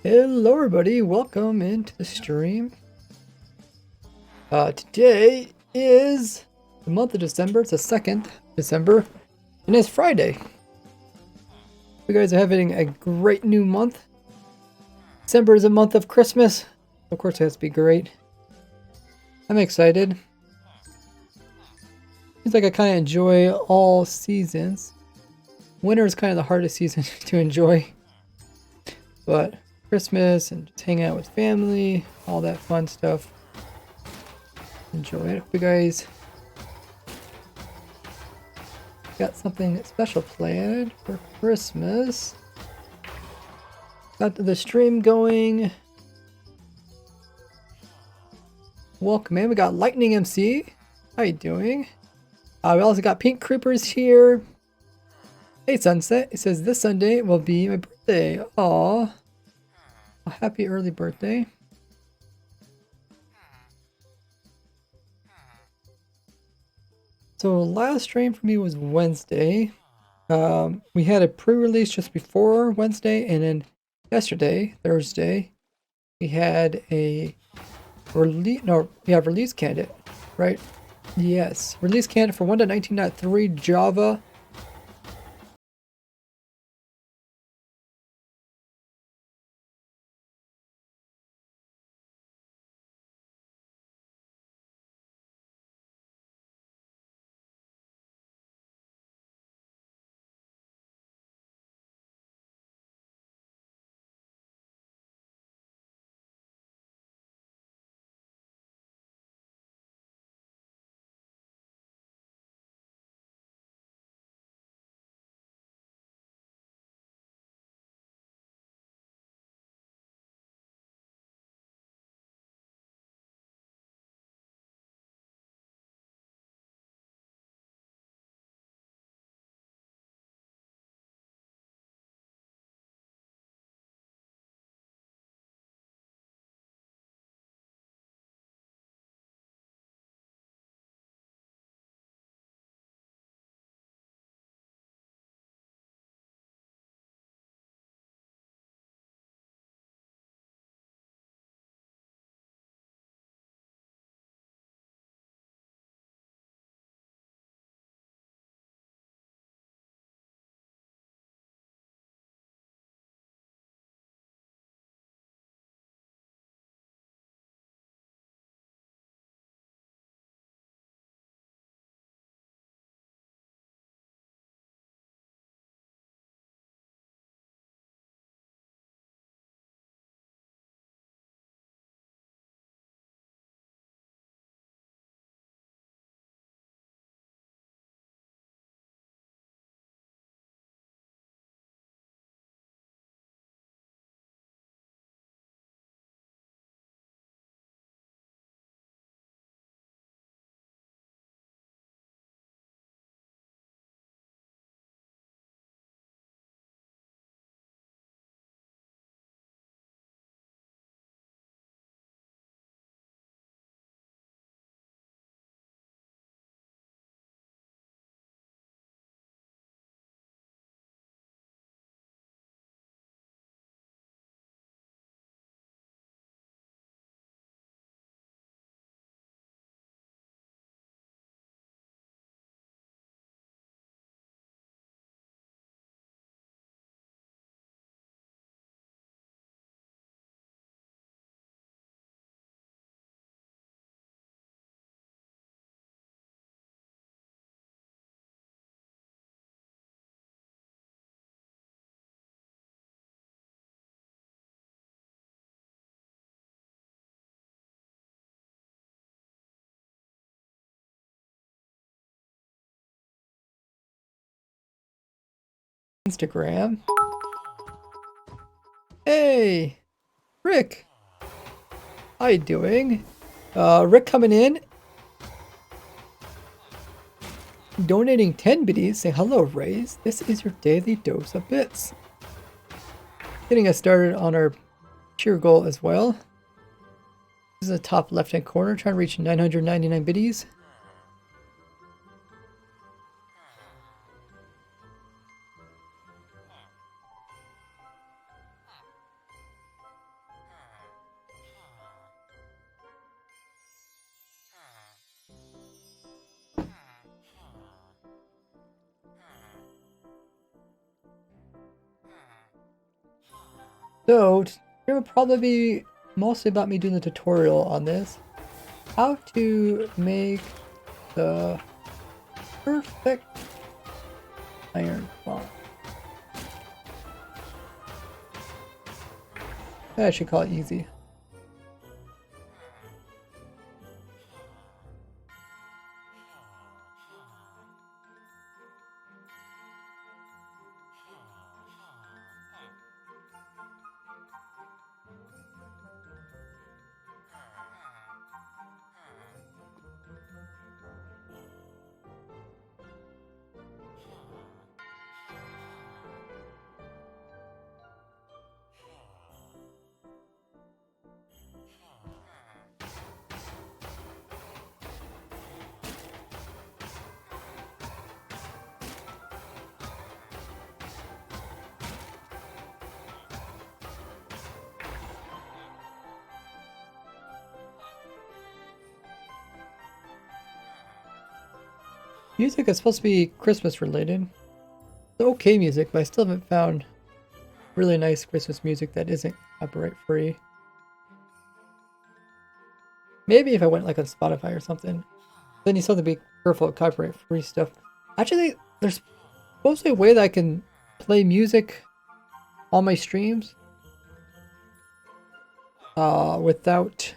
Hello everybody, welcome into the stream. Today is the month of December, it's the 2nd December, and it's Friday. You guys are having a great new month. December is a month of Christmas, of course it has to be great. I'm excited. Seems like I kind of enjoy all seasons. Winter is kind of the hardest season to enjoy, but Christmas and just hang out with family, all that fun stuff. Enjoy it. Hope you guys got something special planned for Christmas. Got the stream going. Welcome in. We got Lightning MC. How you doing? We also got Pink Creepers here. Hey Sunset. It says this Sunday will be my birthday. Aw. A happy early birthday. So last stream for me was Wednesday. We had a pre-release just before Wednesday, and then yesterday, Thursday, we had a release candidate, right? Yes, release candidate for 1.19.3 Java. Instagram. Hey, Rick. How you doing? Rick coming in, donating 10 biddies, saying hello, Rays. This is your daily dose of bits. Getting us started on our tier goal as well. This is the top left-hand corner, trying to reach 999 biddies. So, it will probably be mostly about me doing the tutorial on this. How to make the perfect iron farm. I should call it easy. Music is supposed to be Christmas related. It's okay music, but I still haven't found really nice Christmas music that isn't copyright free. Maybe if I went like on Spotify or something. Then you still have to be careful of copyright free stuff. Actually, there's supposedly a way that I can play music on my streams without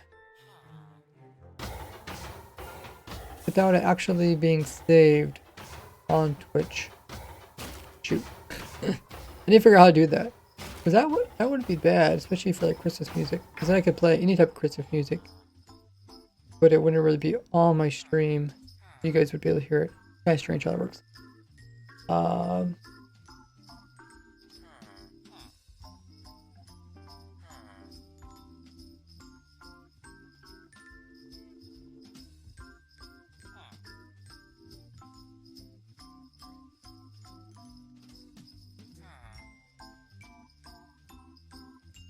it actually being saved on Twitch. Shoot. I need to figure out how to do that. Because that wouldn't be bad, especially for like Christmas music. Because then I could play any type of Christmas music. But it wouldn't really be on my stream. You guys would be able to hear it. Kind of strange how it works.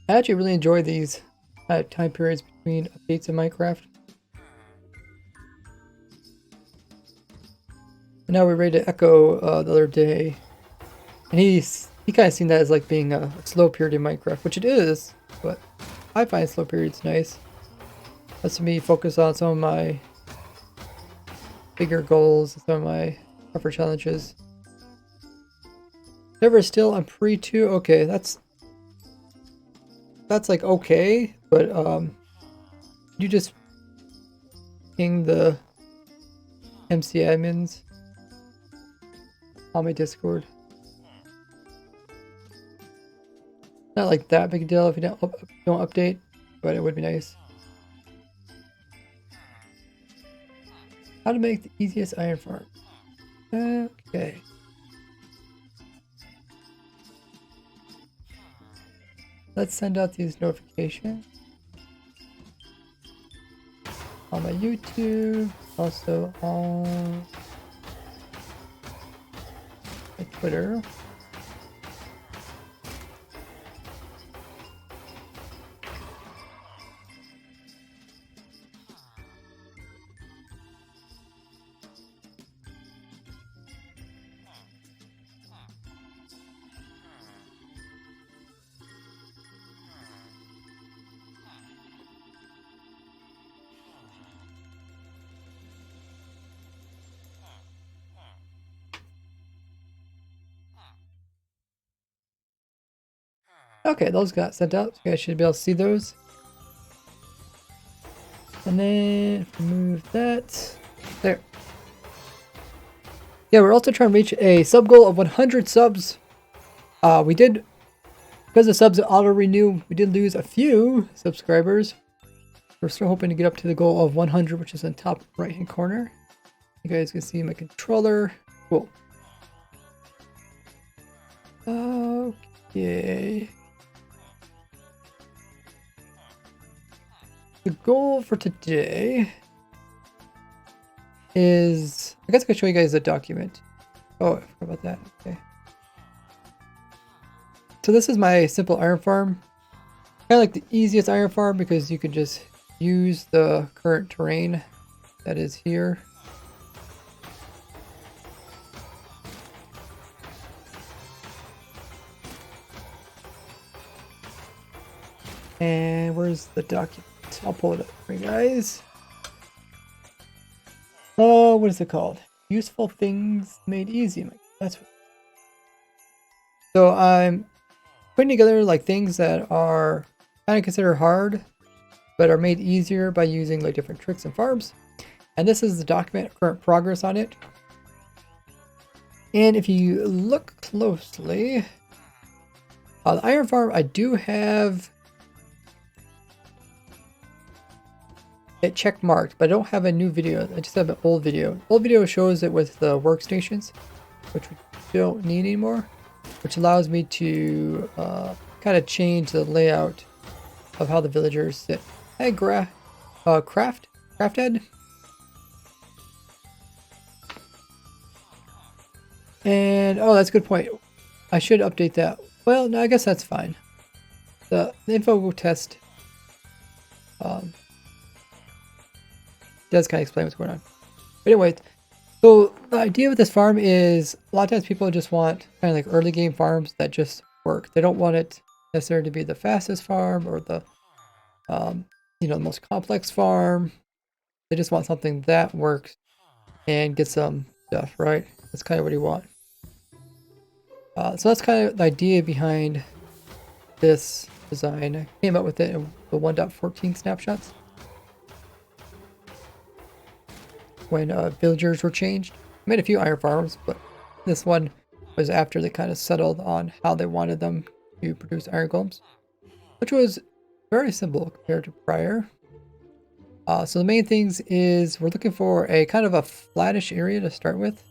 I actually really enjoy these time periods between updates in Minecraft. And now we're ready to Echo the other day, and he kind of seen that as like being a slow period in Minecraft, which it is. But I find slow periods nice. Lets me focus on some of my bigger goals, some of my tougher challenges. Never still on pre-2. Okay, that's like okay, but you just ping the MC admins on my Discord. Not like that big a deal if you don't update, but it would be nice. How to make the easiest iron farm. Okay. Let's send out these notifications on my YouTube, also on my Twitter. Okay, those got sent out. So you guys should be able to see those. And then remove that. There. Yeah, we're also trying to reach a sub goal of 100 subs. We did, because the subs auto renew, we did lose a few subscribers. We're still hoping to get up to the goal of 100, which is in the top right hand corner. You guys can see my controller. Cool. Okay. The goal for today is, I guess I could show you guys a document. Oh, I forgot about that. Okay. So this is my simple iron farm. Kind of like the easiest iron farm because you can just use the current terrain that is here. And where's the document? I'll pull it up for you guys. Oh, what is it called? Useful things made easy. That's what. So I'm putting together like things that are kind of considered hard, but are made easier by using like different tricks and farms. And this is the document, current progress on it. And if you look closely, the iron farm, I do have it check marked, but I don't have a new video. I just have an old video. Old video shows it with the workstations, which we don't need anymore, which allows me to kind of change the layout of how the villagers sit. Hey, Crafthead. And oh, that's a good point. I should update that. Well, no, I guess that's fine. The info test does kind of explain what's going on. But anyway, so the idea with this farm is a lot of times people just want kind of like early game farms that just work. They don't want it necessarily to be the fastest farm or the the most complex farm. They just want something that works and get some stuff, right? That's kind of what you want. So that's kind of the idea behind this design. I came up with it in the 1.14 snapshots when villagers were changed. I made a few iron farms, but this one was after they kind of settled on how they wanted them to produce iron golems, which was very simple compared to prior. So the main things is we're looking for a kind of a flattish area to start with.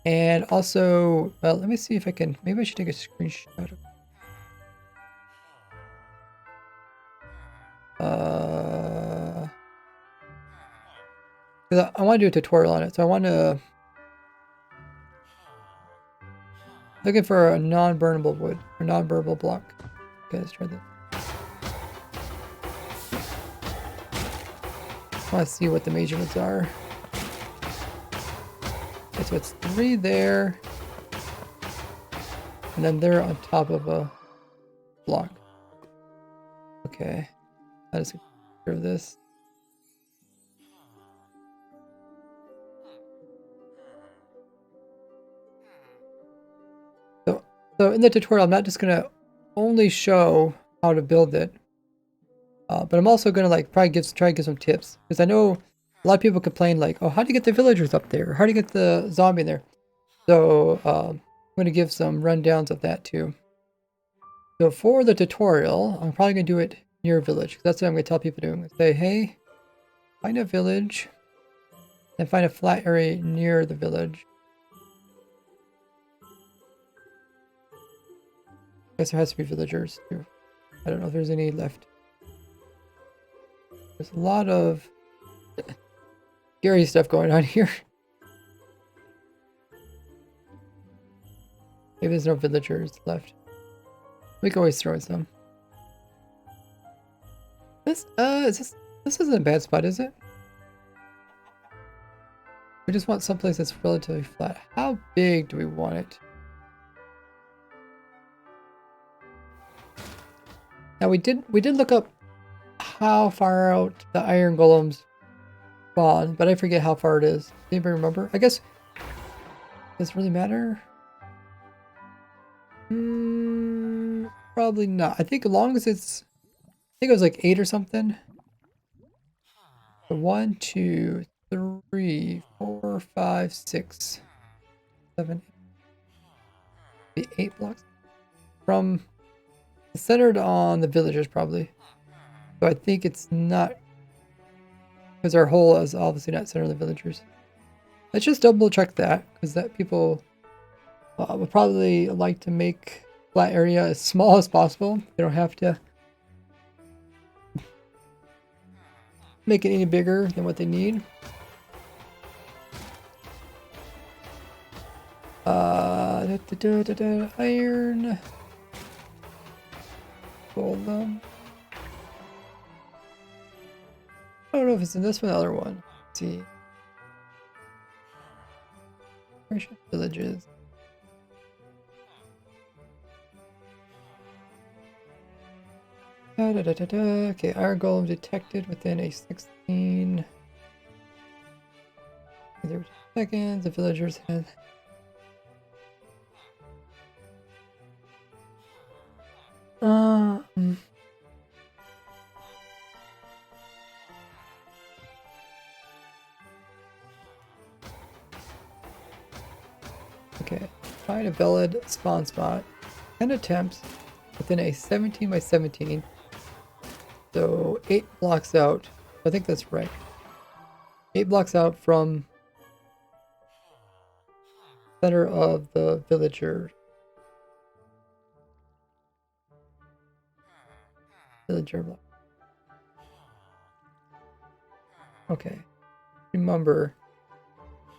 And also, let me see if I can, maybe I should take a screenshot of, because I want to do a tutorial on it. So I want to, looking for a non-burnable wood, or non-burnable block. Okay, let's try that. I want to see what the measurements are. Okay, so it's 3 there. And then they're on top of a block. Okay. I'll just care of this. So in the tutorial, I'm not just going to only show how to build it. But I'm also going to like probably try to give some tips. Because I know a lot of people complain like, oh, how do you get the villagers up there? How do you get the zombie in there? So I'm going to give some rundowns of that too. So for the tutorial, I'm probably going to do it near a village. That's what I'm going to tell people to do. I'm going to say, hey, find a village and find a flat area near the village. I guess there has to be villagers too. I don't know if there's any left. There's a lot of scary stuff going on here. Maybe there's no villagers left. We can always throw in some. This isn't a bad spot, is it? We just want someplace that's relatively flat. How big do we want it? Now we did look up how far out the iron golems spawn, but I forget how far it is. Does anybody remember? I guess does it really matter? Probably not. I think as long as it's, I think it was like 8 or something. So 1, 2, 3, 4, 5, 6, 7, 8 blocks from centered on the villagers probably. So I think it's not, because our hole is obviously not centered on the villagers. Let's just double check that, because that people would probably like to make flat area as small as possible. They don't have to make it any bigger than what they need. Iron. Golem. I don't know if it's in this one or the other one. Let's see. Villages. Okay, iron golem detected within a 16 seconds. The villagers had. Okay, find a valid spawn spot. 10 attempts within a 17 by 17. So 8 blocks out. I think that's right. 8 blocks out from center of the villager block. Okay. Remember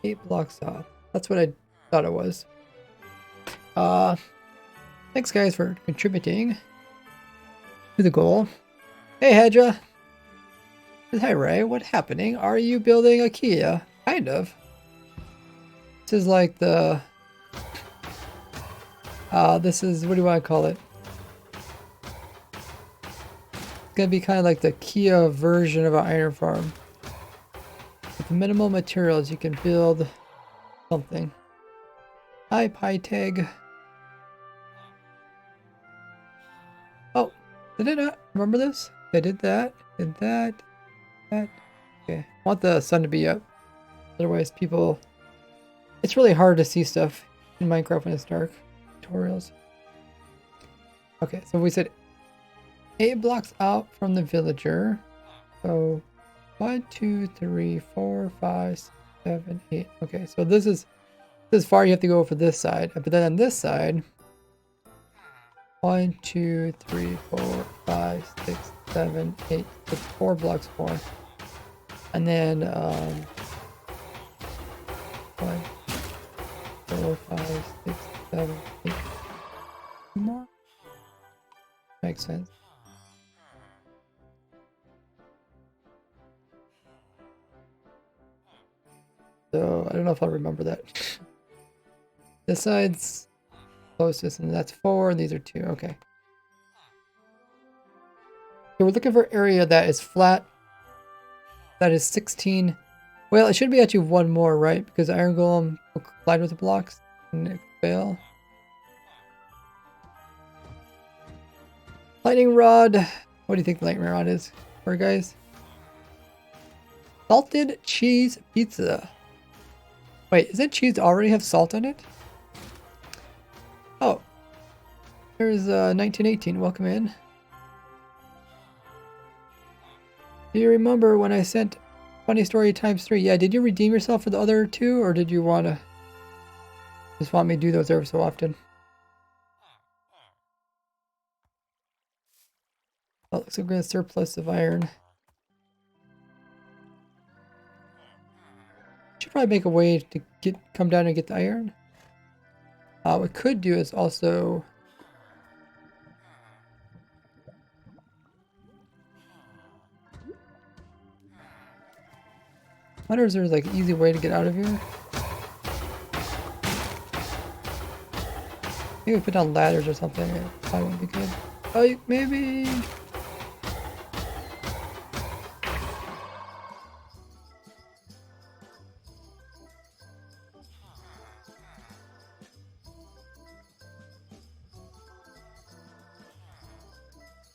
8 blocks off. That's what I thought it was. Thanks guys for contributing to the goal. Hey Hedra. Hi Ray, what's happening? Are you building a Kia? Kind of. This is like the this is, what do you want to call it? It's gonna be kind of like the Kia version of an iron farm. With minimal materials you can build something. Hi PyTag. Oh, did I not remember this? I did that, did that, that. Okay, I want the sun to be up. Otherwise people, it's really hard to see stuff in Minecraft when it's dark. Tutorials. Okay, so we said 8 blocks out from the villager. So 1, 2, 3, 4, 5, 6, 7, 8. Okay, so this is far you have to go for this side. But then on this side, 1, 2, 3, 4, 5, 6, 7, 8. So 4 blocks more. And then 1, 4, 5, 6, 7, 8. 2 more? Makes sense. So I don't know if I'll remember that. This side's closest, and that's 4, and these are 2. Okay. So we're looking for area that is flat. That is 16. Well, it should be actually 1 more, right? Because iron golem will collide with the blocks and it fail. Lightning rod. What do you think the lightning rod is for, guys? Salted cheese pizza. Wait, isn't cheese already have salt on it? Oh. There's 1918. Welcome in. Do you remember when I sent Funny Story ×3? Yeah, did you redeem yourself for the other 2? Or did you want to just want me to do those every so often? Oh, looks like we're going to surplus of iron. Should probably make a way to come down and get the iron. What we could do is also I wonder if there's like an easy way to get out of here. Maybe we put down ladders or something. It probably wouldn't be good. Oh, maybe.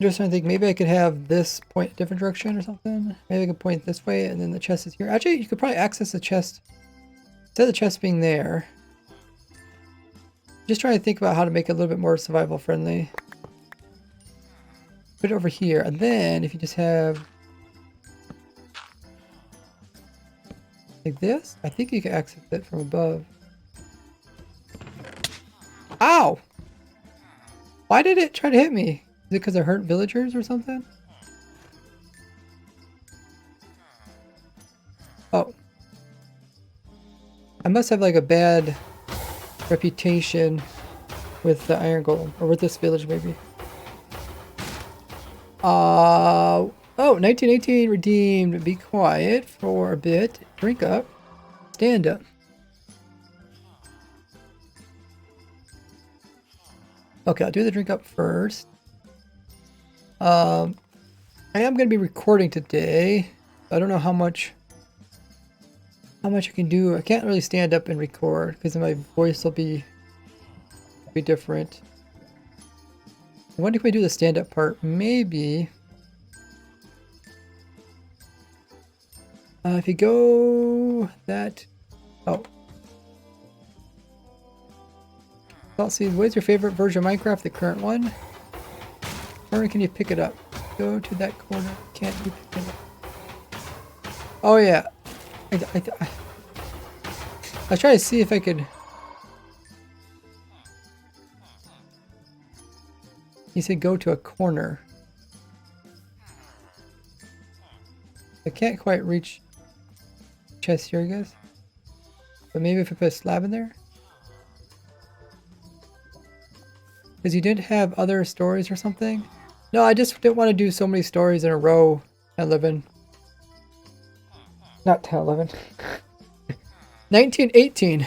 Just trying to think, maybe I could have this point a different direction or something. Maybe I could point this way and then the chest is here. Actually, you could probably access the chest. Instead of the chest being there. Just trying to think about how to make it a little bit more survival friendly. Put it over here, and then if you just have like this, I think you can access it from above. Ow! Why did it try to hit me? Is it because I hurt villagers or something? Oh. I must have like a bad reputation with the iron golem, or with this village maybe. Oh, 1918 redeemed. Be quiet for a bit. Drink up. Stand up. Okay, I'll do the drink up first. I am going to be recording today. I don't know how much I can do. I can't really stand up and record because my voice will be different. I wonder if we do the stand up part. Maybe if you go that. Oh. Let's see. What is your favorite version of Minecraft? The current one? Or can you pick it up? Go to that corner. Can't you pick it up? Oh yeah. I was trying to see if I could. He said go to a corner. I can't quite reach chest here, I guess. But maybe if I put a slab in there? Because you didn't have other stories or something? No, I just didn't want to do so many stories in a row at 11. Not 10, 11. 1918.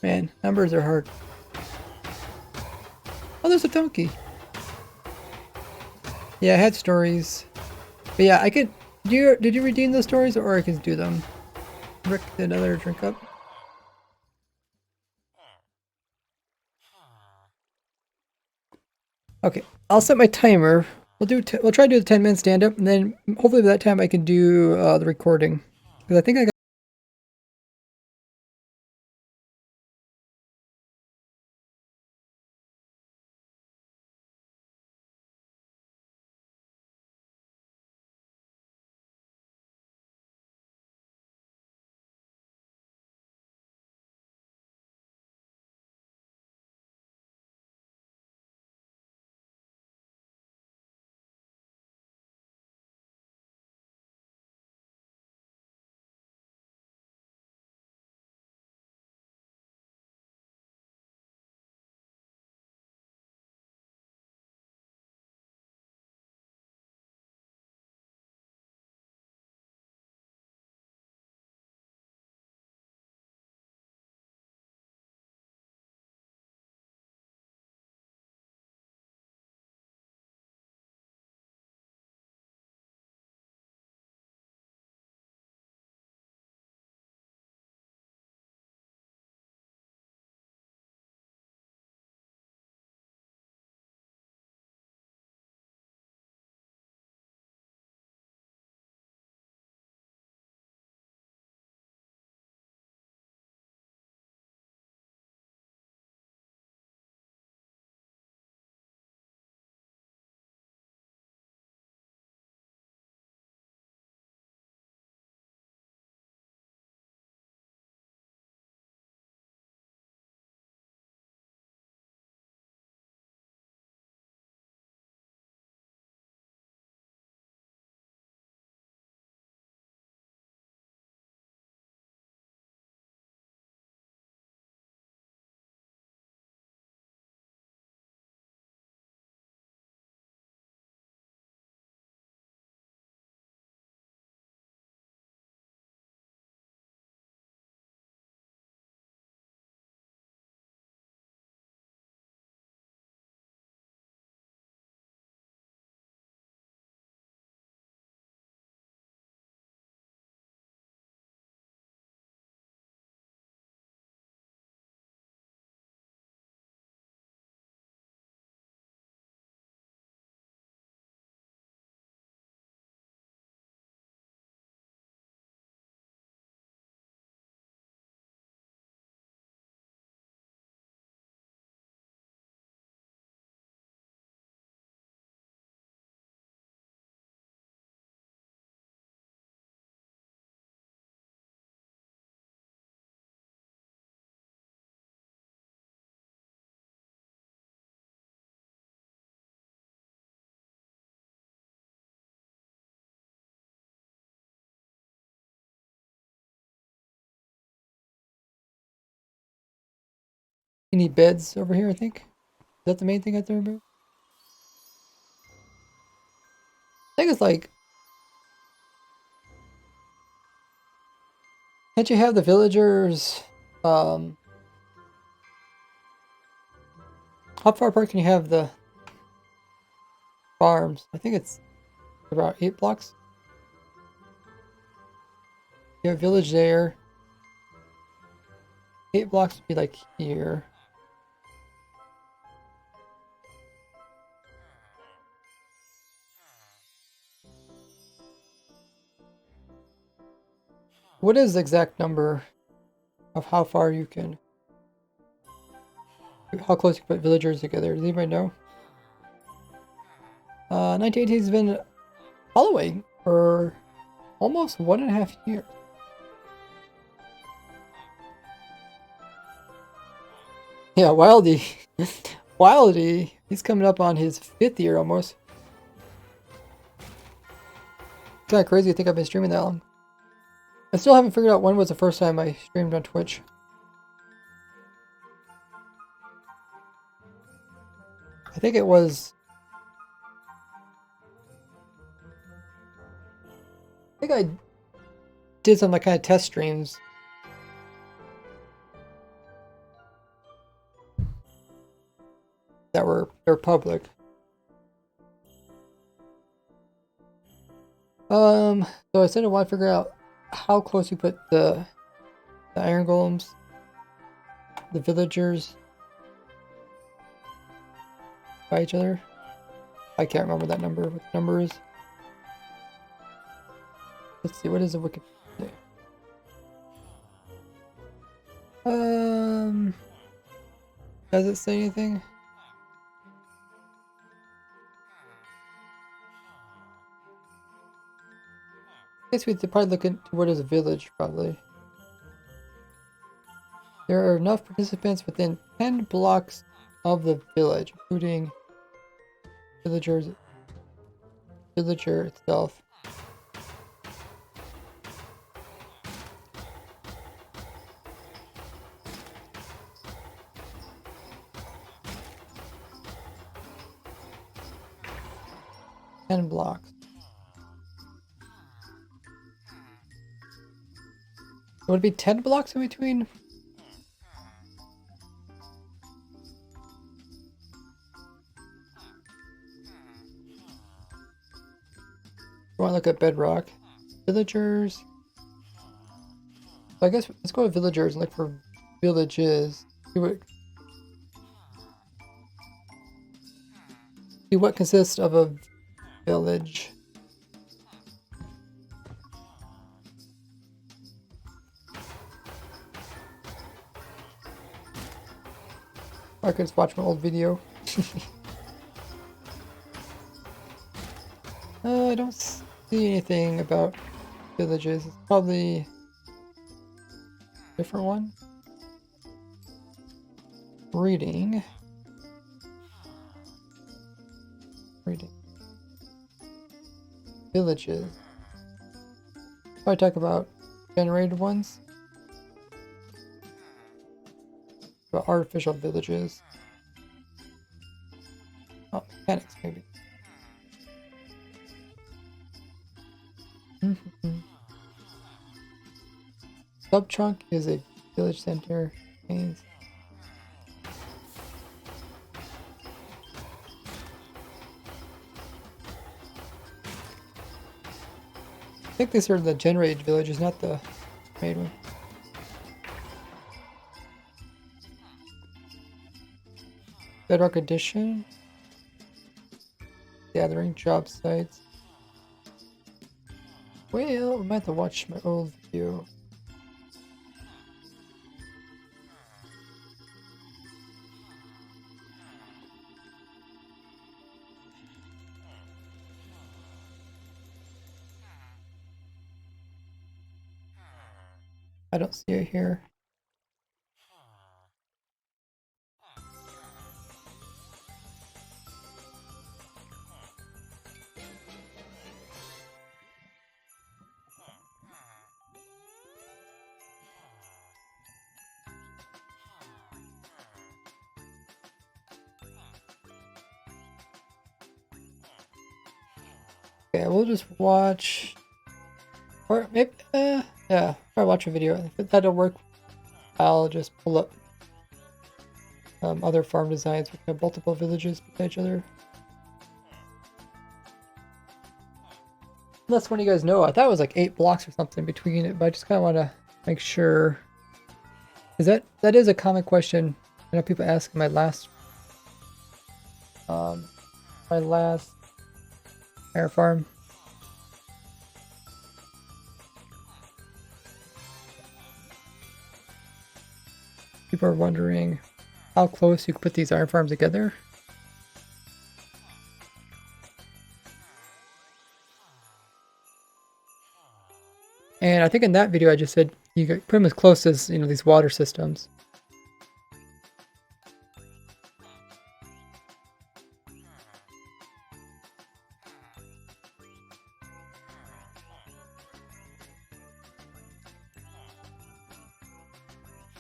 Man, numbers are hard. Oh, there's a donkey. Yeah, I had stories. But yeah, I could. Did you redeem those stories, or I can do them? Rick, another drink up. Okay, I'll set my timer. We'll try to do the 10-minute stand up, and then hopefully by that time I can do the recording. Because I think I got. You need beds over here, I think. Is that the main thing I have to remember? I think it's like. Can't you have the villagers? Um. How far apart can you have the farms? I think it's about 8 blocks. You have a village there. 8 blocks would be like here. What is the exact number of how far you can, how close you can put villagers together? Does anybody know? 1918 has been following for almost 1.5 years. Yeah, Wildy. Wildy, he's coming up on his 5th year almost. Kind of crazy to think I've been streaming that long. I still haven't figured out when was the first time I streamed on Twitch. I think it was... I think I did some like kind of test streams. They're public. So I said I want to figure out how close you put the iron golems, the villagers by each other. I can't remember that number, what the number is. Let's see, what is the Wikipedia? Does it say anything? I guess we could probably look into what is a village, probably. There are enough participants within 10 blocks of the village, including villager itself. Blocks. Would it be 10 blocks in between? You want to look at bedrock. Villagers. So I guess let's go to villagers and look for villages. See what consists of a village. I could just watch my old video. I don't see anything about villages. It's probably a different one. Reading. Villages. If I talk about generated ones. About artificial villages. Oh, mechanics maybe. Subtrunk is a village center. Means I think these are the generated villages, not the made one. Bedrock Edition. Gathering job sites. Well, I might have to watch my old video. I don't see it here. Okay, we'll just watch, or maybe, yeah, if I watch a video, if that'll work, I'll just pull up other farm designs which have multiple villages beside each other. Unless one of you guys know, I thought it was like 8 blocks or something between it, but I just kind of want to make sure. Because that is a common question I know people ask in my last air farm. People are wondering how close you can put these iron farms together. And I think in that video I just said you could put them as close as, you know, these water systems.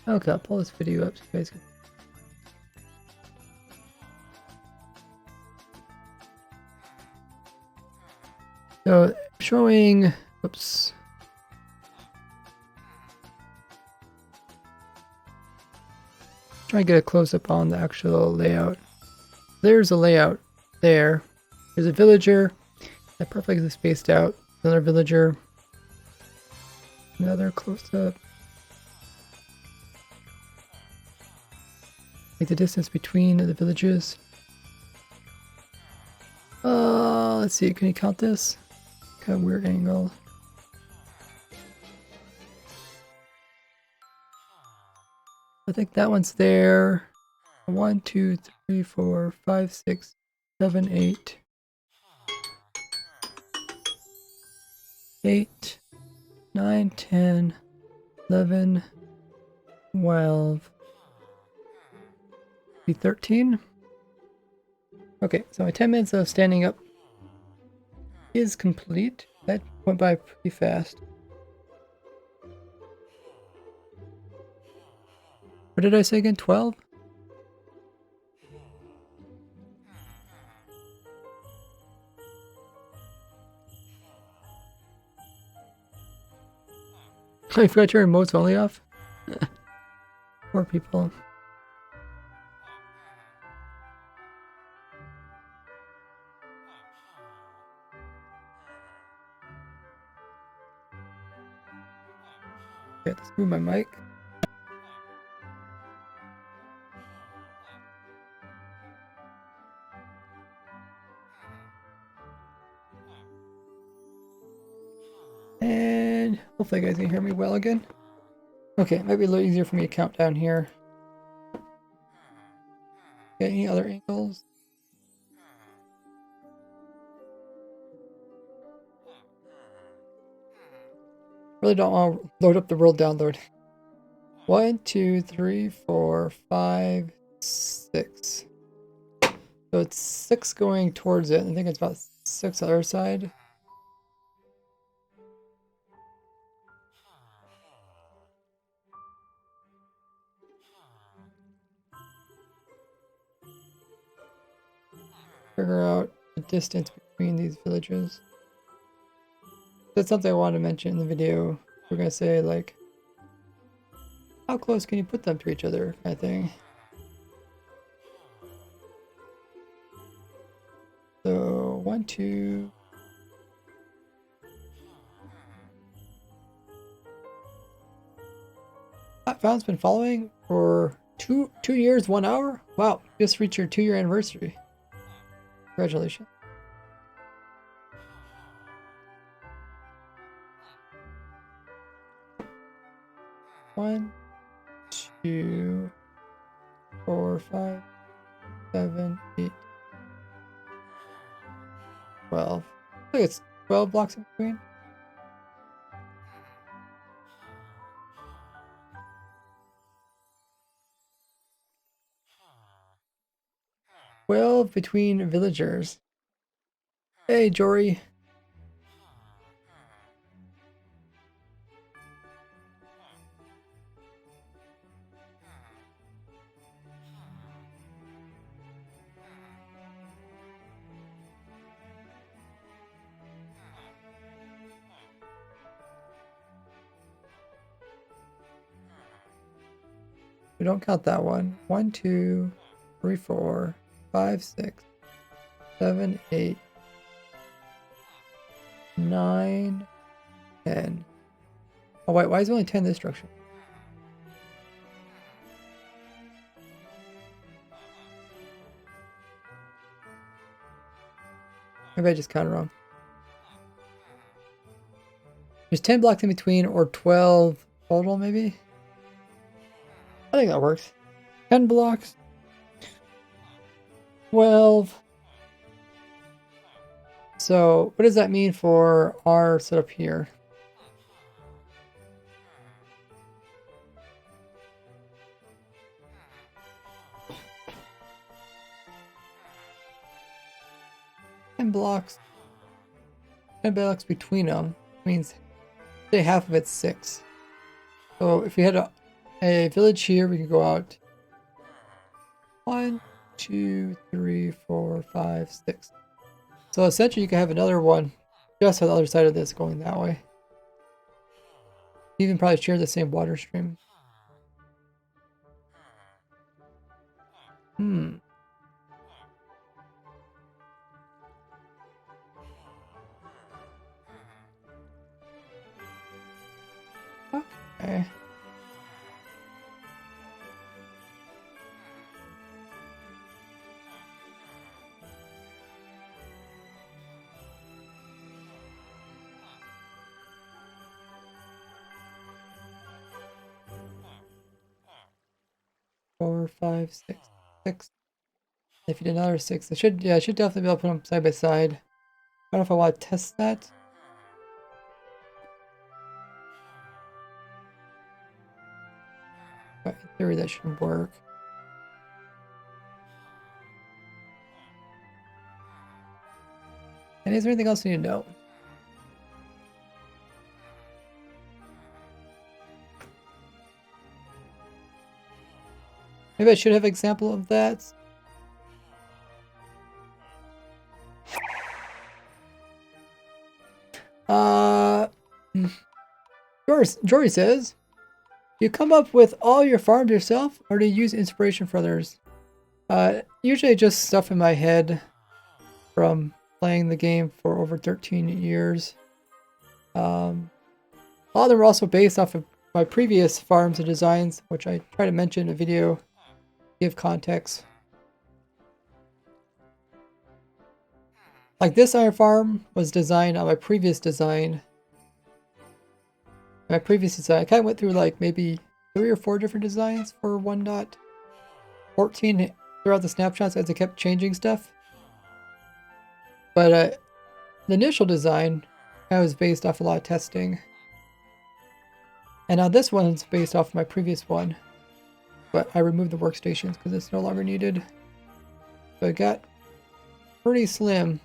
Okay, I'll pull this video up so you guys can. So showing, oops. Try to get a close up on the actual layout. There's a layout there. There's a villager that perfectly spaced out. Another villager. Another close up. Like the distance between the villages. Let's see, can you count this? Kind of weird angle. I think that one's there. 1, 2, 3, 4, 5, 6, 7, 8. 8, 9, 10, 11, 12, 13. Okay, so my 10 minutes of standing up is complete. That went by pretty fast. What did I say again? 12? I forgot your remote's only off. Poor people. Okay, let's move my mic. And hopefully you guys can hear me well again. Okay, it might be a little easier for me to count down here. Got any other angles? Really don't want to load up the world download. 1, 2, 3, 4, 5, 6. So it's 6 going towards it. I think it's about 6 on the other side. Figure out the distance between these villages. That's something I wanted to mention in the video. We're gonna say like, how close can you put them to each other, kind of thing. So 1, 2. Found's been following for two years, 1 hour. Wow, just reached your 2-year anniversary. Congratulations. One, 2, 4, 5, 7, 8, 12. I think it's 12 blocks in between. Between villagers. Hey, Jory. We don't count that one. 1, 2, 3, 4, 5, 6, 7, 8, 9, 10. Oh wait, why is there only 10 in this structure? Maybe I just counted wrong. There's 10 blocks in between, or 12 total, maybe? I think that works. 10 blocks. 12. So, what does that mean for our setup here? Blocks. 10 blocks between them means say half of it's 6. So if we had a village here, we could go out 1, 2, 3, 4, 5, 6. So essentially you could have another one just on the other side of this going that way. Even probably share the same water stream. Okay. Four, 5, 6, 6. If you did another 6, I should definitely be able to put them side by side. I don't know if I want to test that. But in theory that should work. And is there anything else you need to know? Maybe I should have an example of that. Jory says, do you come up with all your farms yourself, or do you use inspiration from others? Usually just stuff in my head from playing the game for over 13 years. A lot of them are also based off of my previous farms and designs, which I try to mention in a video, give context. Like this iron farm was designed on my previous design. I kind of went through like maybe 3 or 4 different designs for 1.14 throughout the snapshots as I kept changing stuff. But the initial design was based off a lot of testing. And now this one's based off my previous one. But I removed the workstations because it's no longer needed. So it got pretty slim.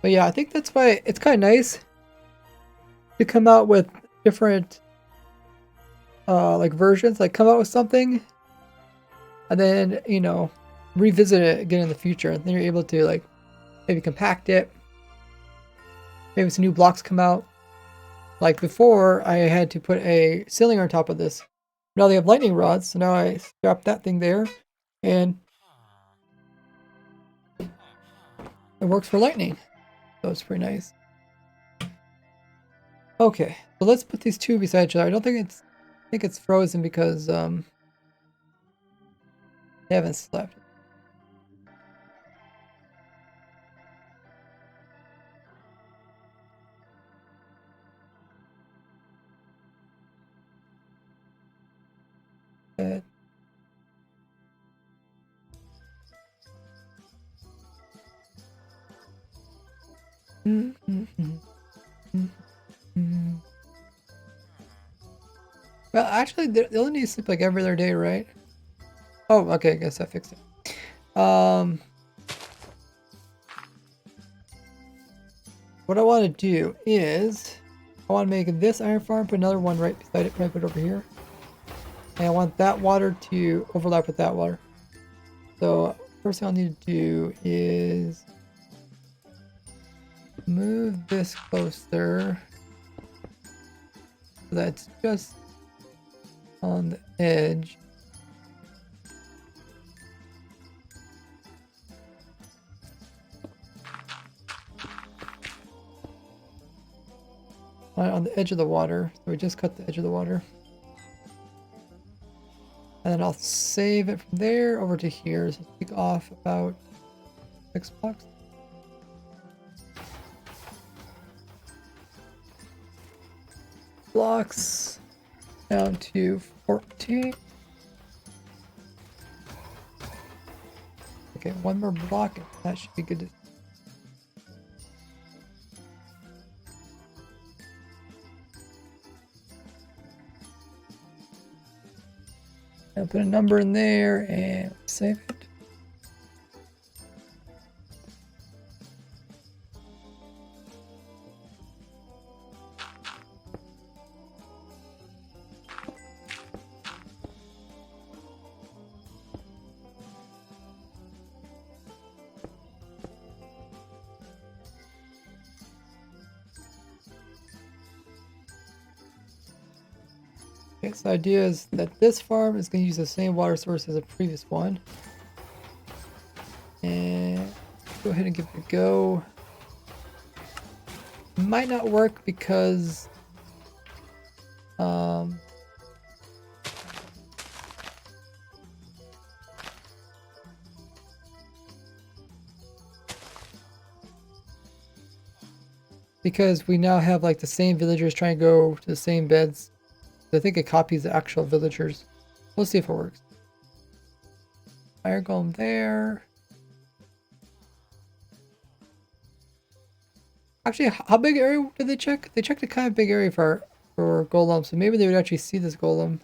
But yeah, I think that's why it's kind of nice to come out with different like versions, like come out with something and then, you know, revisit it again in the future. And then you're able to like maybe compact it. Maybe some new blocks come out. Like before, I had to put a ceiling on top of this. Now they have lightning rods, so now I strap that thing there and it works for lightning. So it's pretty nice. Okay, so let's put these two beside each other. I think it's frozen because they haven't slept. Good. Well, actually, they only need to sleep like every other day, right? Oh, okay, I guess I fixed it. What I want to do is I want to make this iron farm, put another one right beside it, probably put it over here. And I want that water to overlap with that water. So first thing I'll need to do is move this closer so that's just on the edge on the edge of the water. So we just cut the edge of the water. And then I'll save it from there over to here. So take off about 6 blocks. Blocks down to 14. Okay, one more block. That should be good to. I'll put a number in there and save it. Okay, so the idea is that this farm is going to use the same water source as the previous one. And go ahead and give it a go. Might not work because we now have like the same villagers trying to go to the same beds. I think it copies the actual villagers. We'll see if it works. Fire golem there. Actually, how big area did they check? They checked a kind of big area for golem, so maybe they would actually see this golem.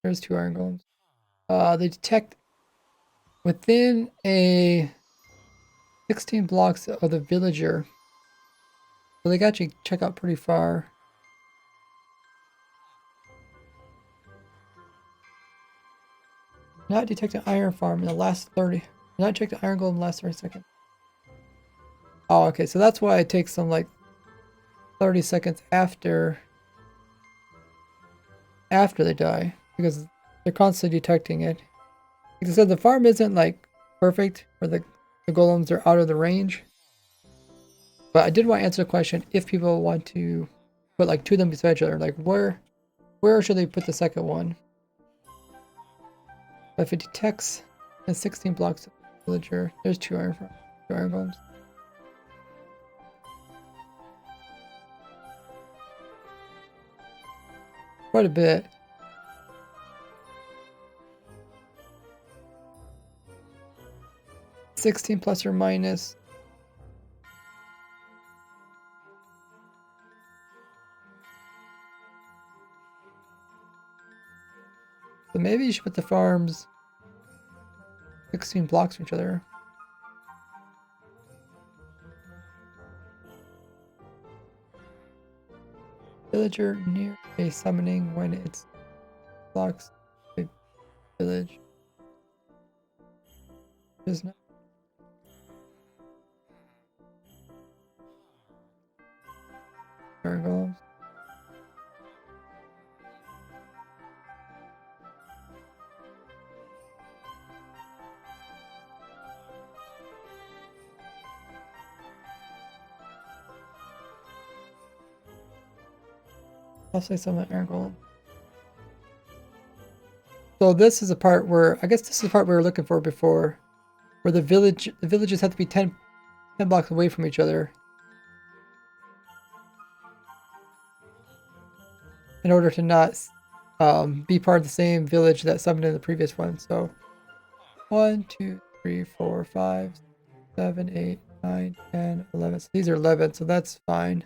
There's 2 iron golems. They detect within a 16 blocks of the villager. So they got you check out pretty far. Not detect an iron farm in the last 30. Not check the iron golem in the last 30 seconds. Oh, okay. So that's why it takes them like 30 seconds after they die, because they're constantly detecting it. Like I said, the farm isn't like perfect where the golems are out of the range. But I did want to answer the question if people want to put like 2 of them beside each other, like where should they put the second one? But if it detects in 16 blocks of villager, there's 2 iron golems. Quite a bit. $16 plus or minus. So maybe you should put the farms 16 blocks from each other. Villager near a summoning when it's blocks a village. There's no iron golems. I'll say some of iron golem. So this is a part where, I guess this is the part we were looking for before, where the villages have to be 10 blocks away from each other in order to not be part of the same village that summoned in the previous one. So 1, 2, 3, 4, 5, 7, 8, 9, 10, 11. So these are 11, so that's fine.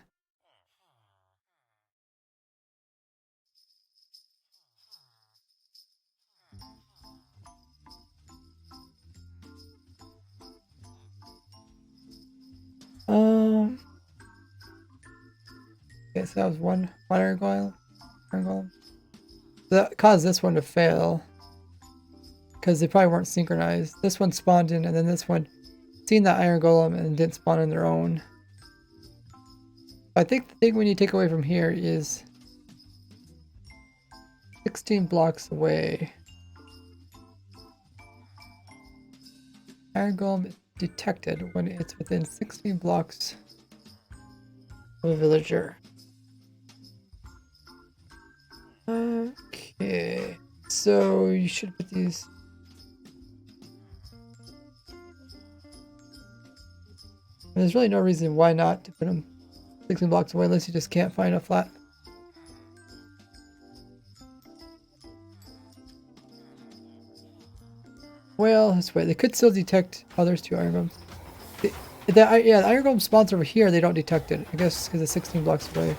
Okay, so that was one iron golem. So that caused this one to fail because they probably weren't synchronized. This one spawned in, and then this one seen that iron golem and didn't spawn on their own. I think the thing we need to take away from here is 16 blocks away. Iron golem is detected when it's within 16 blocks of a villager. Okay, so you should put these. There's really no reason why not to put them 16 blocks away unless you just can't find a flat. Well, this way they could still detect others 2 iron golems. The iron golem spawns over here. They don't detect it. I guess because it's 16 blocks away.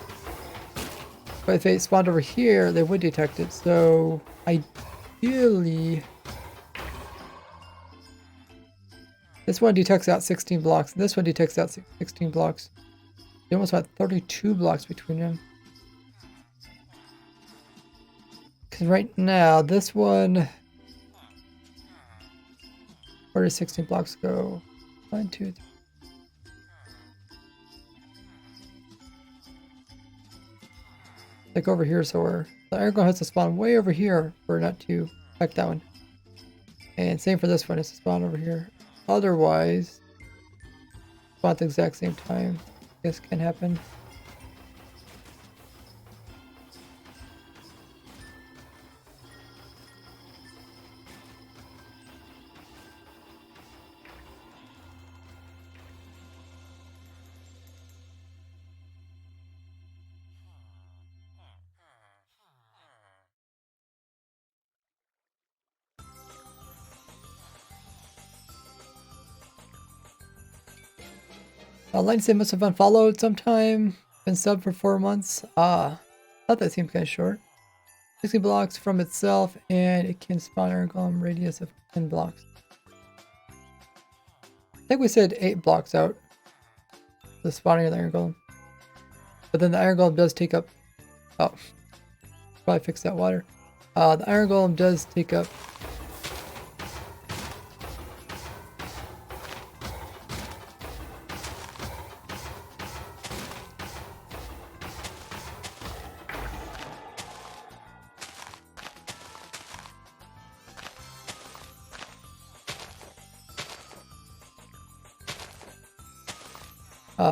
But if they spawned over here, they would detect it. So ideally, this one detects out 16 blocks. This one detects out 16 blocks. They almost had 32 blocks between them. Because right now, this one, where does 16 blocks go? 1, 2, 3. Like over here, so where the iron golem has to spawn way over here for not to affect that one. And same for this one, it's to spawn over here. Otherwise, spawn at the exact same time. This can happen. Lightsaber must have unfollowed sometime. Been subbed for 4 months. Thought that seemed kind of short. 60 blocks from itself, and it can spawn iron golem radius of 10 blocks. I think we said 8 blocks out. The spawning of the iron golem. But then the iron golem does take up... Oh. Probably fix that water. The iron golem does take up...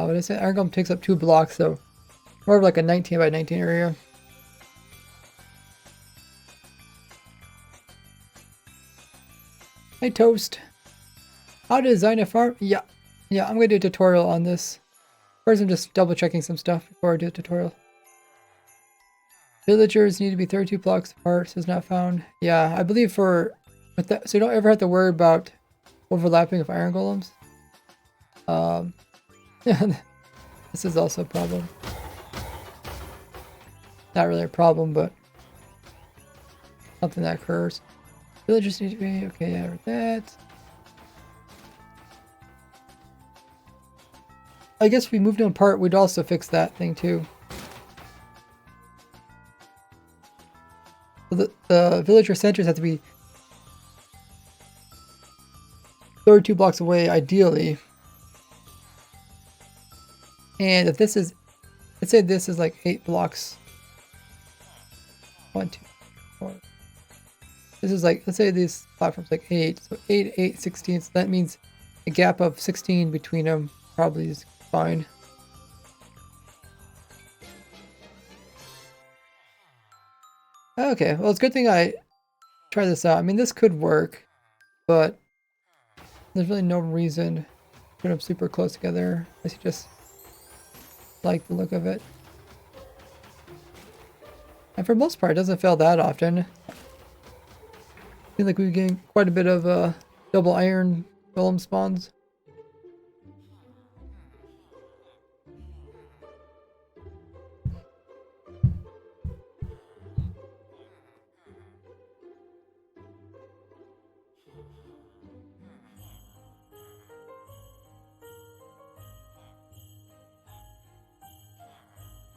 what I say? Iron golem takes up 2 blocks, so more of like a 19 by 19 area. Hey Toast. How to design a farm? Yeah, I'm gonna do a tutorial on this. First I'm just double checking some stuff before I do a tutorial. Villagers need to be 32 blocks apart, so it's not found. Yeah, I believe for with that, so you don't ever have to worry about overlapping of iron golems. This is also a problem. Not really a problem, but something that occurs. Villagers need to be okay. Yeah, with that. I guess if we moved them apart, we'd also fix that thing too. So the villager centers have to be 32 blocks away, ideally. And if this is, let's say this is like 8 blocks. 1, 2, 4. This is like, let's say this platform's like 8. So 8, 8, 16. So that means a gap of 16 between them probably is fine. Okay, well, it's a good thing I tried this out. I mean, this could work, but there's really no reason to put them super close together unless you just like the look of it. And for the most part, it doesn't fail that often. I feel like we're getting quite a bit of double iron golem spawns.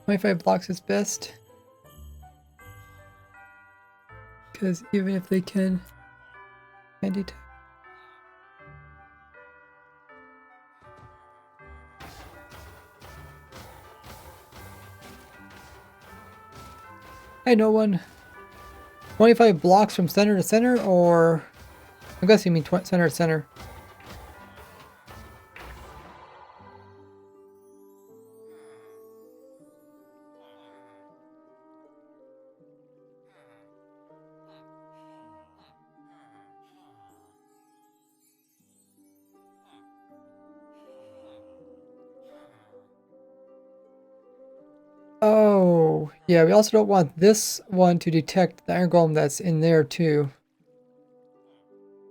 $25 blocks is best. Because even if they can detect. Hey, no one. 25 blocks from center to center, or I guess you mean center to center. Oh, yeah, we also don't want this one to detect the iron golem that's in there too.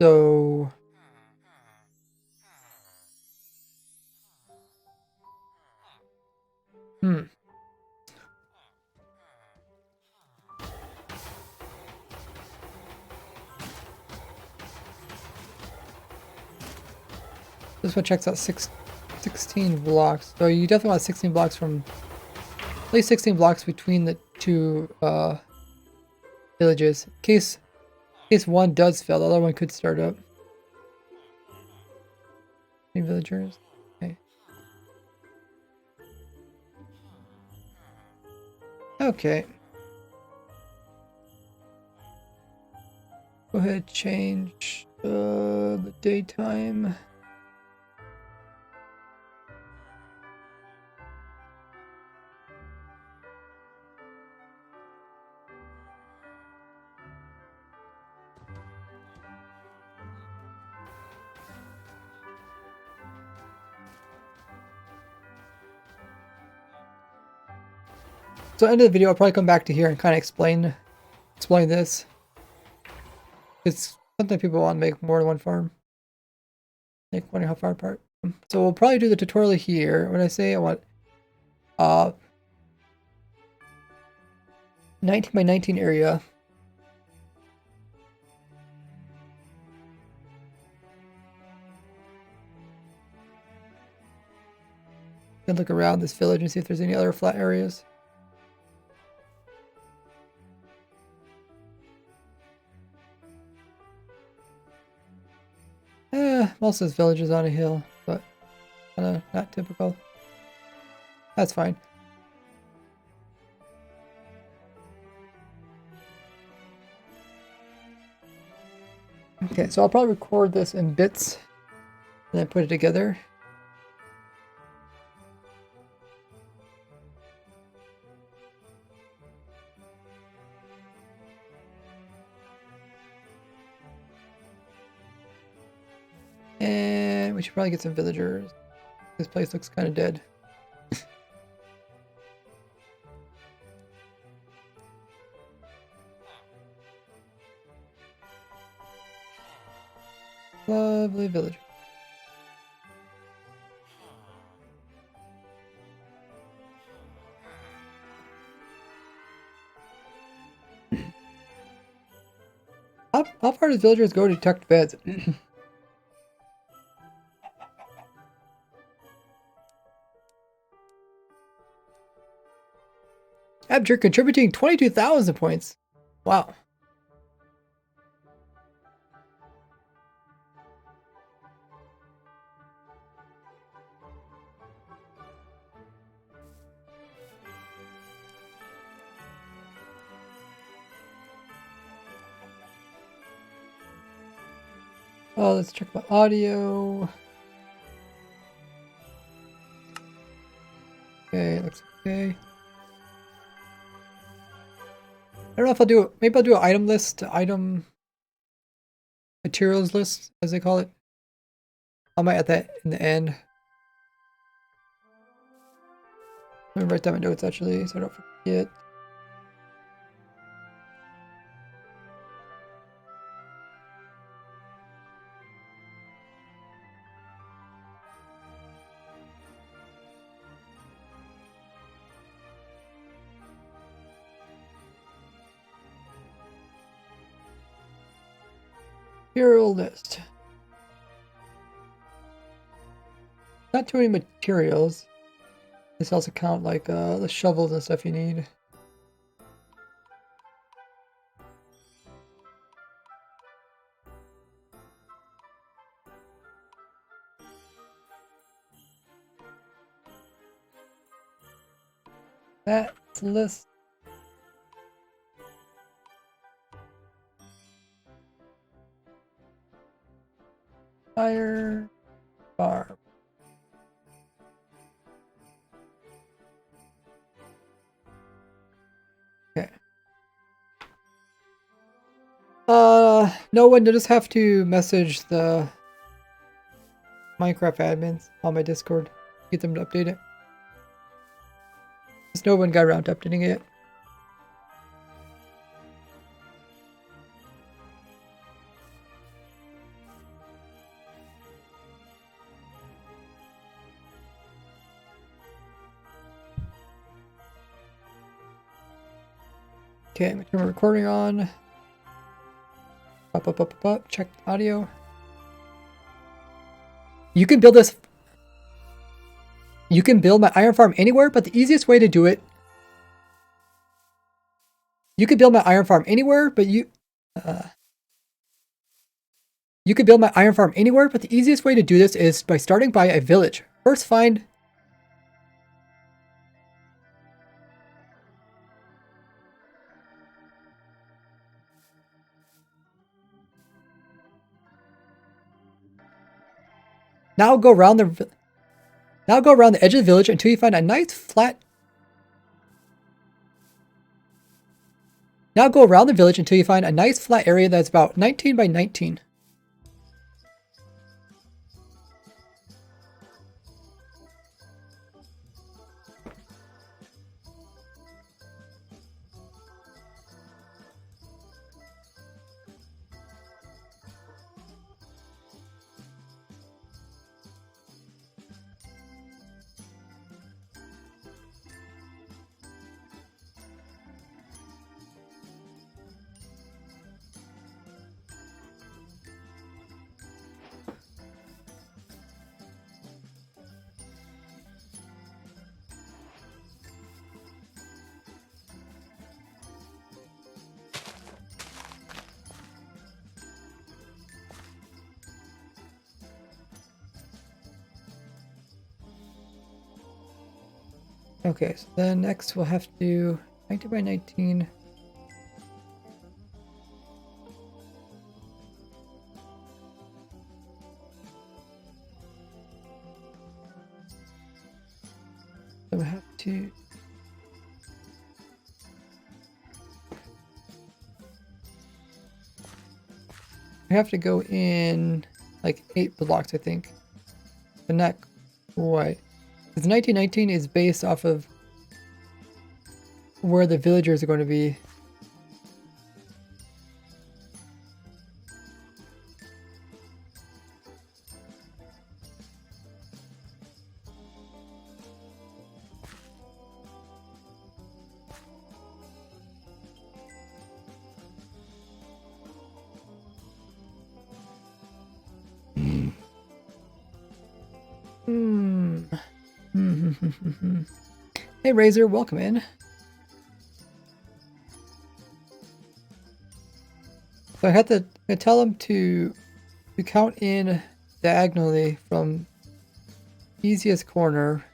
So... This one checks out 16 blocks. So you definitely want 16 blocks from... At least 16 blocks between the two villages. In case one does fail, the other one could start up. Any villagers? Okay. Okay. Go ahead, change the daytime. So end of the video, I'll probably come back to here and kind of explain this. It's something people want to make more than one farm. Like wondering how far apart. So we'll probably do the tutorial here. When I say I want 19 by 19 area, can look around this village and see if there's any other flat areas. Most of this village is on a hill, but kind of not typical. That's fine. Okay, so I'll probably record this in bits and then put it together. And we should probably get some villagers. This place looks kind of dead. Lovely villager. How far does villagers go to detect beds? After contributing 22,000 points. Wow. Oh, let's check my audio. Okay, looks okay. I don't know if I'll do, maybe I'll do an item list, item materials list, as they call it. I might add that in the end. Let me write down my notes actually, so I don't forget. Material list. Not too many materials. This also count like the shovels and stuff you need. That's list. Fire farm. Okay. No one, you'll just have to message the Minecraft admins on my Discord. Get them to update it. Just no one got around to updating it yet. Okay, I'm gonna turn my recording on. Up. Check audio. You can build this. You can build my iron farm anywhere, but the easiest way to do it. You can build my iron farm anywhere, but you can build my iron farm anywhere, but the easiest way to do this is by starting by a village. First find. Now go around the edge of the village until you find a nice flat. Now go around the village until you find a nice flat area that's about 19 by 19. Okay, so then next we'll have to do 19 by 19. So we have to. We have to go in like 8 blocks, I think. But not quite. Because 1919 is based off of where the villagers are going to be. Hmm. Hey Razor, welcome in. So I tell him to count in diagonally from easiest corner.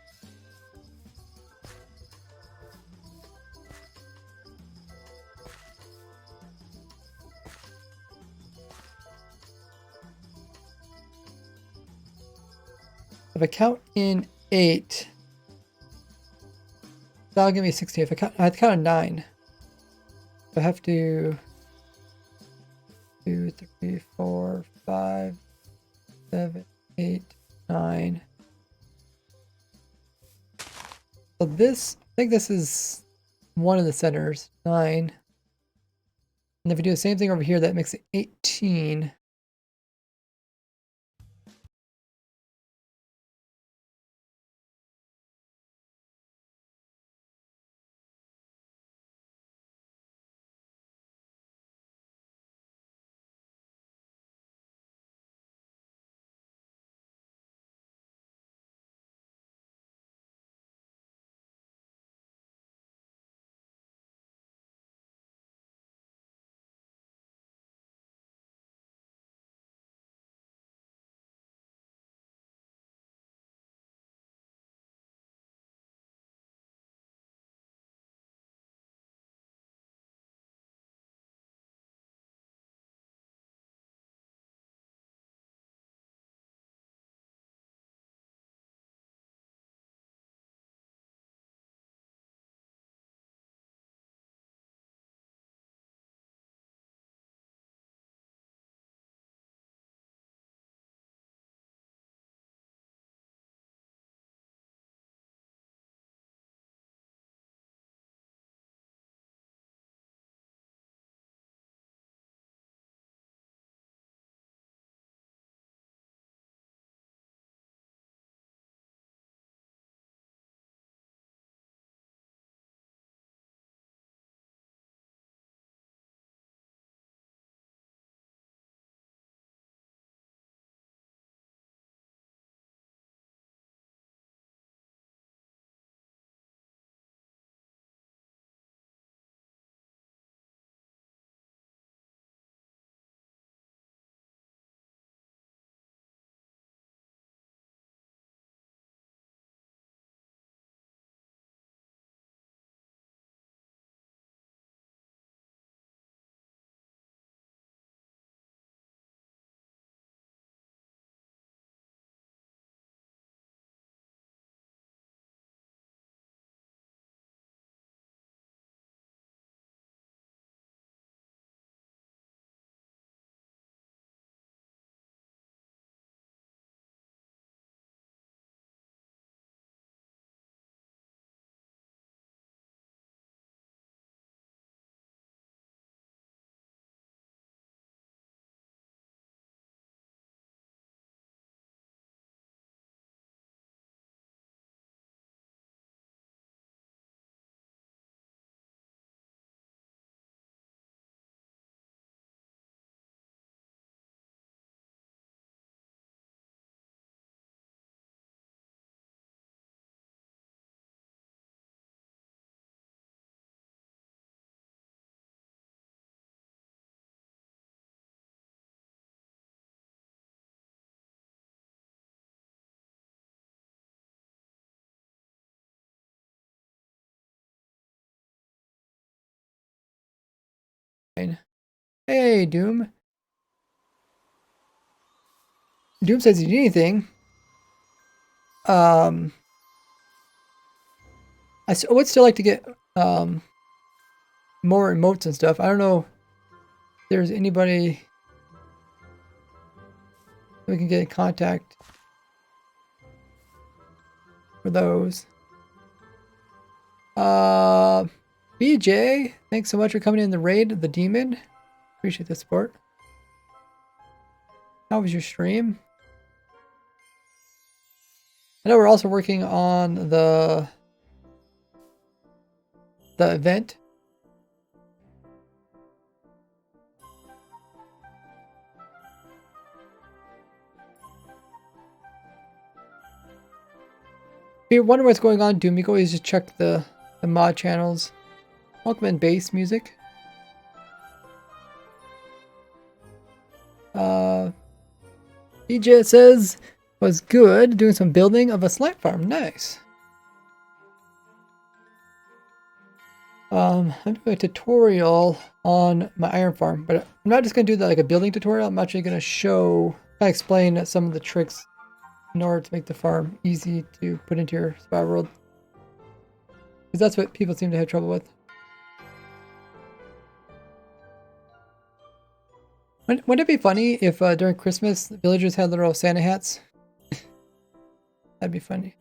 If I count in 8, that'll give me 16. If I have to count in 9. I have to 2, 3, 4, 5, 7, 8, 9. So this, I think this is one of the centers, 9. And if we do the same thing over here, that makes it 18. fine. Hey, Doom. Doom says, you need anything? I would still like to get more emotes and stuff. I don't know if there's anybody we can get in contact for those. BJ, thanks so much for coming in the raid, the demon. Appreciate the support. How was your stream? I know we're also working on the event. If you wonder what's going on, Doom, you can always just check the mod channels. Welcome in bass music. DJ says was good, doing some building of a slime farm. Nice. I'm doing a tutorial on my iron farm, but I'm not just gonna do that like a building tutorial. I'm actually gonna explain some of the tricks in order to make the farm easy to put into your survival world, because that's what people seem to have trouble with. Wouldn't it be funny if during Christmas the villagers had little Santa hats? That'd be funny.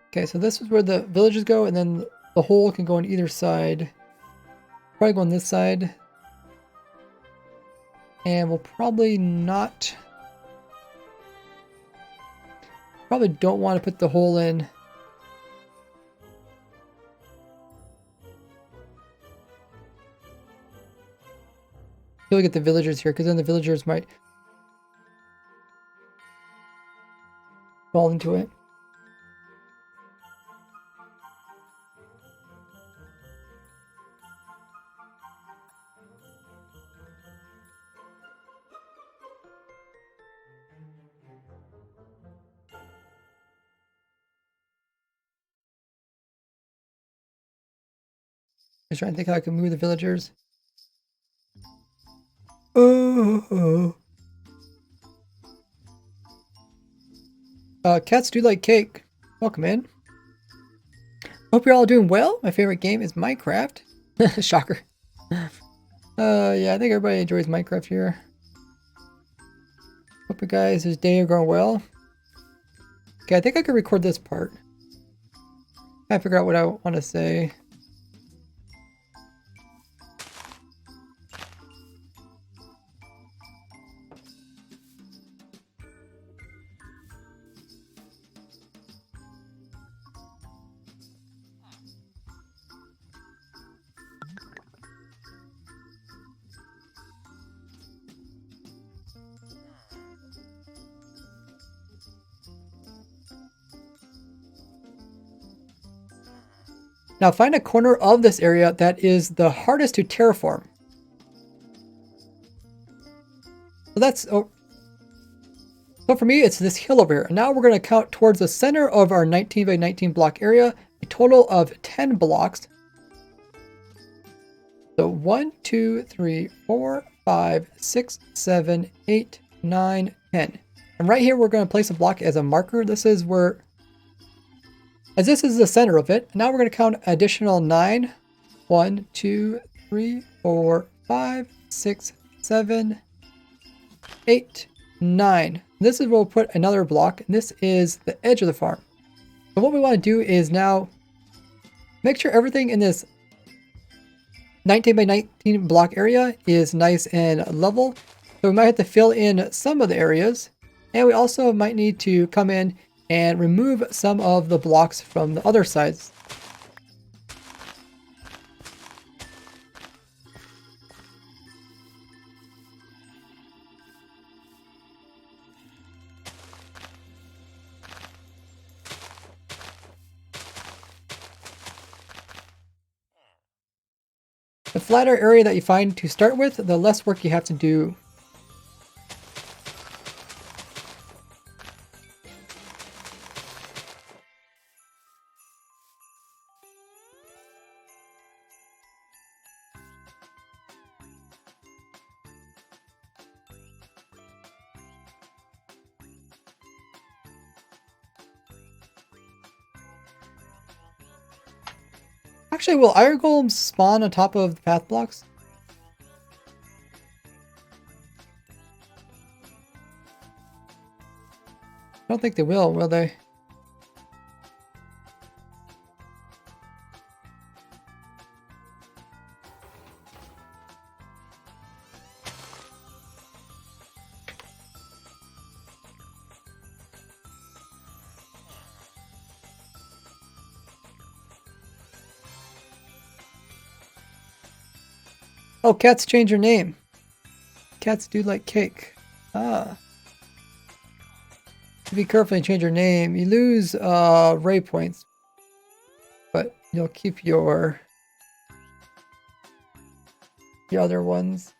Okay, so this is where the villagers go, and then the hole can go on either side. Probably go on this side. And we'll probably not... Probably don't want to put the hole in. You'll get the villagers here, because then the villagers might fall into it. Just trying to think how I can move the villagers. Oh. Cats do like cake. Welcome in. Hope you're all doing well. My favorite game is Minecraft. Shocker. Yeah, I think everybody enjoys Minecraft here. Hope you guys' day are going well. Okay, I think I could record this part. I figure out what I want to say. Now find a corner of this area that is the hardest to terraform. So that's... Oh, so for me, it's this hill over here. And now we're going to count towards the center of our 19 by 19 block area, a total of 10 blocks. So 1, 2, 3, 4, 5, 6, 7, 8, 9, 10. And right here, we're going to place a block as a marker. This is where... As this is the center of it, now we're going to count additional 9. 1, 2, 3, 4, 5, 6, 7, 8, 9. This is where we'll put another block. And this is the edge of the farm. So what we want to do is now make sure everything in this 19 by 19 block area is nice and level. So we might have to fill in some of the areas. And we also might need to come in and remove some of the blocks from the other sides. The flatter area that you find to start with, the less work you have to do. Actually, will iron golems spawn on top of the path blocks? I don't think they will they? Oh, cats change your name. Cats do like cake. Ah. If you carefully change your name, you lose ray points. But you'll keep your the other ones.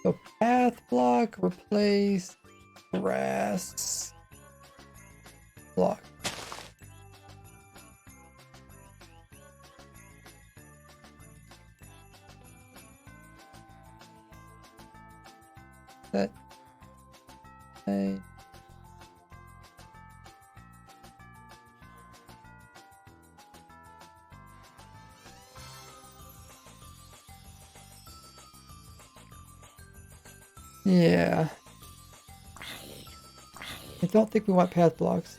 So path block, replace grass block. That I yeah. I don't think we want path blocks.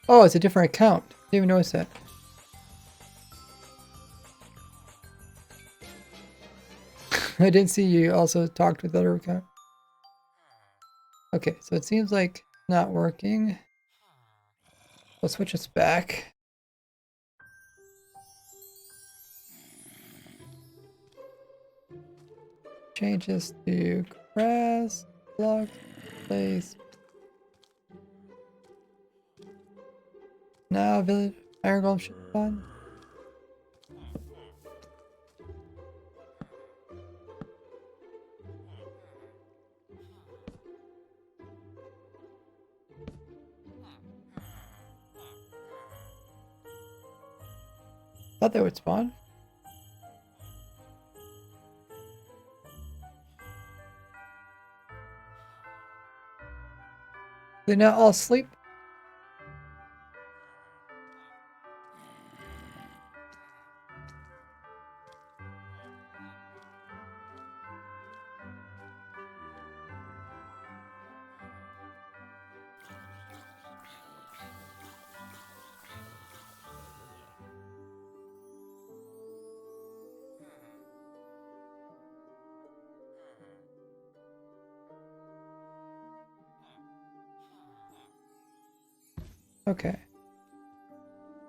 Oh, it's a different account. Didn't even notice that. I didn't see you also talked with the other account. Okay, so it seems like not working. We'll switch us back. Change this to grass, block, place. Now village iron golem should be fun. Thought they would spawn. They're not all asleep. Okay.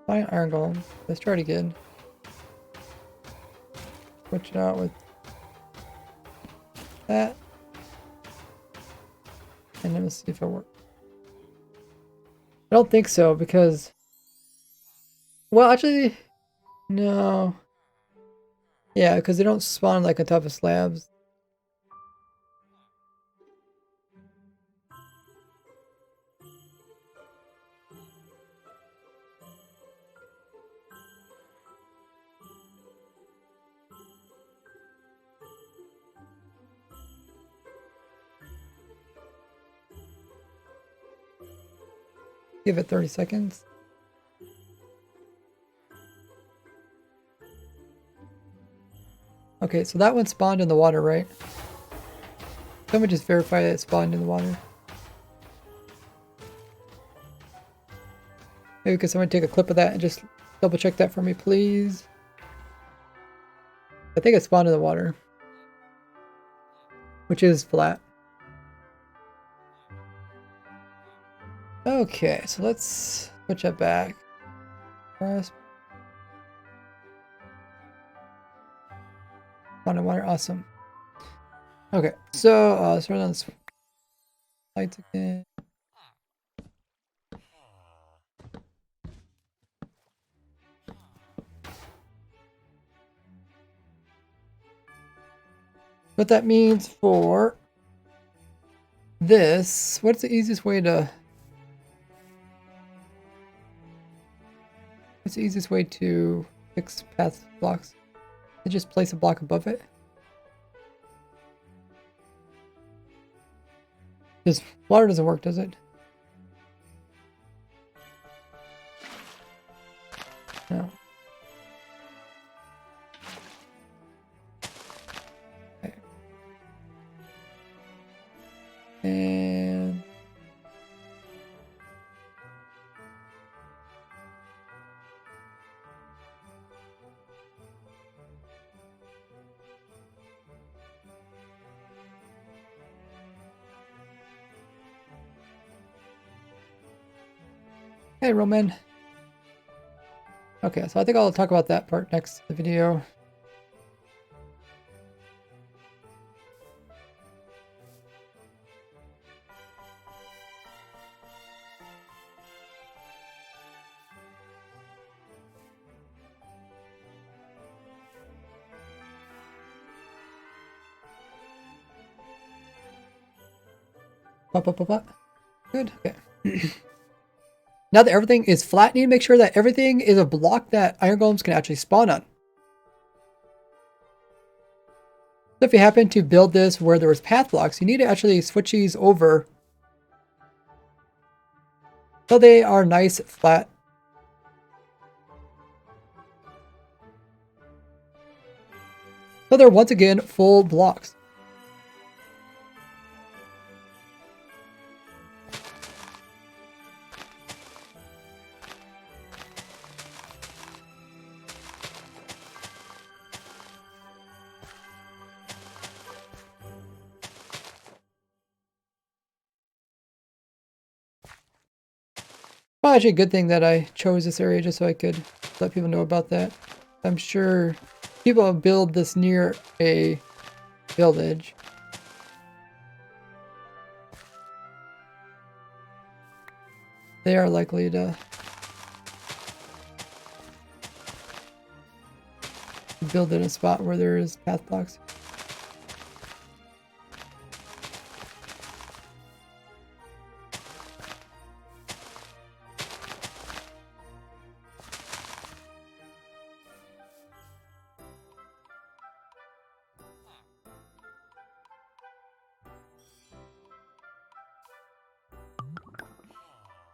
Fine iron golems. Let's try it again. Switch it out with that. And then we'll see if it works. I don't think so because... Well, actually... No. Yeah, because they don't spawn like on top of slabs. Give it 30 seconds. Okay, so that one spawned in the water, right? Someone just verify that it spawned in the water. Maybe could someone take a clip of that and just double check that for me, please? I think it spawned in the water. Which is flat. Okay, so let's switch that back. Press. Water, awesome. Okay, so let's run on this lights again. What that means for this, what's the easiest way to... What's the easiest way to fix path blocks? To just place a block above it? This water doesn't work, does it? No. Okay. And hey, Roman. Okay, so I think I'll talk about that part next video. Good. Okay. Now that everything is flat, you need to make sure that everything is a block that iron golems can actually spawn on. So if you happen to build this where there was path blocks, you need to actually switch these over so they are nice, flat. So they're once again full blocks. Well, actually a good thing that I chose this area just so I could let people know about that. I'm sure people build this near a village. They are likely to build in a spot where there is path blocks.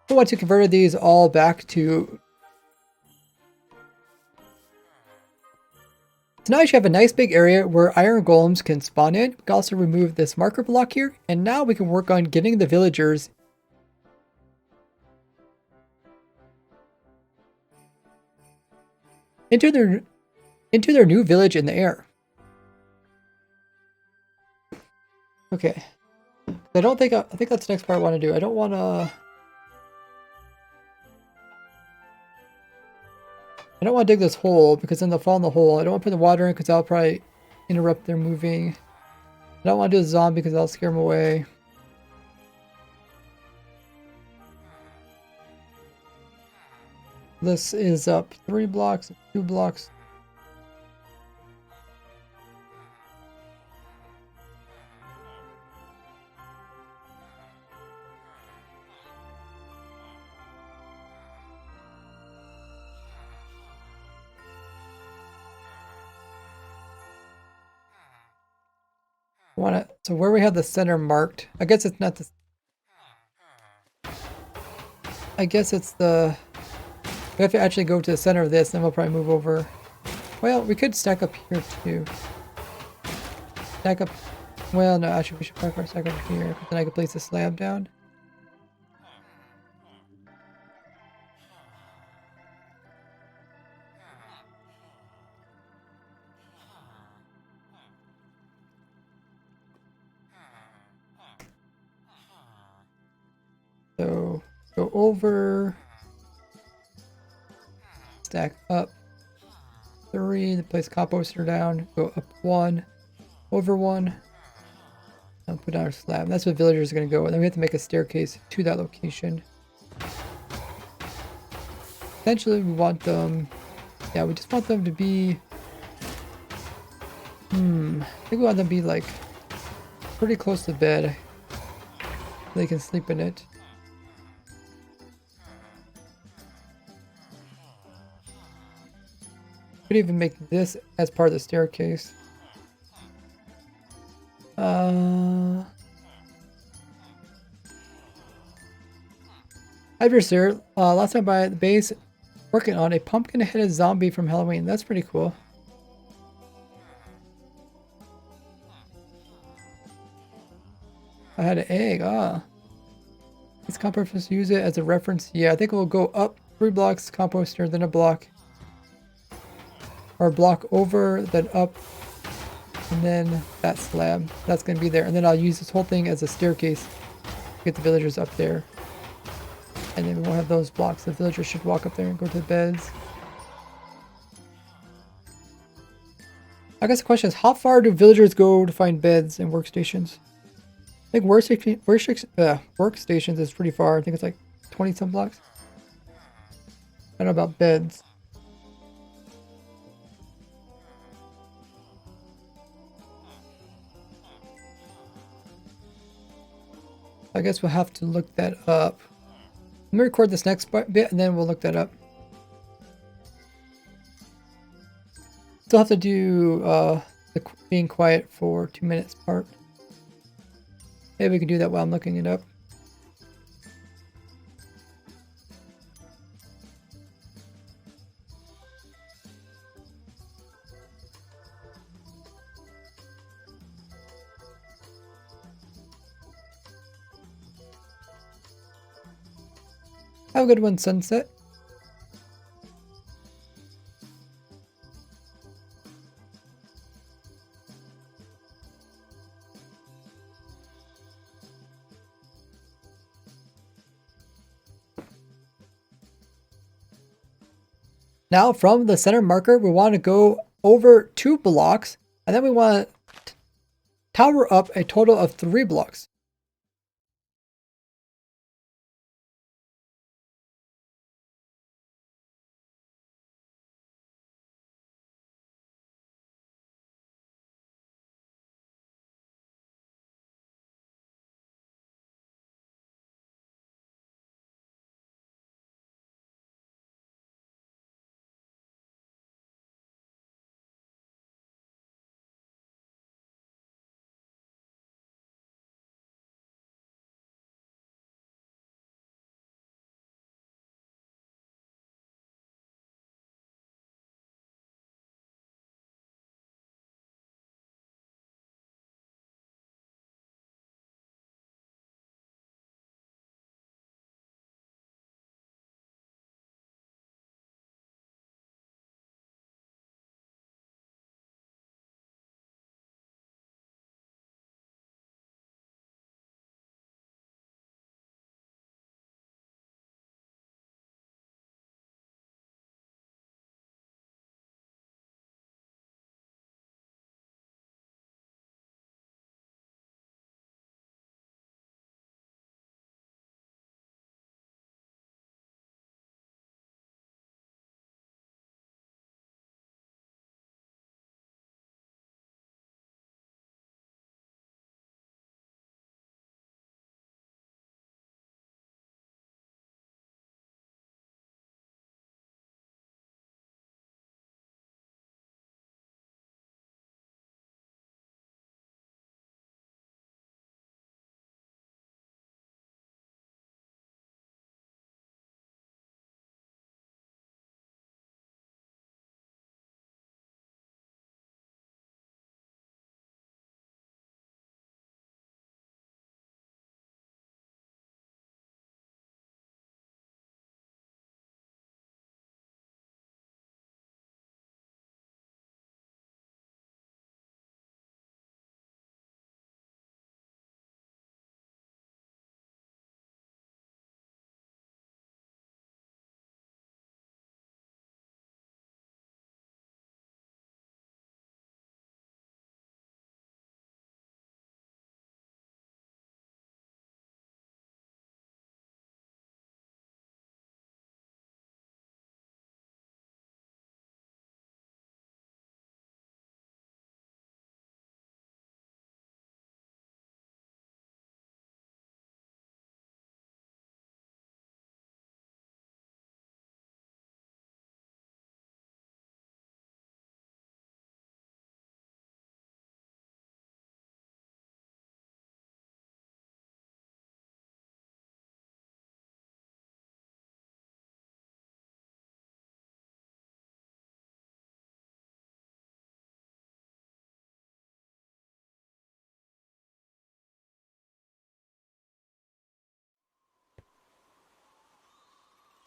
Once you converted these all back to... So now you should have a nice big area where iron golems can spawn in. We can also remove this marker block here. And now we can work on getting the villagers into their new village in the air. Okay. I think that's the next part I want to do. I don't want to dig this hole because then they'll fall in the hole. I don't want to put the water in because that'll probably interrupt their moving. I don't want to do a zombie because that'll scare them away. This is up 3 blocks, 2 blocks. So where we have the center marked, I guess it's not the... I guess it's the... We have to actually go to the center of this, then we'll probably move over. Well, we could stack up here too. Stack up... Well, no, actually we should probably stack up here, but then I could place the slab down. So, go over, stack up 3, place composter down, go up 1, over 1, and put down our slab. That's what villagers are going to go. And then we have to make a staircase to that location. Essentially, we want them, yeah, we just want them to be, I think we want them to be like pretty close to bed. They can sleep in it. Could even make this as part of the staircase. Hi, dear sir. Last time by the base, working on a pumpkin-headed zombie from Halloween. That's pretty cool. I had an egg. Ah. This compost, use it as a reference. Yeah, I think we'll go up 3 blocks, composter, then a block. Or a block over, then up, and then that slab. That's going to be there. And then I'll use this whole thing as a staircase to get the villagers up there. And then we won't have those blocks. The villagers should walk up there and go to the beds. I guess the question is, how far do villagers go to find beds and workstations? I think workstations is pretty far. I think it's like 20 some blocks. I don't know about beds. I guess we'll have to look that up. Let me record this next bit and then we'll look that up. Still have to do the being quiet for 2 minutes part. Maybe we can do that while I'm looking it up. Have a good one, Sunset. Now from the center marker, we want to go over 2 blocks, and then we want to tower up a total of 3 blocks.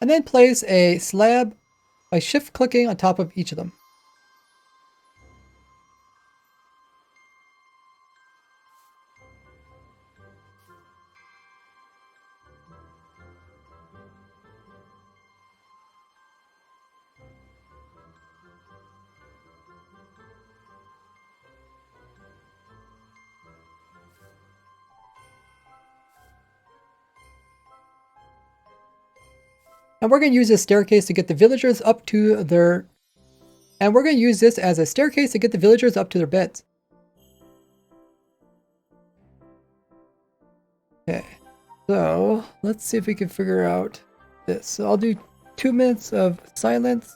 and then place a slab by shift clicking on top of each of them. And we're going to use this staircase to get the villagers up to their... And we're going to use this as a staircase to get the villagers up to their beds. Okay, so let's see if we can figure out this. So I'll do 2 minutes of silence.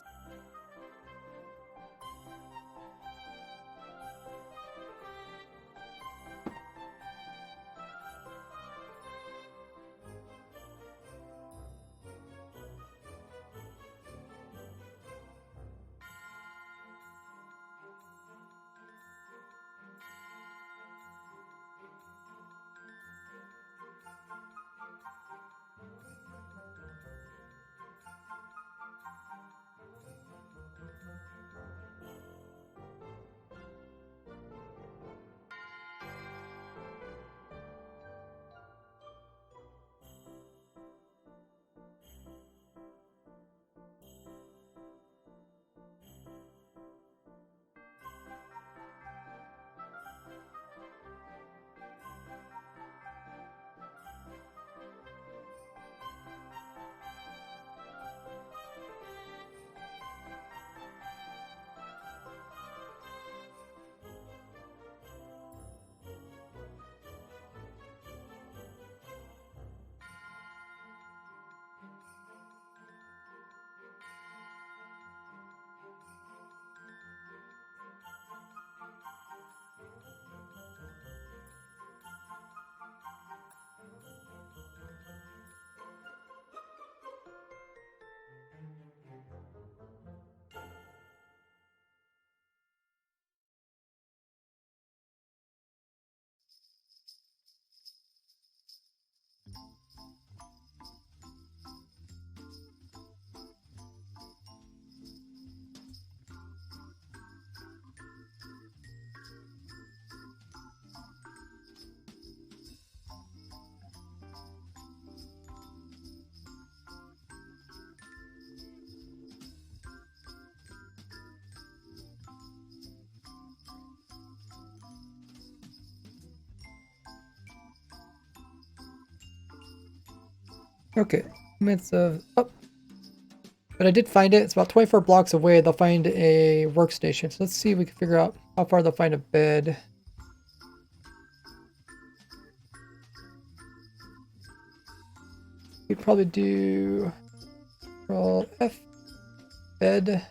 Okay, minutes of... Oh, but I did find it. It's about 24 blocks away. They'll find a workstation. So let's see if we can figure out how far they'll find a bed. We'd probably do... Control F. Bed.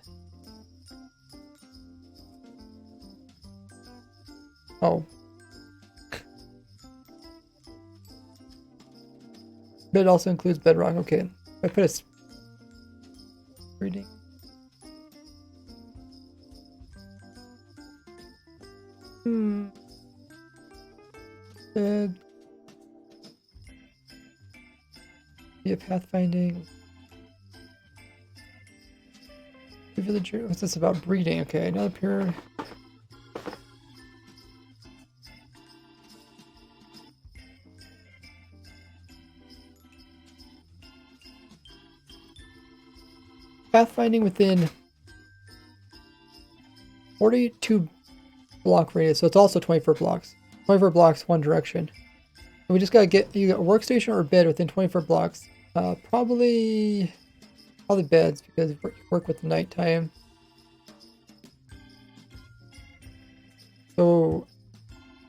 Oh. Bed also includes bedrock. Okay. I put a... Reading. Bed. Yeah, pathfinding. Villager. What's this about breeding? Okay, another pure. Pathfinding within 42 block radius, so it's also 24 blocks. 24 blocks, one direction. And we just gotta get you got a workstation or a bed within 24 blocks. Probably beds because you work with the nighttime. So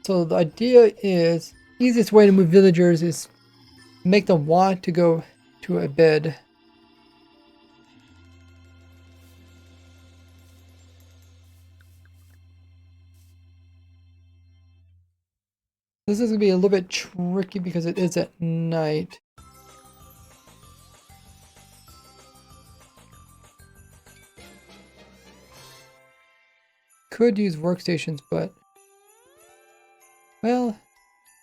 the idea is easiest way to move villagers is make them want to go to a bed. This is going to be a little bit tricky because it is at night. Could use workstations, but... Well,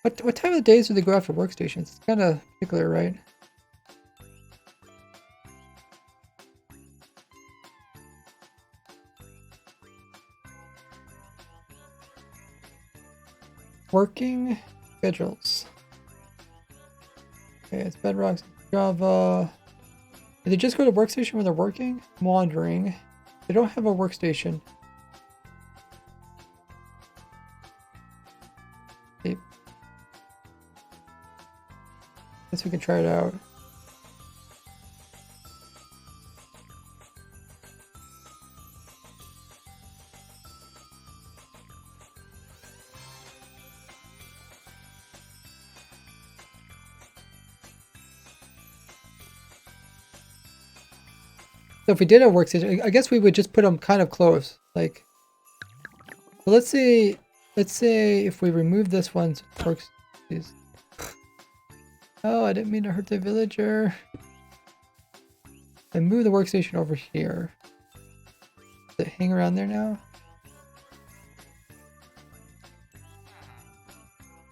what time of the days do they go out for workstations? It's kind of particular, right? working schedules. Okay, it's Bedrock, Java. Did they just go to workstation when they're working? Wandering. They don't have a workstation. Okay. Guess we can try it out. So if we did a workstation, I guess we would just put them kind of close. Like, so let's say if we remove this one's works. Oh, I didn't mean to hurt the villager. And move the workstation over here. Does it hang around there now?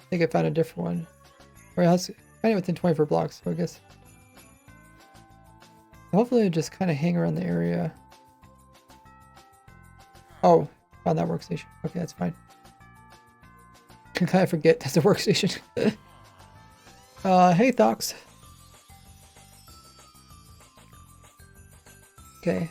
I think I found a different one. Or else, find it within 24 blocks, so I guess. Hopefully it just kind of hang around the area. Oh, found that workstation. Okay, that's fine. I kind of forget that's a workstation. Hey, Thox. Okay.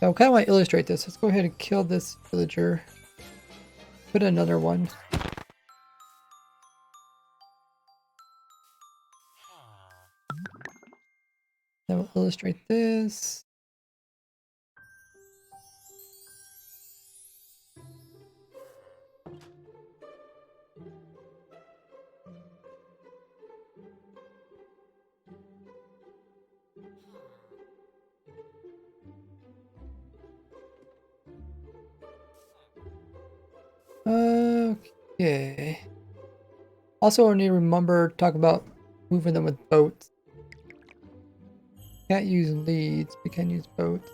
So I kind of want to illustrate this. Let's go ahead and kill this villager. Put another one. Then we'll illustrate this. Okay. Also, I need to remember to talk about moving them with boats. Can't use leads, we can use boats.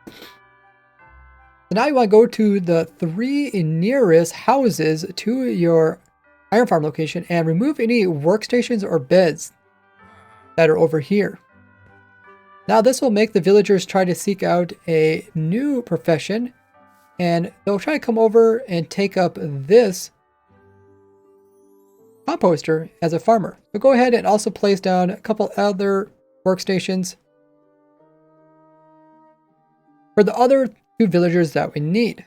So now you want to go to the 3 nearest houses to your iron farm location and remove any workstations or beds that are over here. Now this will make the villagers try to seek out a new profession, and they'll try to come over and take up this composter as a farmer. So go ahead and also place down a couple other workstations for the other 2 villagers that we need.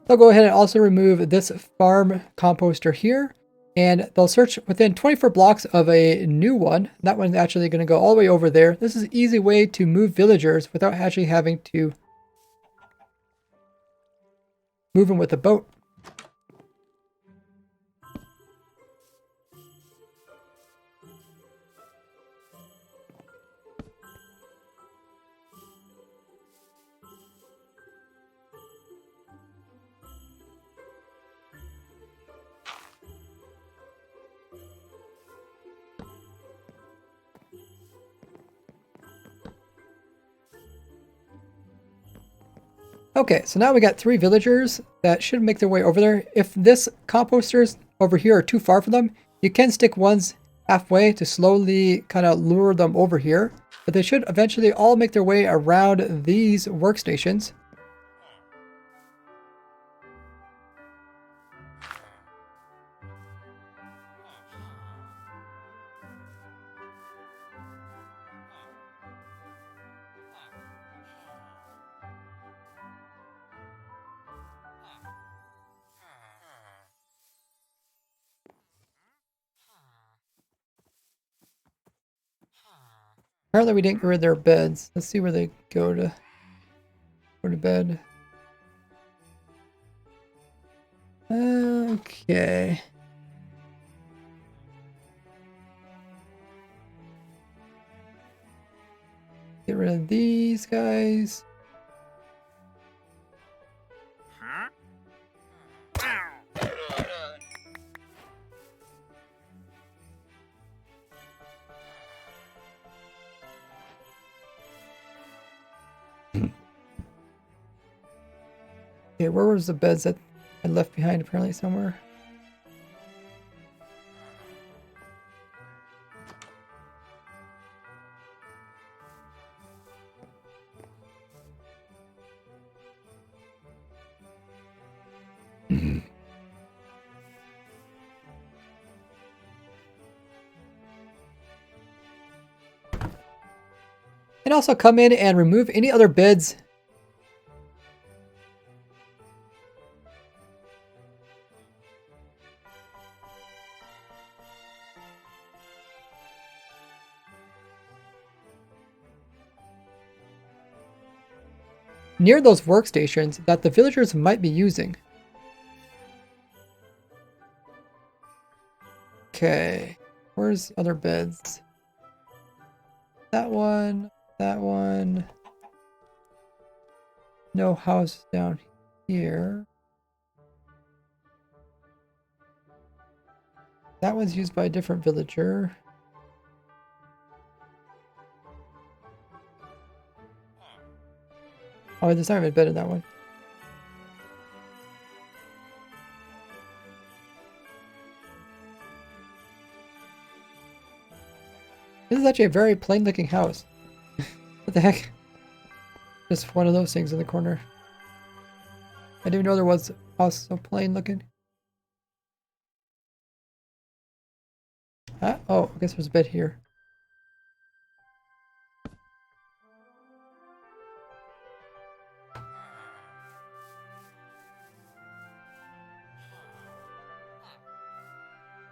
They'll go ahead and also remove this farm composter here, and they'll search within 24 blocks of a new one. That one's actually going to go all the way over there. This is an easy way to move villagers without actually having to move them with a boat. Okay, so now we got 3 villagers that should make their way over there. If this composters over here are too far for them, you can stick ones halfway to slowly kind of lure them over here. But they should eventually all make their way around these workstations. Apparently we didn't get rid of their beds. Let's see where they go to bed. Okay. Get rid of these guys. Huh? Okay, where was the beds that I left behind apparently somewhere? And also come in and remove any other beds near those workstations that the villagers might be using. Okay, where's other beds? That one, that one. No house down here. That one's used by a different villager. Oh, there's not even a bed in that one. This is actually a very plain looking house. What the heck? Just one of those things in the corner. I didn't even know there was a house so plain looking. Ah, oh, I guess there's a bed here.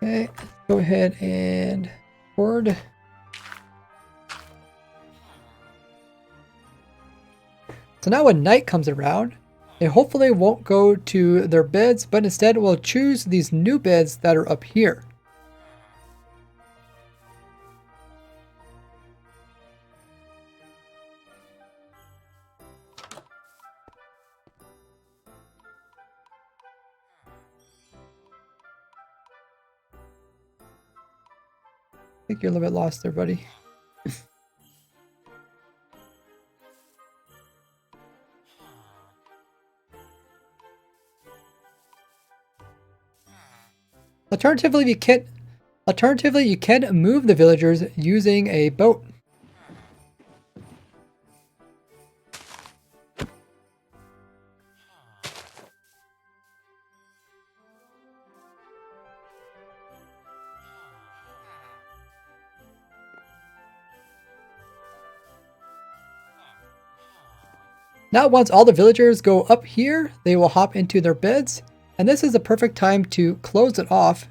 Okay, let's go ahead and board. So now when night comes around, they hopefully won't go to their beds, but instead will choose these new beds that are up here. I think you're a little bit lost there, buddy. Alternatively, you can move the villagers using a boat. Now once all the villagers go up here, they will hop into their beds, and this is the perfect time to close it off.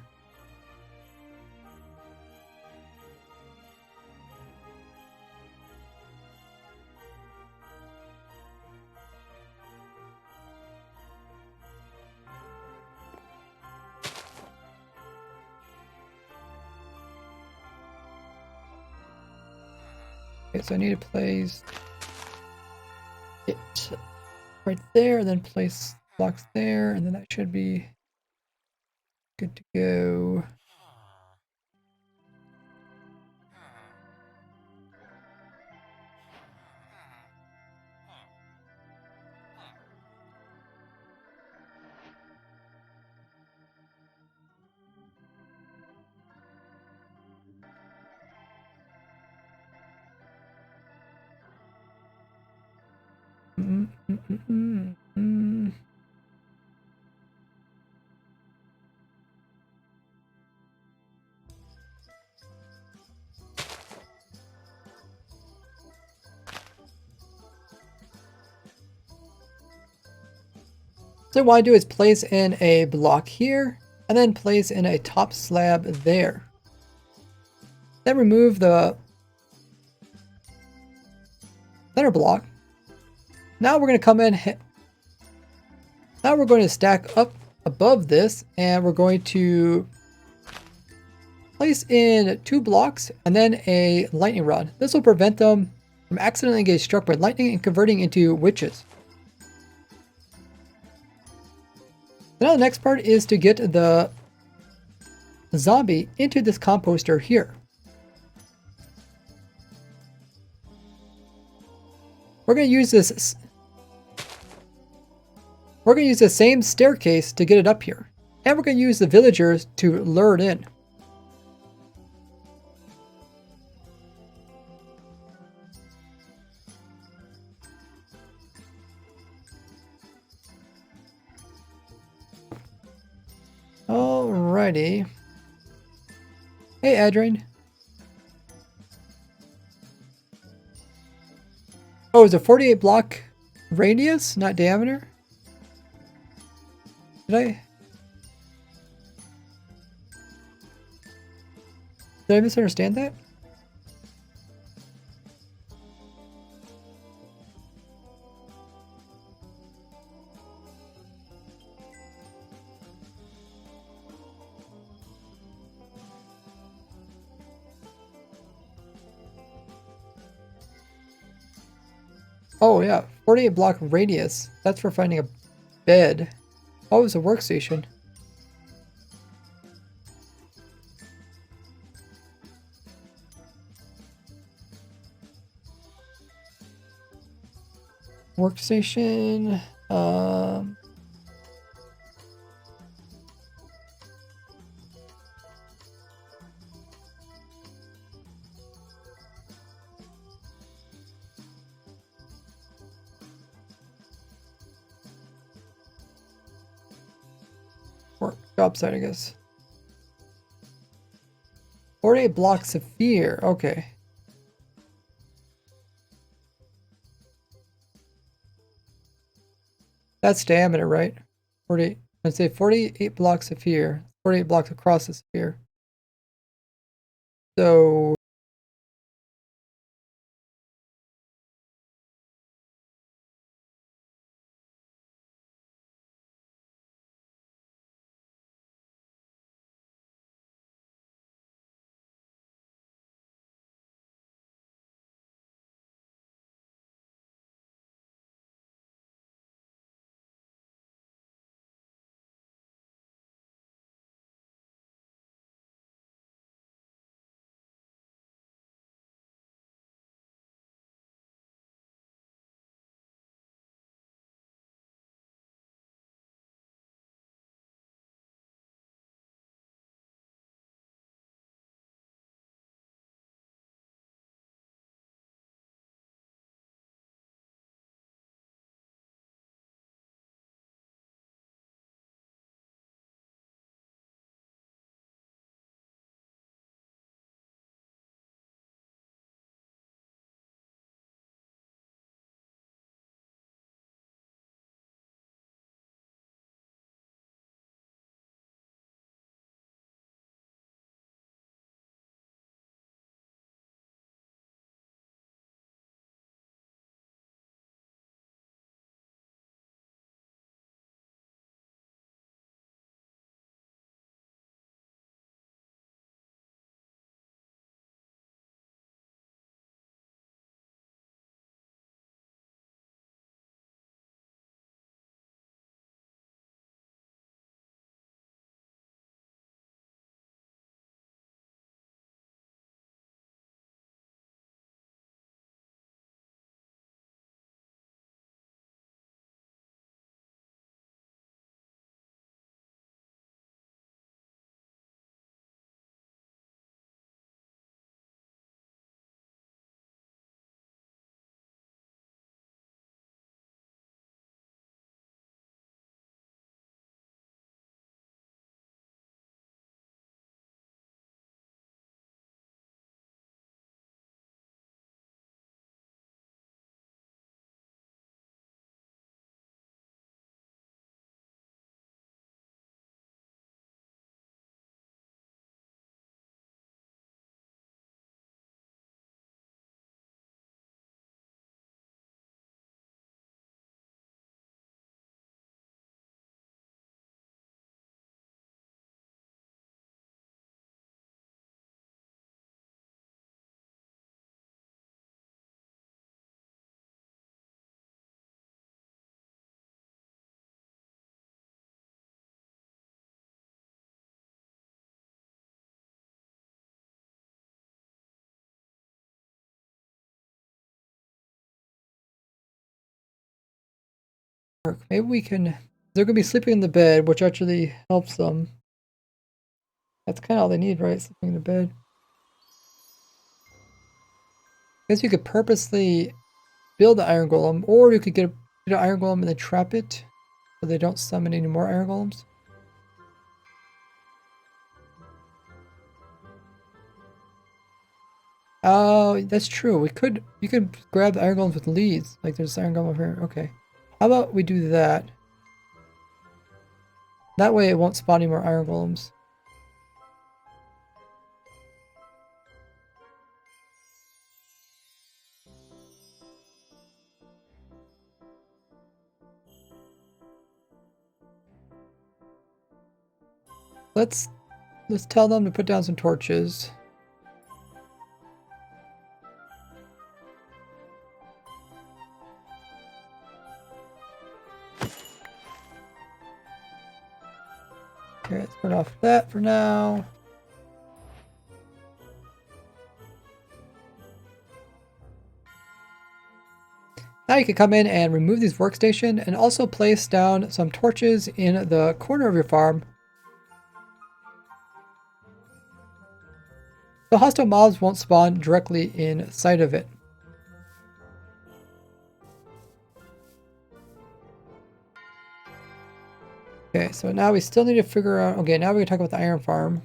Okay, so I need to place it right there, and then place blocks there, and then that should be good to go. So what I want to do is place in a block here, and then place in a top slab there. Then remove the center block. Now we're going to come in. Now we're going to stack up above this, and we're going to place in 2 blocks and then a lightning rod. This will prevent them from accidentally getting struck by lightning and converting into witches. Now the next part is to get the zombie into this composter here. We're going to use this. We're going to use the same staircase to get it up here. And we're going to use the villagers to lure it in. Alrighty. Hey, Adrian. Oh, it's a 48 block radius, not diameter? Did I misunderstand that? Oh yeah, 48 block radius. That's for finding a bed. Oh, it's a workstation. Workstation. Work job site, I guess. 48 blocks of fear. Okay. That's diameter, right? 48. I'd say 48 blocks of fear. 48 blocks across the sphere. So maybe we can They're gonna be sleeping in the bed, which actually helps them. That's kind of all they need, right? Sleeping in the bed. I guess you could purposely build the iron golem, or you could get an iron golem and then trap it, so they don't summon any more iron golems. Oh, that's true. You could grab the iron golems with leads. Like there's iron golem over here. Okay. How about we do that? That way it won't spawn any more iron golems. Let's tell them to put down some torches. Okay, let's put off that for now. Now you can come in and remove these workstation and also place down some torches in the corner of your farm. So hostile mobs won't spawn directly inside of it. Okay, so now we still need to figure out... Okay, now we're going to talk about the iron farm.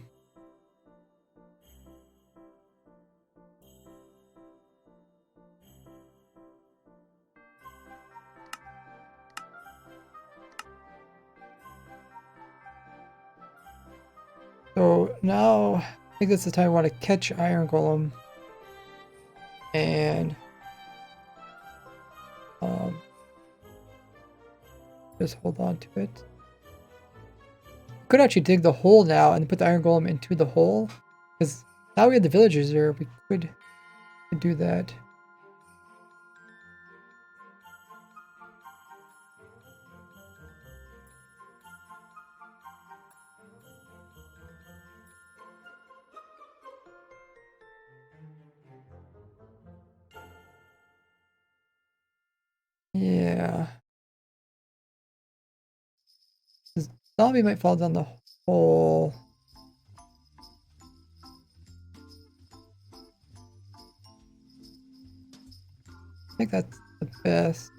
So now I think this is the time I want to catch iron golem. And... just hold on to it. Could actually dig the hole now and put the iron golem into the hole, because now we have the villagers there. We could do that. Yeah. This zombie might fall down the hole. I think that's the best.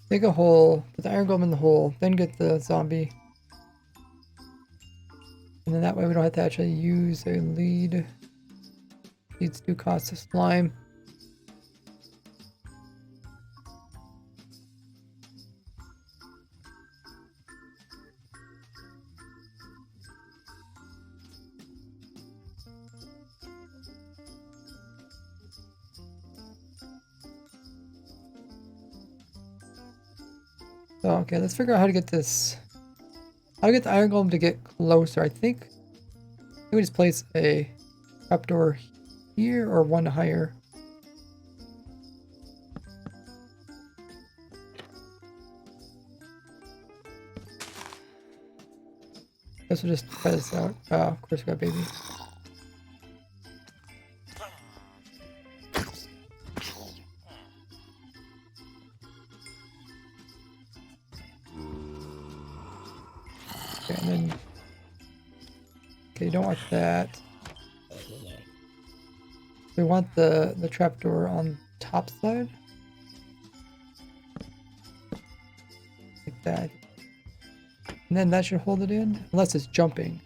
Dig a hole, put the iron golem in the hole, then get the zombie. And then that way we don't have to actually use a lead. Leads do cost a slime. So, okay, let's figure out how to get this. How to get the iron golem to get closer. I think we just place a trapdoor here or one higher. Guess we'll just try this out. Oh, of course we got baby. Okay, and then... Okay, you don't want that. We want the trapdoor on top side. Like that. And then that should hold it in, unless it's jumping.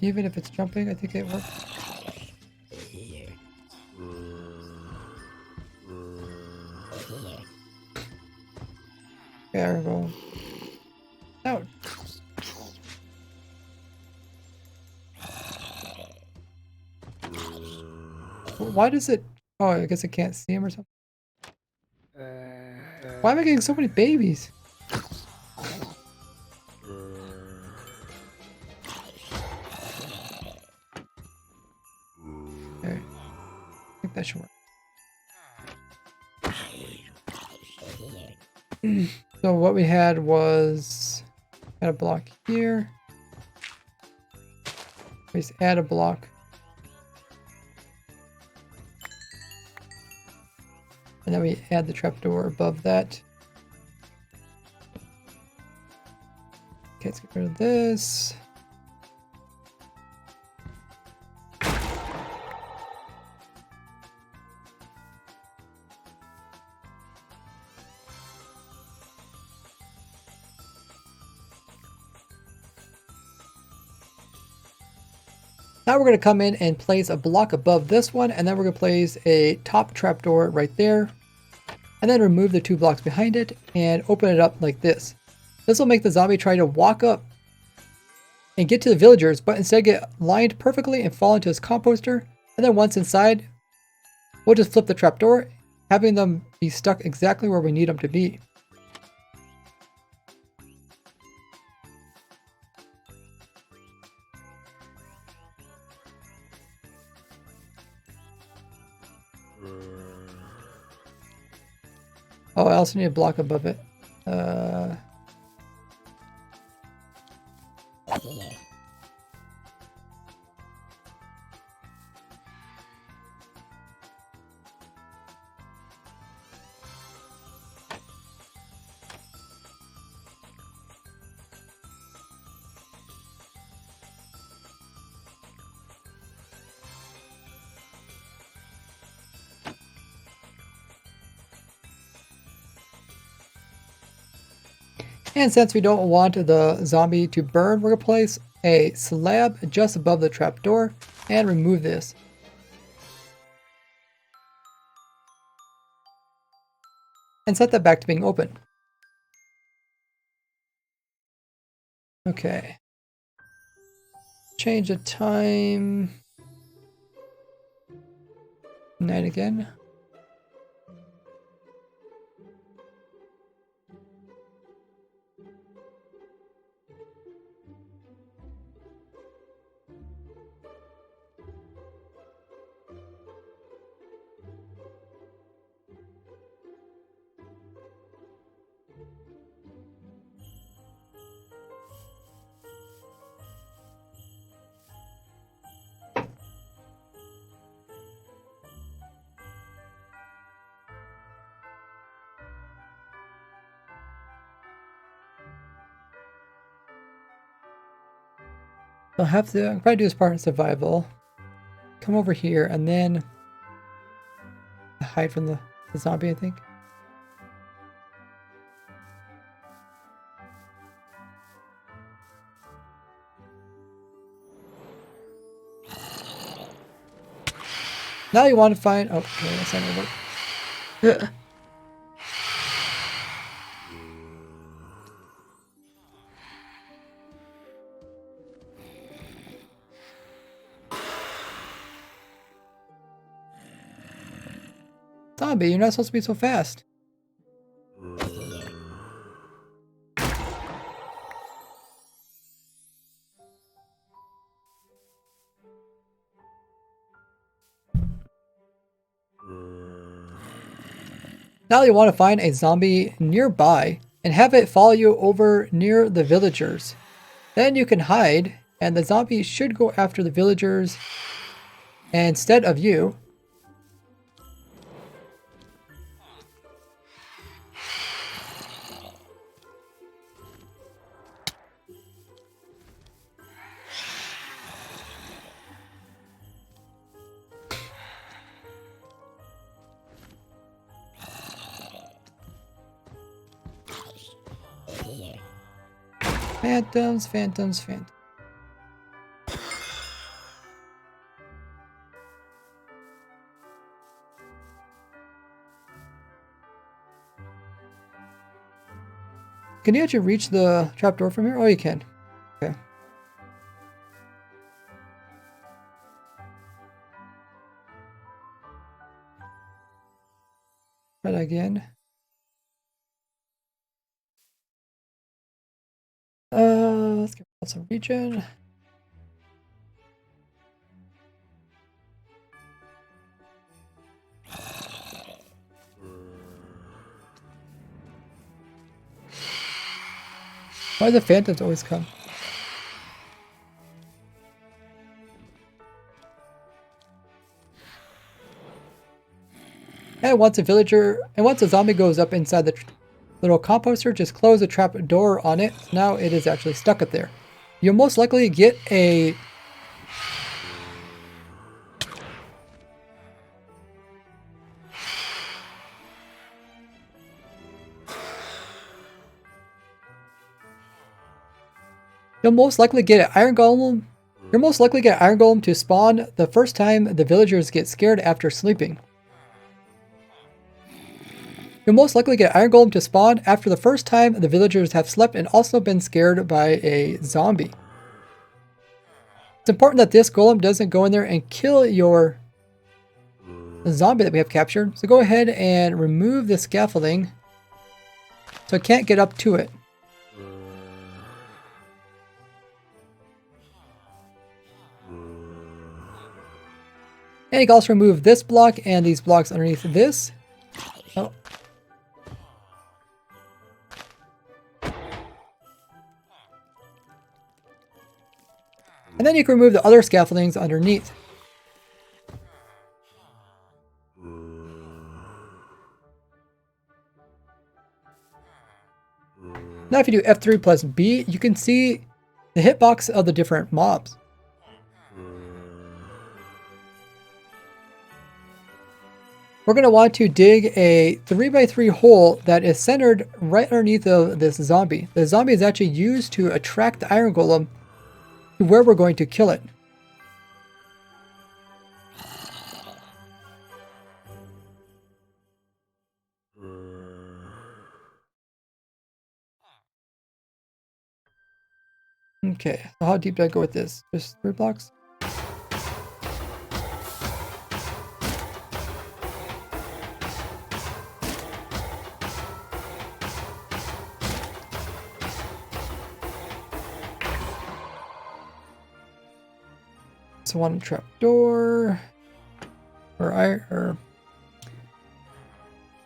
Even if it's jumping, I think it works. There we go. Out. Why does it... Oh, I guess I can't see him or something. Why am I getting so many babies? Okay. I think that should work. So what we had was add a block here. We just add a block. And then we add the trapdoor above that. Okay, let's get rid of this. Now we're going to come in and place a block above this one, and then we're going to place a top trapdoor right there, and then remove the 2 blocks behind it and open it up like this. This will make the zombie try to walk up and get to the villagers, but instead get lined perfectly and fall into his composter, and then once inside, we'll just flip the trapdoor, having them be stuck exactly where we need them to be. Oh, I also need a block above it. And since we don't want the zombie to burn, we're going to place a slab just above the trapdoor and remove this. And set that back to being open. Okay. Change the time. Night again. I'll have to probably do this part in survival. Come over here and then hide from the zombie, I think. Now you want to find... Oh, okay, that's not gonna work. Zombie, you're not supposed to be so fast. Now you want to find a zombie nearby and have it follow you over near the villagers. Then you can hide and the zombie should go after the villagers instead of you. Phantoms, phantoms, phantoms. Can you actually reach the trapdoor from here? Oh, you can. Okay. Try that again. Let's get some region. Why do the phantoms always come? And once a zombie goes up inside the little composter, just close the trap door on it. Now it is actually stuck up there. You'll most likely get a You'll most likely get an iron golem. You'll most likely get an iron golem to spawn the first time the villagers get scared after sleeping. You'll most likely get an iron golem to spawn after the first time the villagers have slept and also been scared by a zombie. It's important that this golem doesn't go in there and kill your zombie that we have captured. So go ahead and remove the scaffolding so it can't get up to it. And you can also remove this block and these blocks underneath this. Oh. And then you can remove the other scaffoldings underneath. Now if you do F3 plus B, you can see the hitbox of the different mobs. We're going to want to dig a 3x3 hole that is centered right underneath of this zombie. The zombie is actually used to attract the iron golem to where we're going to kill it. Okay, so how deep do I go with this? Just 3 blocks? So one trap door, or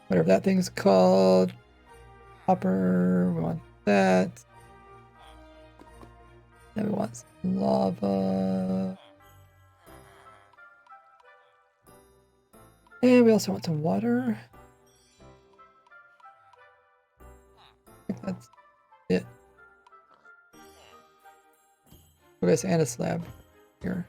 whatever that thing's called. Hopper, we want that. Then we want some lava. And we also want some water. I think that's it. Okay, so and a slab here.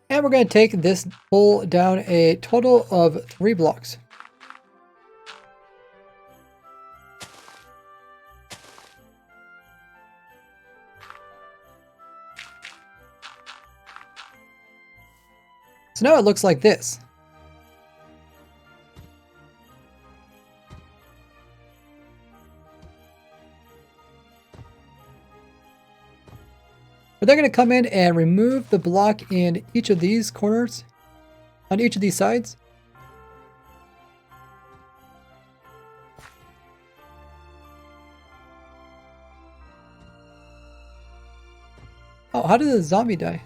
And we're going to take this hole down a total of 3 blocks. So now it looks like this. But they're going to come in and remove the block in each of these corners, on each of these sides. Oh, how did the zombie die?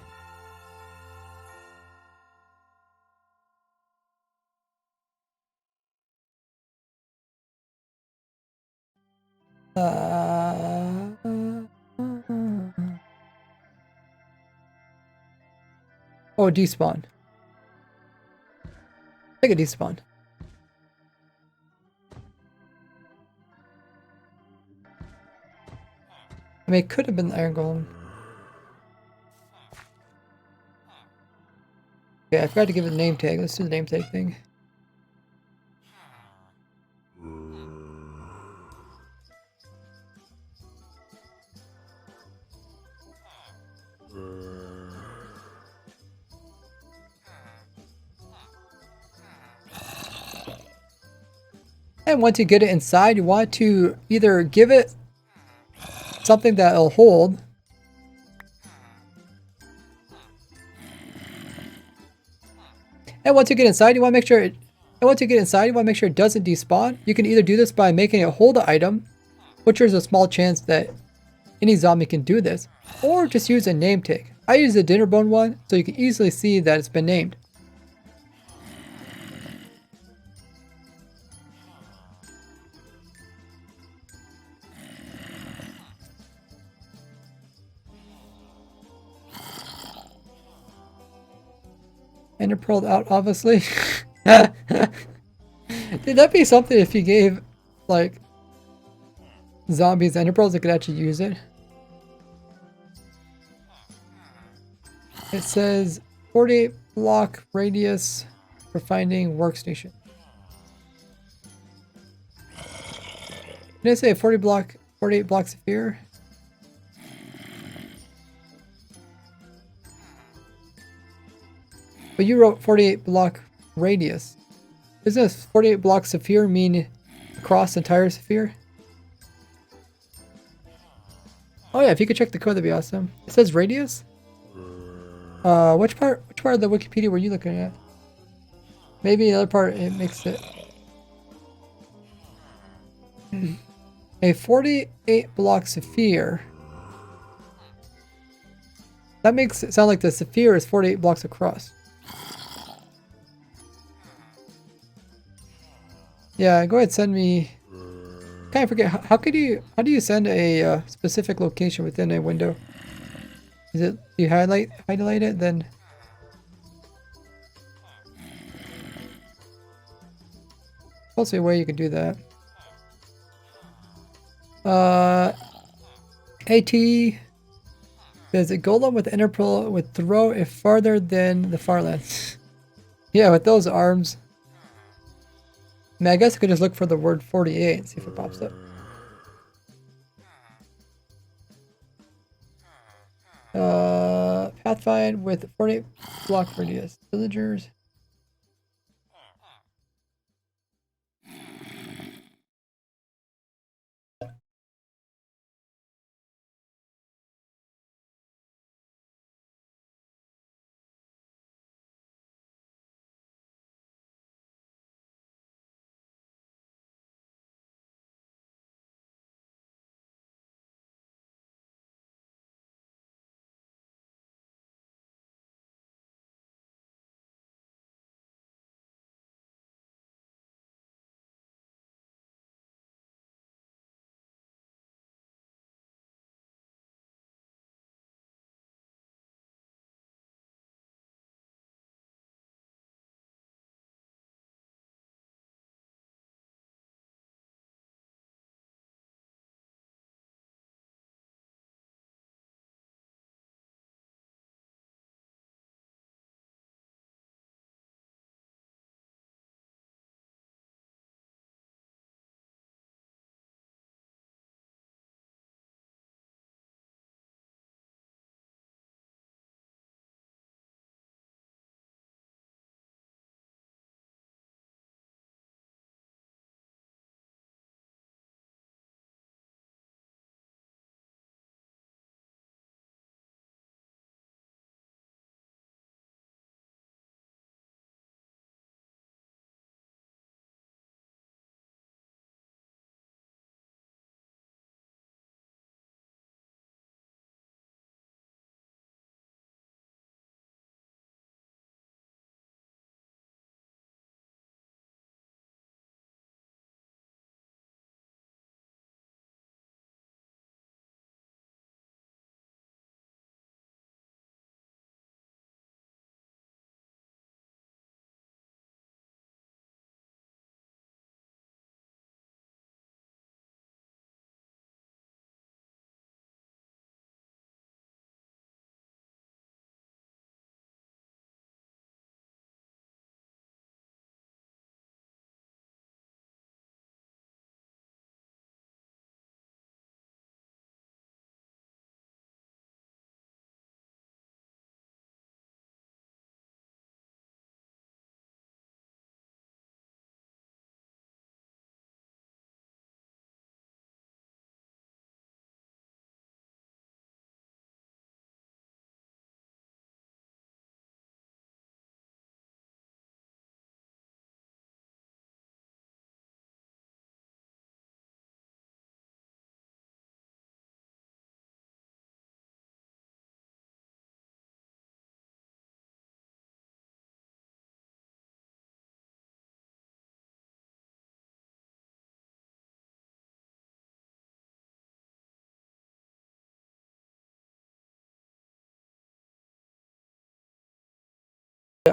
Oh, despawn. Take a despawn. I mean, it could have been the iron golem. Okay, I forgot to give it a name tag. Let's do the name tag thing. And once you get it inside, you want to either give it something that it'll hold. And once you get inside, you want to make sure it doesn't despawn. You can either do this by making it hold the item, which there's a small chance that any zombie can do this, or just use a name tag. I use the dinner bone one, so you can easily see that it's been named. Ender pearl out, obviously. Dude, that'd be something if you gave, like, zombies ender pearls that could actually use it. It says 48 block radius for finding workstation. Did I say 48 blocks of fear? But you wrote 48 block radius. Doesn't this 48 blocks of fear mean across the entire sphere? Oh yeah, if you could check the code, that'd be awesome. It says radius? Which part of the Wikipedia were you looking at? Maybe the other part, it makes it... A 48 block sphere. That makes it sound like the sphere is 48 blocks across. Yeah, go ahead, send me... Kind of forget, how do you send a specific location within a window? Is it, you highlight it, then... Supposed to be a way you could do that. AT says a golem with ender pearl would throw it farther than the farlands. Yeah, with those arms. I mean, I guess I could just look for the word 48 and see if it pops up. Pathfind with 48 block radius. Villagers.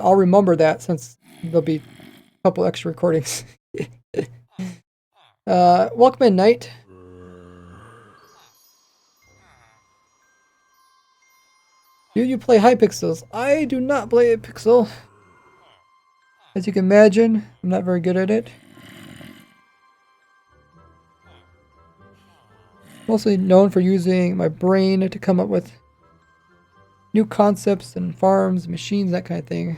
I'll remember that since there'll be a couple extra recordings. Welcome in, Knight. Do you play Hypixels? I do not play Hypixel. As you can imagine, I'm not very good at it. Mostly known for using my brain to come up with new concepts and farms, machines, that kind of thing.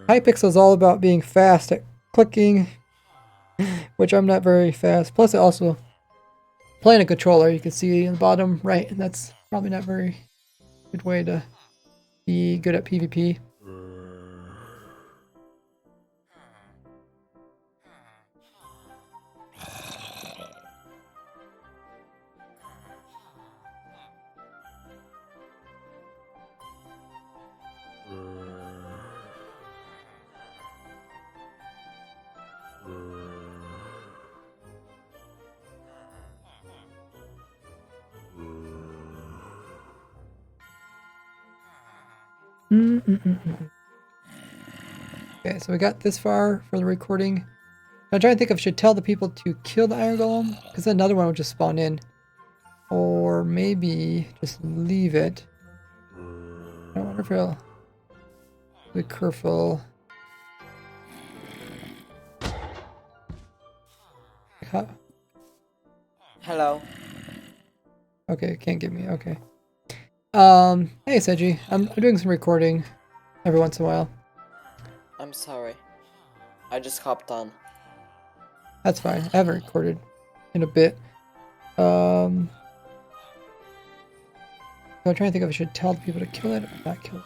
Hypixel is all about being fast at clicking, which I'm not very fast. Plus, I also play in a controller. You can see in the bottom right, and that's probably not very good way to be good at PvP. Okay, so we got this far for the recording. I'm trying to think if I should tell the people to kill the iron golem, because another one will just spawn in. Or maybe just leave it. I wonder if I'll be careful. Hello. Okay, can't get me. Okay. Hey Seiji, I'm doing some recording every once in a while. I'm sorry. I just hopped on. That's fine. I haven't recorded in a bit. I'm trying to think if I should tell the people to kill it or not kill it.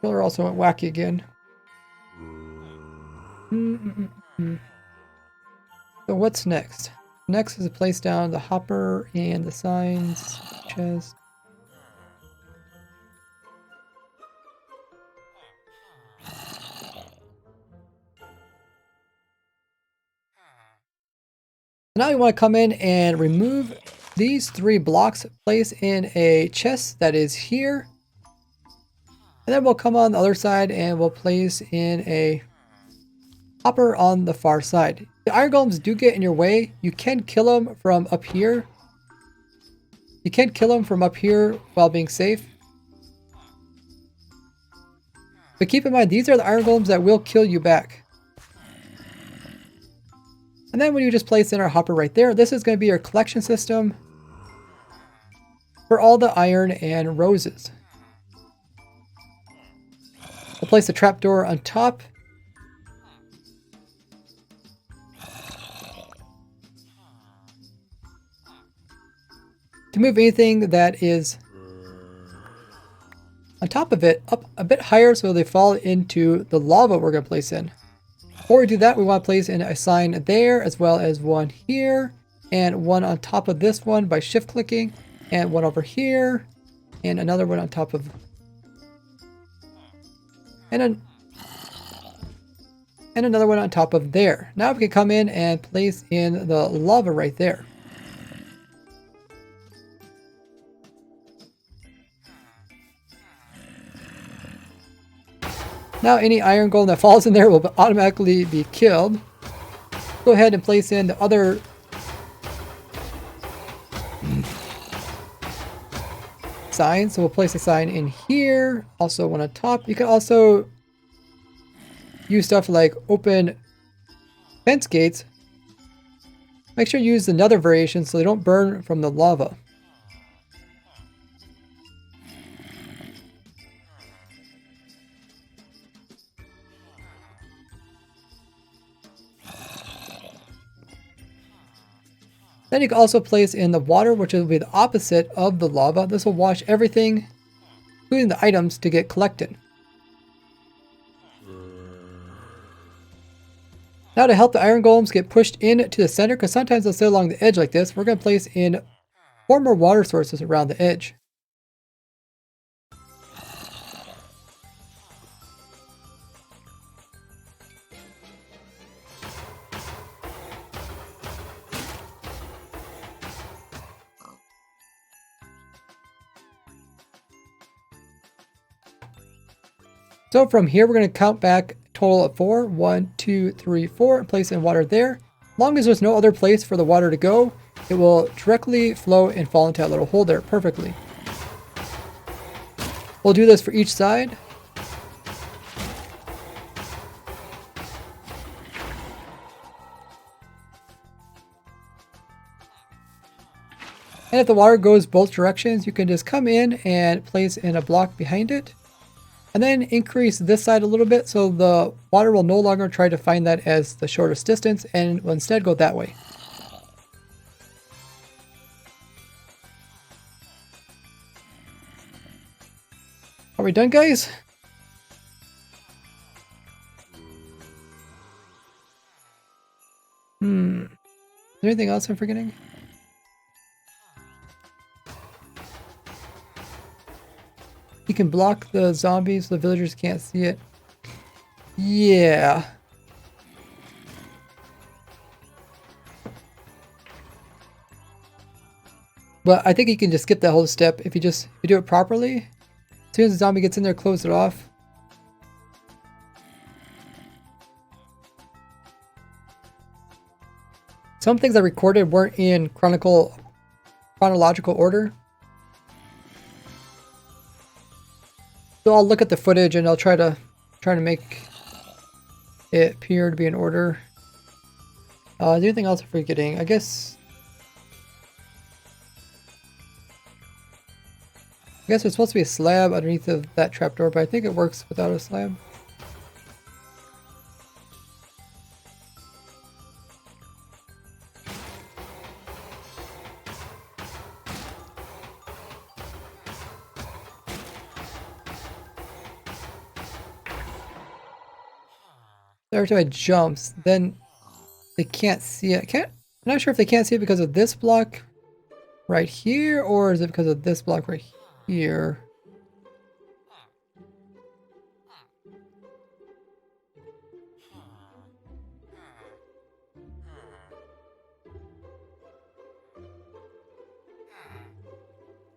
Killer also went wacky again. So what's next? Next is to place down the hopper and the signs chest. Now you want to come in and remove these 3 blocks, place in a chest that is here. And then we'll come on the other side and we'll place in a hopper on the far side. The iron golems do get in your way. You can kill them from up here. You can kill them from up here while being safe. But keep in mind, these are the iron golems that will kill you back. And then when you just place in our hopper right there, this is going to be your collection system for all the iron and roses. We'll place the trapdoor on top. To move anything that is on top of it up a bit higher so they fall into the lava we're going to place in. Before we do that, we want to place in a sign there as well as one here and one on top of this one by shift clicking and one over here and another one on top of and another one on top of there. Now we can come in and place in the lava right there. Now any iron golem that falls in there will automatically be killed. Go ahead and place in the other sign. So we'll place a sign in here, also one on top. You can also use stuff like open fence gates. Make sure you use another variation so they don't burn from the lava. Then you can also place in the water, which will be the opposite of the lava. This will wash everything, including the items, to get collected. Now to help the iron golems get pushed in to the center, because sometimes they'll sit along the edge like this, we're going to place in 4 more water sources around the edge. So from here, we're going to count back a total of 4. 1, 2, 3, 4, and place in water there. As long as there's no other place for the water to go, it will directly flow and fall into that little hole there perfectly. We'll do this for each side. And if the water goes both directions, you can just come in and place in a block behind it. And then increase this side a little bit so the water will no longer try to find that as the shortest distance and will instead go that way. Are we done, guys? Is there anything else I'm forgetting? You can block the zombies so the villagers can't see it. Yeah. But I think you can just skip that whole step if you do it properly. As soon as the zombie gets in there, close it off. Some things I recorded weren't in chronological order. So I'll look at the footage and I'll try to make it appear to be in order. Is there anything else I'm forgetting? I guess there's supposed to be a slab underneath that trapdoor, but I think it works without a slab. Every time it jumps, then they can't see it. I'm not sure if they can't see it because of this block right here, or is it because of this block right here?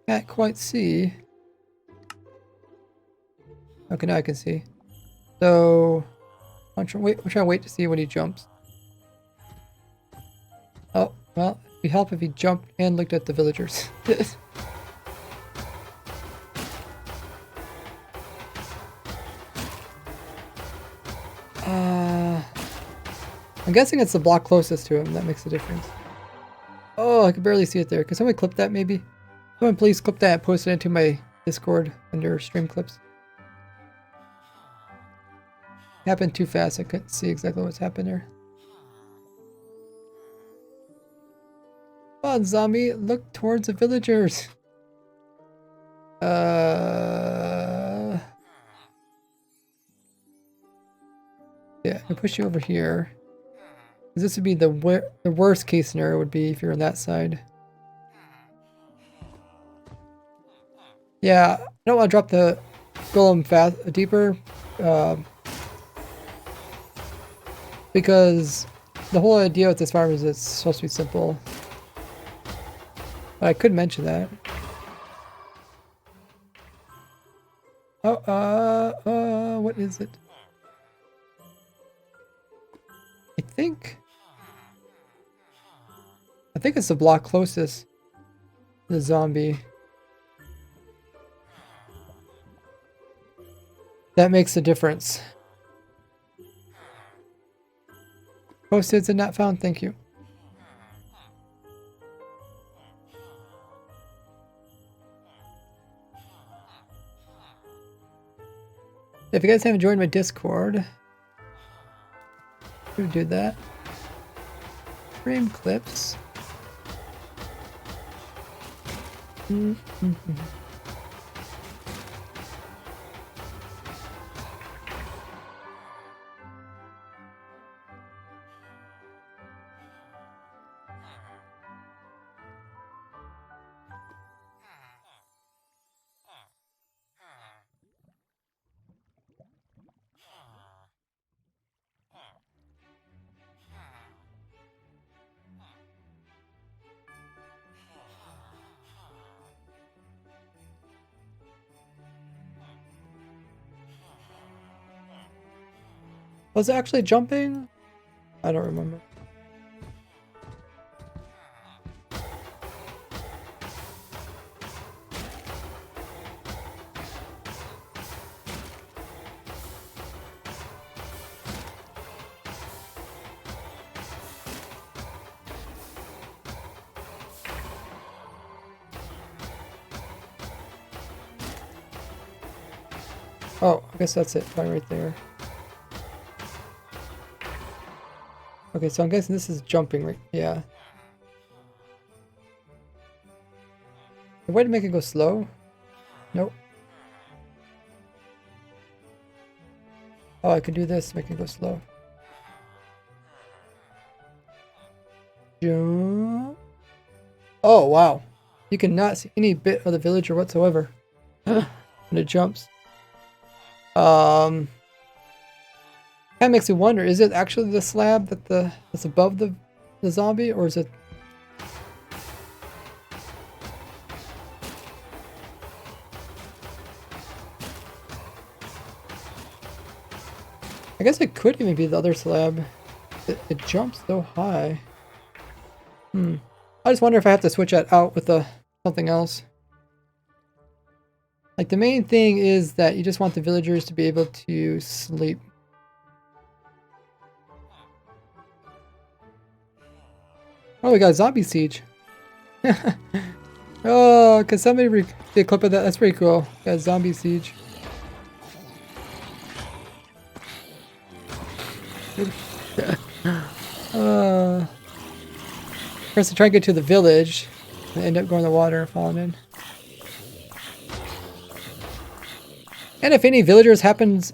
Can't quite see. Okay, now I can see. So I'm trying to wait to see when he jumps. Oh, well, it'd be help if he jumped and looked at the villagers. I'm guessing it's the block closest to him that makes the difference. Oh, I can barely see it there. Can someone clip that maybe? Someone please clip that and post it into my Discord under stream clips. Happened too fast. I couldn't see exactly what's happened there. Come on, zombie. Look towards the villagers. Yeah, I'll push you over here. This would be the worst case scenario would be if you're on that side. Yeah, I don't want to drop the golem deeper. Because the whole idea with this farm is it's supposed to be simple. But I could mention that. Oh, what is it? I think it's the block closest to the zombie. That makes a difference. Post-its and not found, thank you. If you guys haven't joined my Discord, we do that. Frame clips. Was it actually jumping? I don't remember. Oh, I guess that's it, right there. Okay, so I'm guessing this is jumping, right? Yeah. A way to make it go slow? Nope. Oh, I could do this, make it go slow. Jump. Oh, wow. You cannot see any bit of the villager whatsoever when it jumps. That makes me wonder, is it actually the slab that's above the zombie, or is it... I guess it could even be the other slab. It jumps so high. I just wonder if I have to switch that out with something else. Like, the main thing is that you just want the villagers to be able to sleep. Oh, we got zombie siege. Oh, can somebody did a clip of that? That's pretty cool. Got zombie siege. First, to try and get to the village, and end up going in the water and falling in. And if any villagers happens,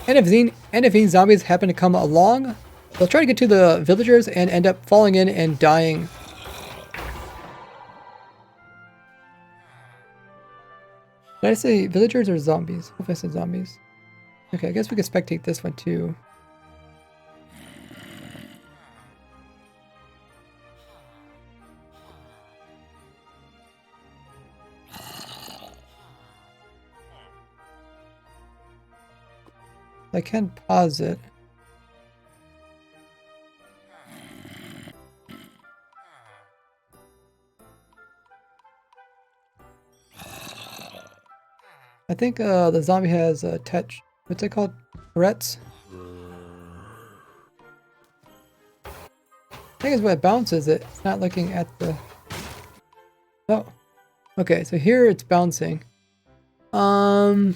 and if any zombies happen to come along, they'll try to get to the villagers and end up falling in and dying. Did I say villagers or zombies? I hope I said zombies. Okay, I guess we can spectate this one too. I can pause it. I think the zombie has touch. What's it called? Tourette's? I think it's when it bounces it. It's not looking at the... Oh. Okay, so here it's bouncing. I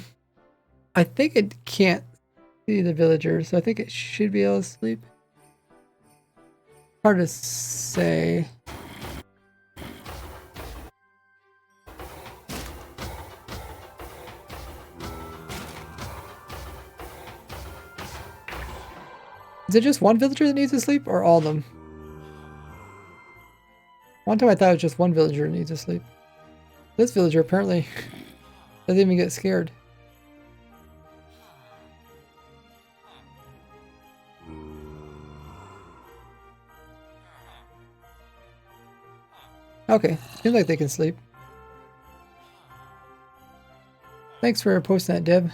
think it can't see the villagers, so I think it should be able to sleep. Hard to say. Is it just one villager that needs to sleep, or all of them? One time I thought it was just one villager that needs to sleep. This villager apparently doesn't even get scared. Okay, seems like they can sleep. Thanks for posting that, Deb.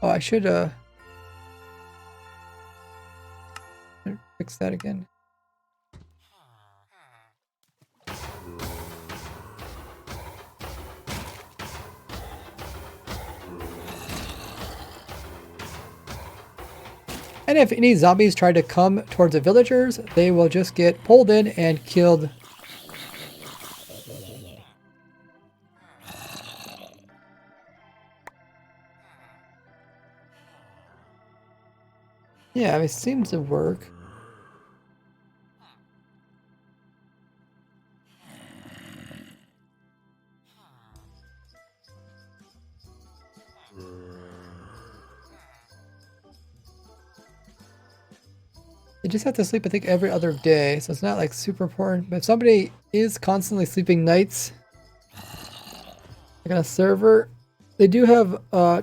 Oh, I should fix that again. And if any zombies try to come towards the villagers, they will just get pulled in and killed. Yeah, it seems to work. They just have to sleep, I think, every other day, so it's not like super important. But if somebody is constantly sleeping nights, like on a server, they do have a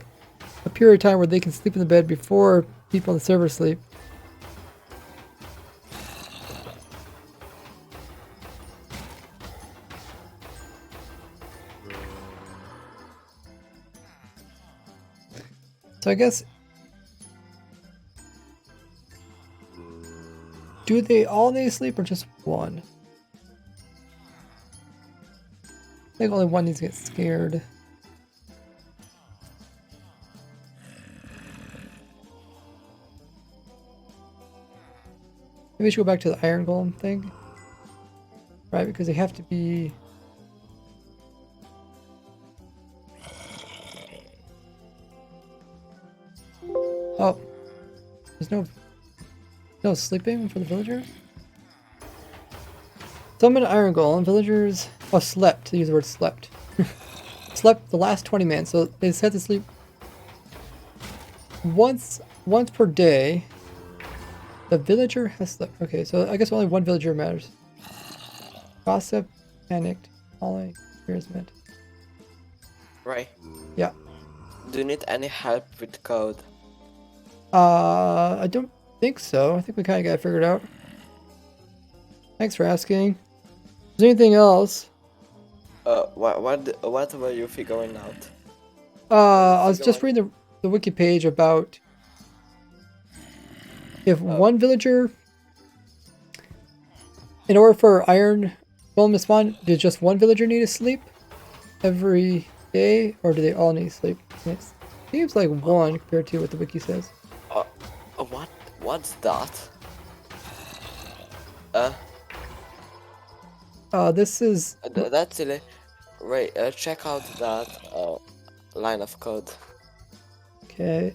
period of time where they can sleep in the bed before people on the server sleep. So I guess, do they all need sleep or just one? I think only one needs to get scared. Maybe we should go back to the Iron Golem thing. Right, because they have to be... Oh. There's no sleeping for the villagers? Summon Iron Golem. Villagers... Oh, slept. To use the word slept. Slept the last 20 minutes, so they just have to sleep once per day. The villager has slept. Okay, so I guess only one villager matters. Gossip, panicked, falling, embarrassment. Right. Yeah. Do you need any help with code? I don't think so. I think we kind of got it figured out. Thanks for asking. Is there anything else? What were you figuring out? I was just reading the wiki page about if one villager, in order for Iron Golem to spawn, does just one villager need to sleep every day, or do they all need to sleep? It seems like one compared to what the wiki says. What's that? This is... That's silly. Right, check out that line of code. Okay.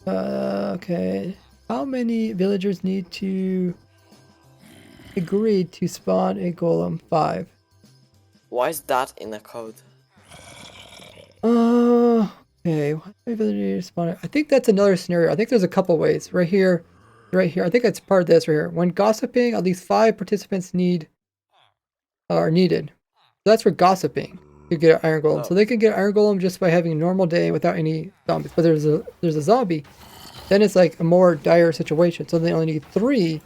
Okay. How many villagers need to agree to spawn a golem? 5. Why is that in the code? Okay. Why do villagers need to spawn it? I think that's another scenario. I think there's a couple ways. Right here. Right here. I think that's part of this right here. When gossiping, at least 5 participants are needed. So that's for gossiping to get an Iron Golem. Oh. So they can get Iron Golem just by having a normal day without any zombies. But there's a zombie. Then it's like a more dire situation. So they only need 3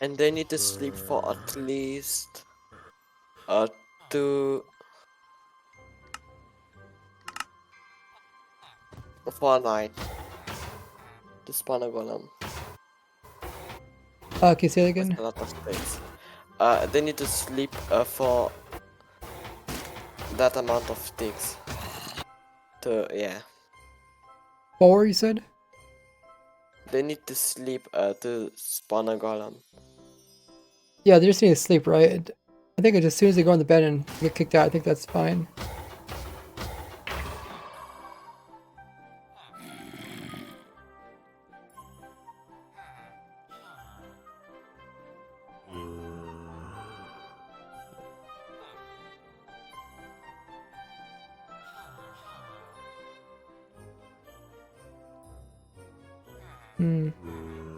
And they need to sleep for at least 2 for a night to spawn a golem. Can you say that That's again? a lot of things. They need to sleep for that amount of ticks. Yeah. 4, you said? They need to sleep to spawn a golem. Yeah, they just need to sleep, right? I think as soon as they go on the bed and get kicked out, I think that's fine.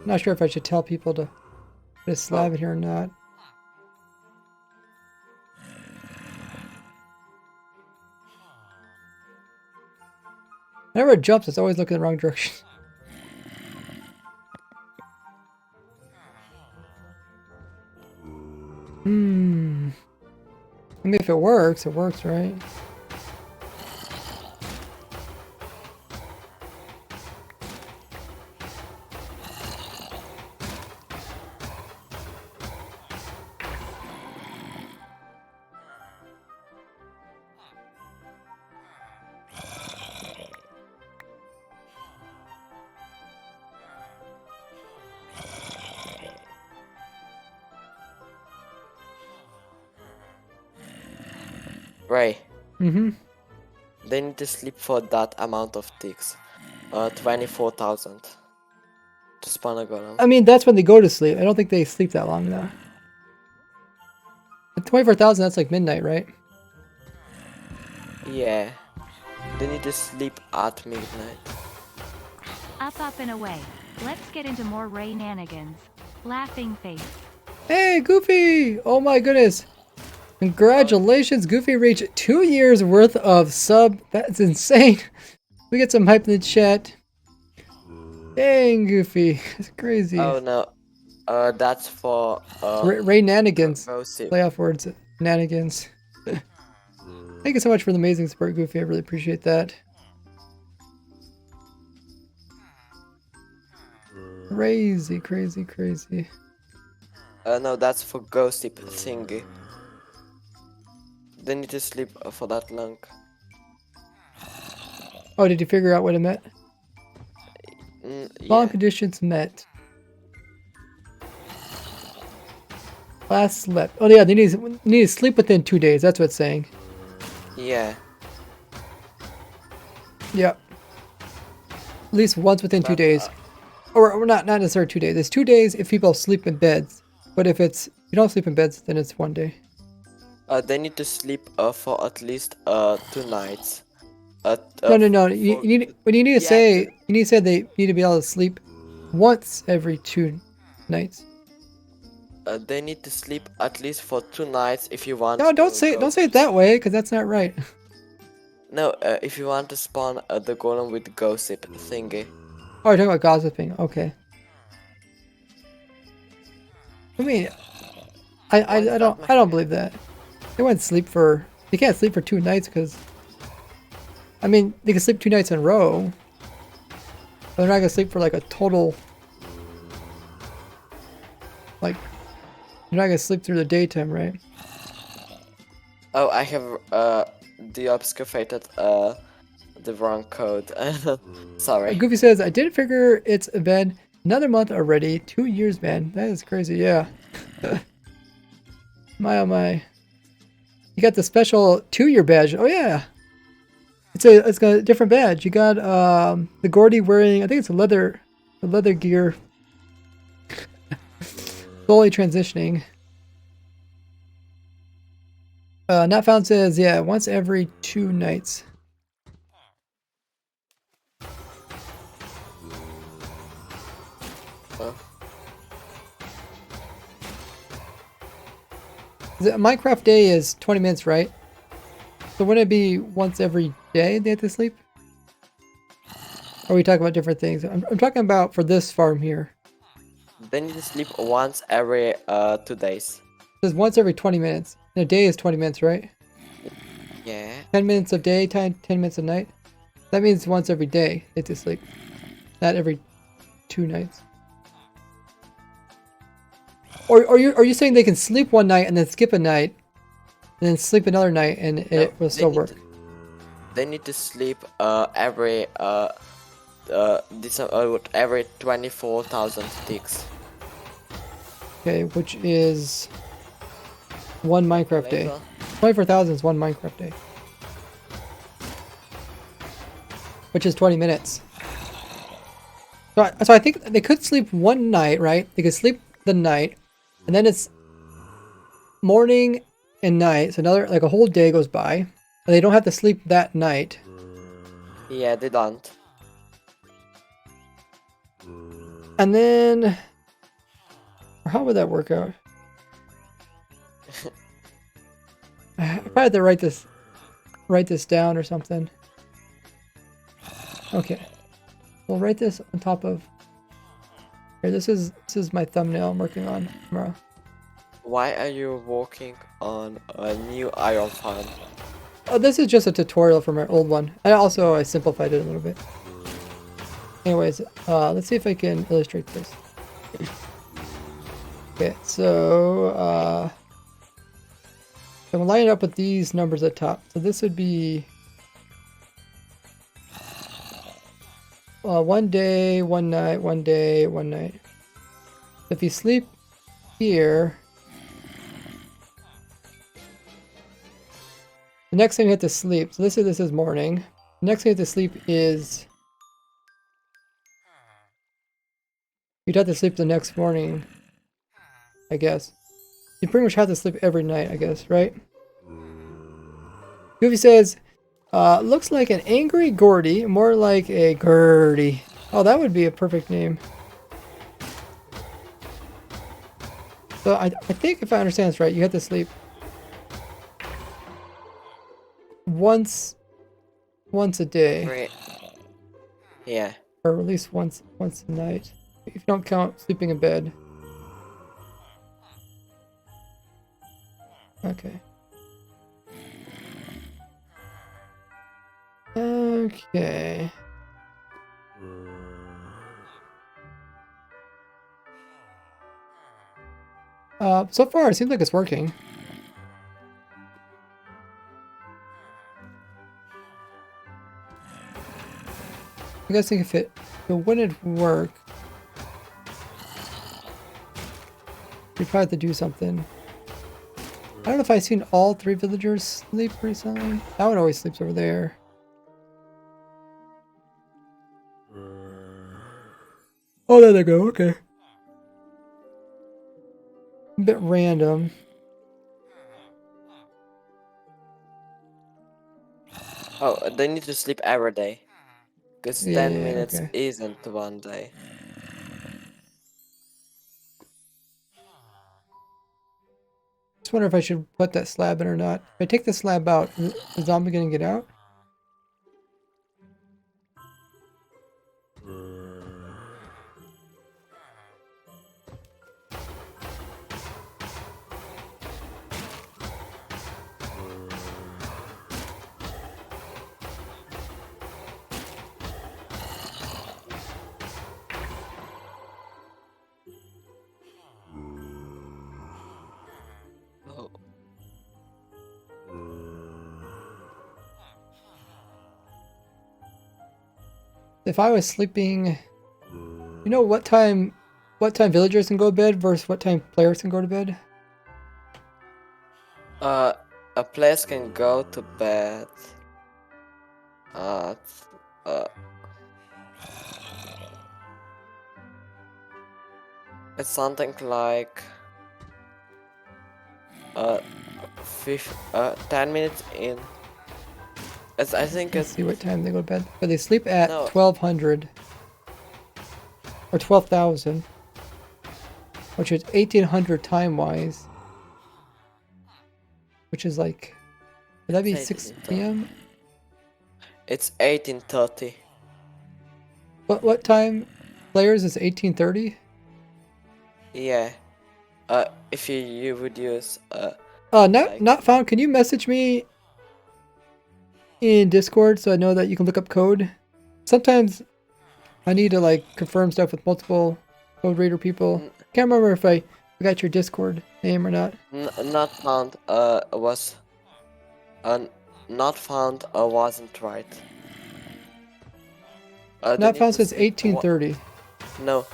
Not sure if I should tell people to put a slab in here or not. Whenever it jumps, it's always looking in the wrong direction. I mean, if it works, right? Right. Mm-hmm. They need to sleep for that amount of ticks. 24,000 to spawn a golem. I mean, that's when they go to sleep. I don't think they sleep that long, though. At 24,000, that's like midnight, right? Yeah. They need to sleep at midnight. Up and away. Let's get into more Ray-nanigans. Laughing face. Hey, Goofy! Oh my goodness. Congratulations, Goofy reached 2 years worth of sub. That's insane. We get some hype in the chat. Dang, Goofy. That's crazy. Oh no. That's for Ray-nanigans. Gossip. Playoff words. Nanigans. Thank you so much for the amazing support, Goofy. I really appreciate that. Crazy, crazy, crazy. No, that's for gossip thingy. They need to sleep for that long. Oh, did you figure out what it meant? Long Yeah. conditions met. Last slept. Oh yeah, they need to sleep within 2 days. That's what it's saying. Yeah. Yep. At least once within 2 days. Or not necessarily 2 days. It's 2 days if people sleep in beds. But if you don't sleep in beds, then it's 1 day. They need to sleep for at least 2 nights. No. You need what you need to say. You need to say they need to be able to sleep once every 2 nights. They need to sleep at least for 2 nights if you want. No, don't say it that way, because that's not right. No, if you want to spawn the golem with gossip thingy. Oh, you're talking about gossiping. Okay. I mean, I don't believe that. They can't sleep for 2 nights because, I mean, they can sleep 2 nights in a row. But they're not gonna sleep for like a total. Like, you're not gonna sleep through the daytime, right? Oh, I have deobfuscated the wrong code. Sorry. Goofy says, I did figure it's been another month already. 2 years, man. That is crazy. Yeah. My oh my. You got the special 2-year badge. Oh yeah. It's got a different badge. You got the Gordy wearing, I think it's a leather gear. Slowly transitioning. Not found says, yeah, once every 2 nights. Minecraft day is 20 minutes, right? So wouldn't it be once every day they have to sleep? Or are we talking about different things? I'm talking about for this farm here. they need to sleep once every 2 days. It says once every 20 minutes. And a day is 20 minutes, right? Yeah. 10 minutes of daytime, 10 minutes of night. That means once every day they have to sleep. Not every 2 nights. Or are you saying they can sleep one night and then skip a night, and then sleep another night and it will still work? They need to sleep every every 24,000 ticks. Okay, which is one Minecraft day. Later. 24,000 is one Minecraft day. Which is 20 minutes. So I think they could sleep one night, right? They could sleep the night, and then it's morning and night. So another, like a whole day goes by, and they don't have to sleep that night. Yeah, they don't. And then, how would that work out? I probably have to write this down or something. Okay, we'll write this on top of. Here, this is my thumbnail I'm working on tomorrow. Why are you working on a new iron farm? Oh, this is just a tutorial from our old one. And also I simplified it a little bit. Anyways, let's see if I can illustrate this. Okay, so I'm gonna line it up with these numbers at top. So this would be 1 day, 1 night, 1 day, 1 night. If you sleep here, the next time you have to sleep, so this is morning. The next thing you have to sleep is, you'd have to sleep the next morning, I guess. You pretty much have to sleep every night, I guess, right? Goofy says, looks like an angry Gordy, more like a Gertie. Oh, that would be a perfect name. So I think if I understand this right, you have to sleep once a day. Great. Yeah. Or at least once a night. If you don't count sleeping in bed. Okay. Okay. So far it seems like it's working. I guess if it wouldn't work, you'd probably have to do something. I don't know if I've seen all 3 villagers sleep recently. That one always sleeps over there. Oh, there they go. Okay. A bit random. Oh, they need to sleep every day. Because Yeah, 10 minutes okay. isn't 1 day. Just wonder if I should put that slab in or not. If I take the slab out, is the zombie gonna get out? Oh. If I was sleeping, you know what time villagers can go to bed versus what time players can go to bed? A place can go to bed at it's something like 10 minutes in. I think Let's it's see what time they go to bed. But they sleep at No. 1200 or 12,000, which is 1800 time wise, which is like, would that be Say 6 it. p.m.? it's 1830. What time players is 1830? Yeah. If you would use Not found. Can you message me in Discord so I know that you can look up code? Sometimes I need to like confirm stuff with multiple code reader people. n- Can't remember if I got your Discord name or not. not found was not found wasn't right. They Not need found to since sleep. 1830. No.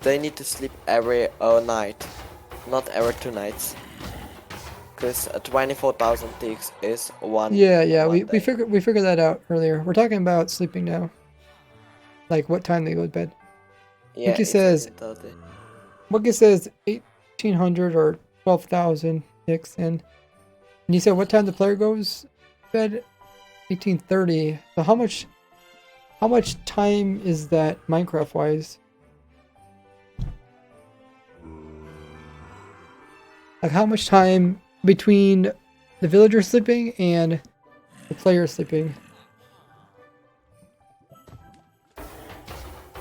They need to sleep every night, not every 2 nights. Cause 24,000 ticks is Yeah, one we day. figured that out earlier. We're talking about sleeping now. Like what time they go to bed. Yeah, Wiki it's says 1830. Wiki says 1800 or 12,000 ticks, and you said what time the player goes to bed? 1830. So how much time is that Minecraft wise? Like how much time between the villager sleeping and the player sleeping?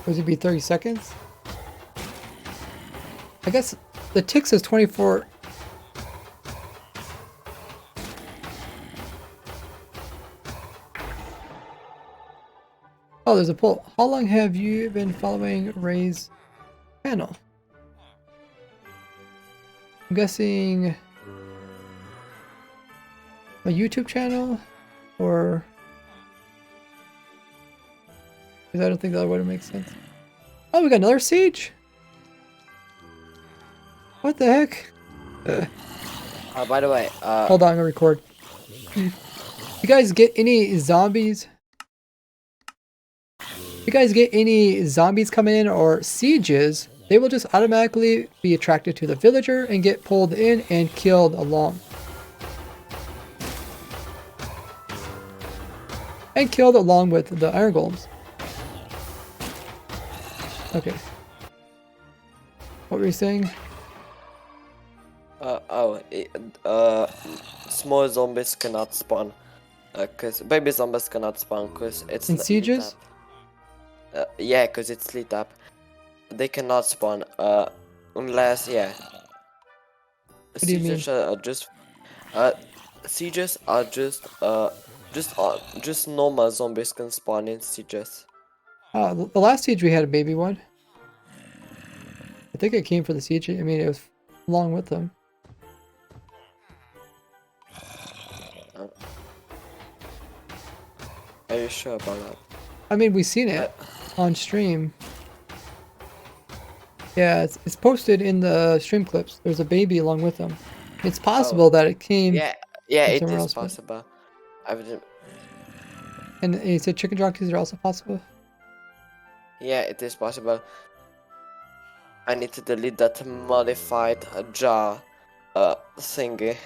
Would it be 30 seconds? I guess the tick says 24. Oh, there's a poll. How long have you been following Ray's channel? I'm guessing a YouTube channel, or because I don't think that would make sense. Oh, we got another siege. What the heck? By the way, Hold on, I'm gonna record. You guys get any zombies? If you guys get any zombies coming in or sieges, they will just automatically be attracted to the villager and get pulled in and killed along. And killed along with the iron golems. Okay. What were you saying? small zombies cannot spawn. Cause baby zombies cannot spawn cause it's In lit sieges? up. Yeah, cause it's lit up. They cannot spawn. Unless What do you mean? Sieges are just sieges are just normal zombies can spawn in sieges. The last siege we had a baby one. I think it came for the siege. I mean, it was along with them. Are you sure about that? I mean, we've seen it on stream. Yeah, it's posted in the stream clips. There's a baby along with them. It's possible that it came Yeah, from it somewhere is else. possible. I would. And you said chicken jockeys are also possible? Yeah, it is possible. I need to delete that modified jar thingy,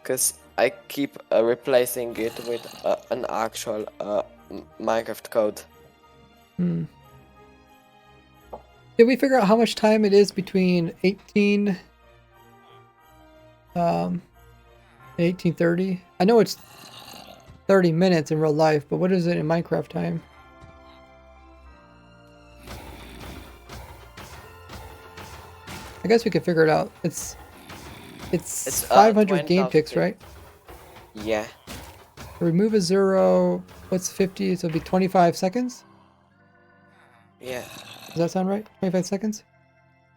cause I keep replacing it with an actual Minecraft code. Hmm. Did we figure out how much time it is between 1830? I know it's 30 minutes in real life, but what is it in Minecraft time? I guess we could figure it out. It's 500 game 20,000 ticks, right? Yeah. Remove a zero. What's 50? So it'd be 25 seconds? Yeah. Does that sound right? 25 seconds?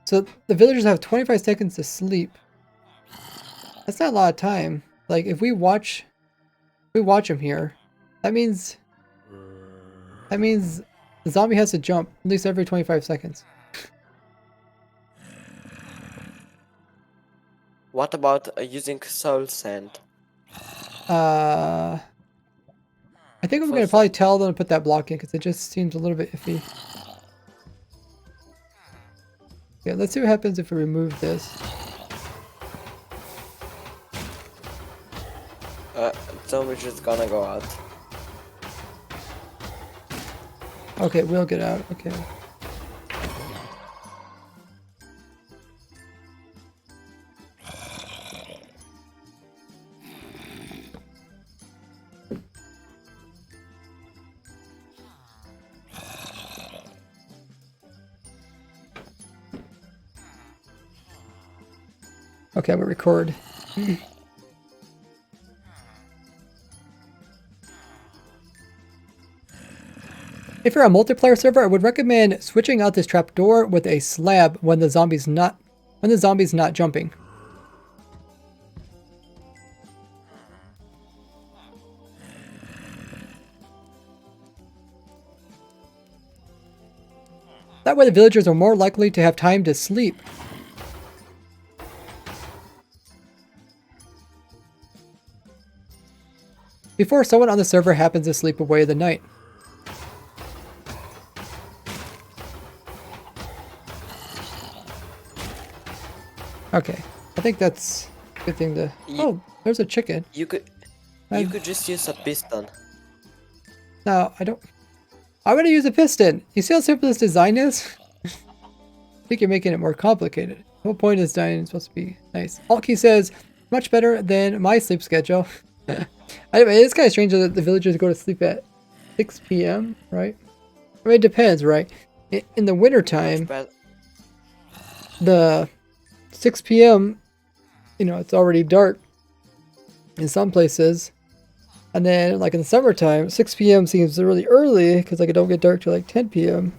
So the villagers have 25 seconds to sleep. That's not a lot of time. Like if we watch them here, that means the zombie has to jump at least every 25 seconds. What about using soul sand? I think I'm For gonna probably some- tell them to put that block in because it just seems a little bit iffy. Yeah, let's see what happens if we remove this. Zombie just gonna go out. Okay, we'll get out. Okay. Okay, I'm gonna record. If you're a multiplayer server, I would recommend switching out this trapdoor with a slab when the zombie's not jumping. That way the villagers are more likely to have time to sleep. Before someone on the server happens to sleep away the night. Okay, I think that's a good thing to... Oh, there's a chicken. You could just use a piston. No, I don't... I'm gonna use a piston. You see how simple this design is? I think you're making it more complicated. The whole point is design is supposed to be nice. Alki says, much better than my sleep schedule. Anyway, it's kind of strange that the villagers go to sleep at 6 p.m., right? I mean, it depends, right? In the wintertime, the 6 p.m., you know, it's already dark in some places. And then, like in the summertime, 6 p.m. seems really early because like it don't get dark till like 10 p.m.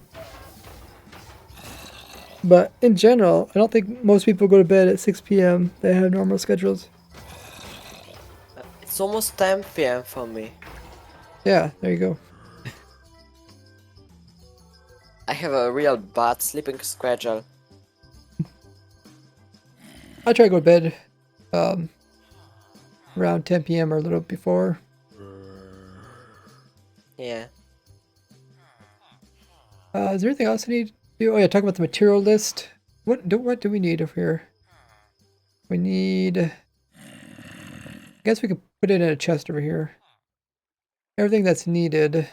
But in general, I don't think most people go to bed at 6 p.m. They have normal schedules. It's almost 10 p.m. for me. Yeah, there you go. I have a real bad sleeping schedule. I try to go to bed around 10 p.m. or a little before. Yeah. Is there anything else I need to do? Oh yeah, talk about the material list. What do we need over here? We need... I guess we could put it in a chest over here. Everything that's needed.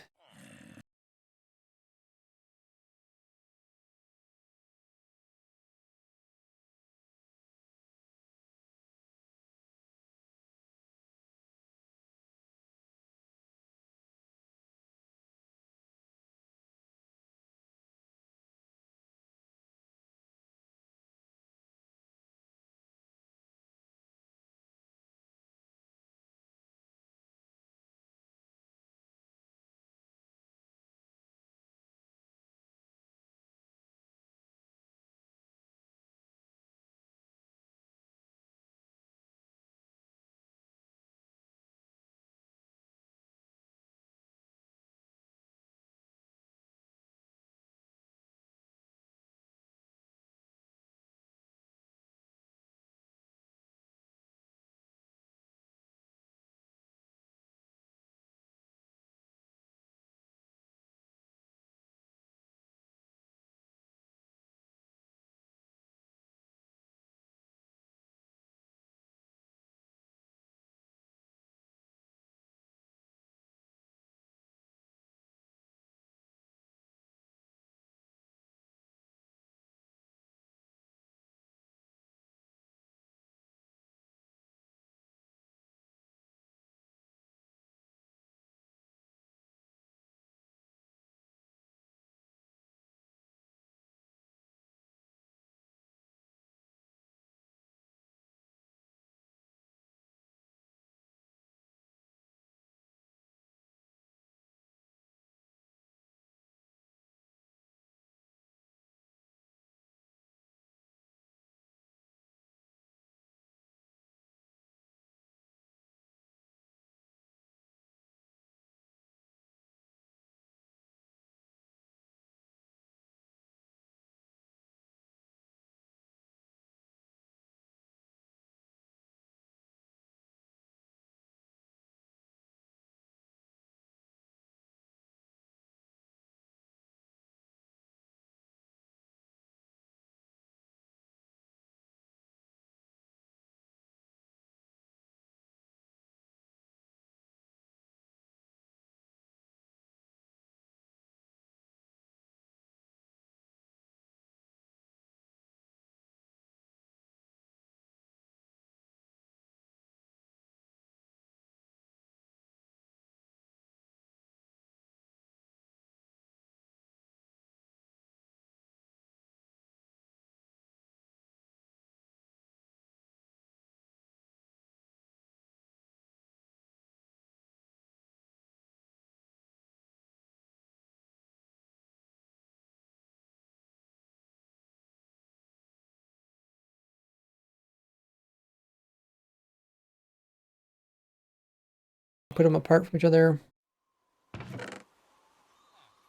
Put them apart from each other.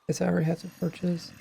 Guess I already have some torches.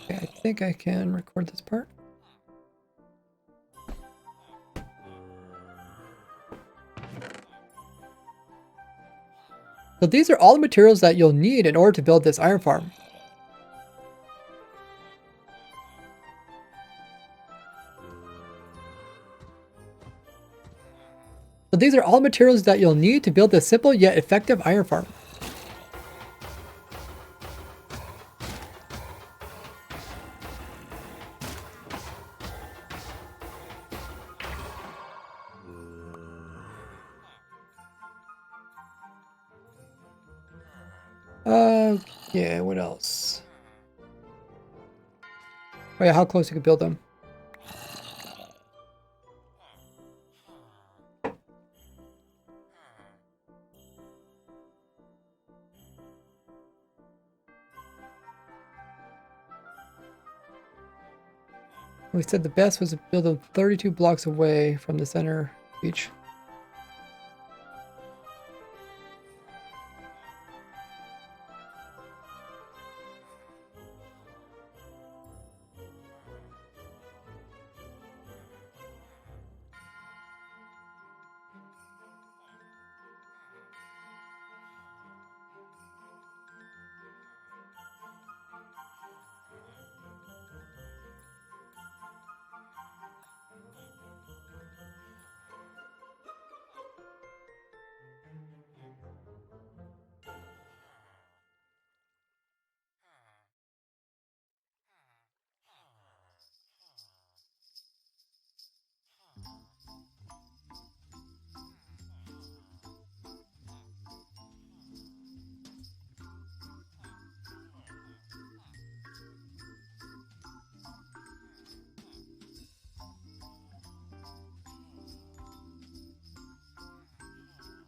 Okay, I think I can record this part. So these are all the materials that you'll need in order to build this iron farm. So these are all materials that you'll need to build this simple yet effective iron farm. Yeah, what else? Oh yeah, how close you can build them. We said the best was to build them 32 blocks away from the center beach.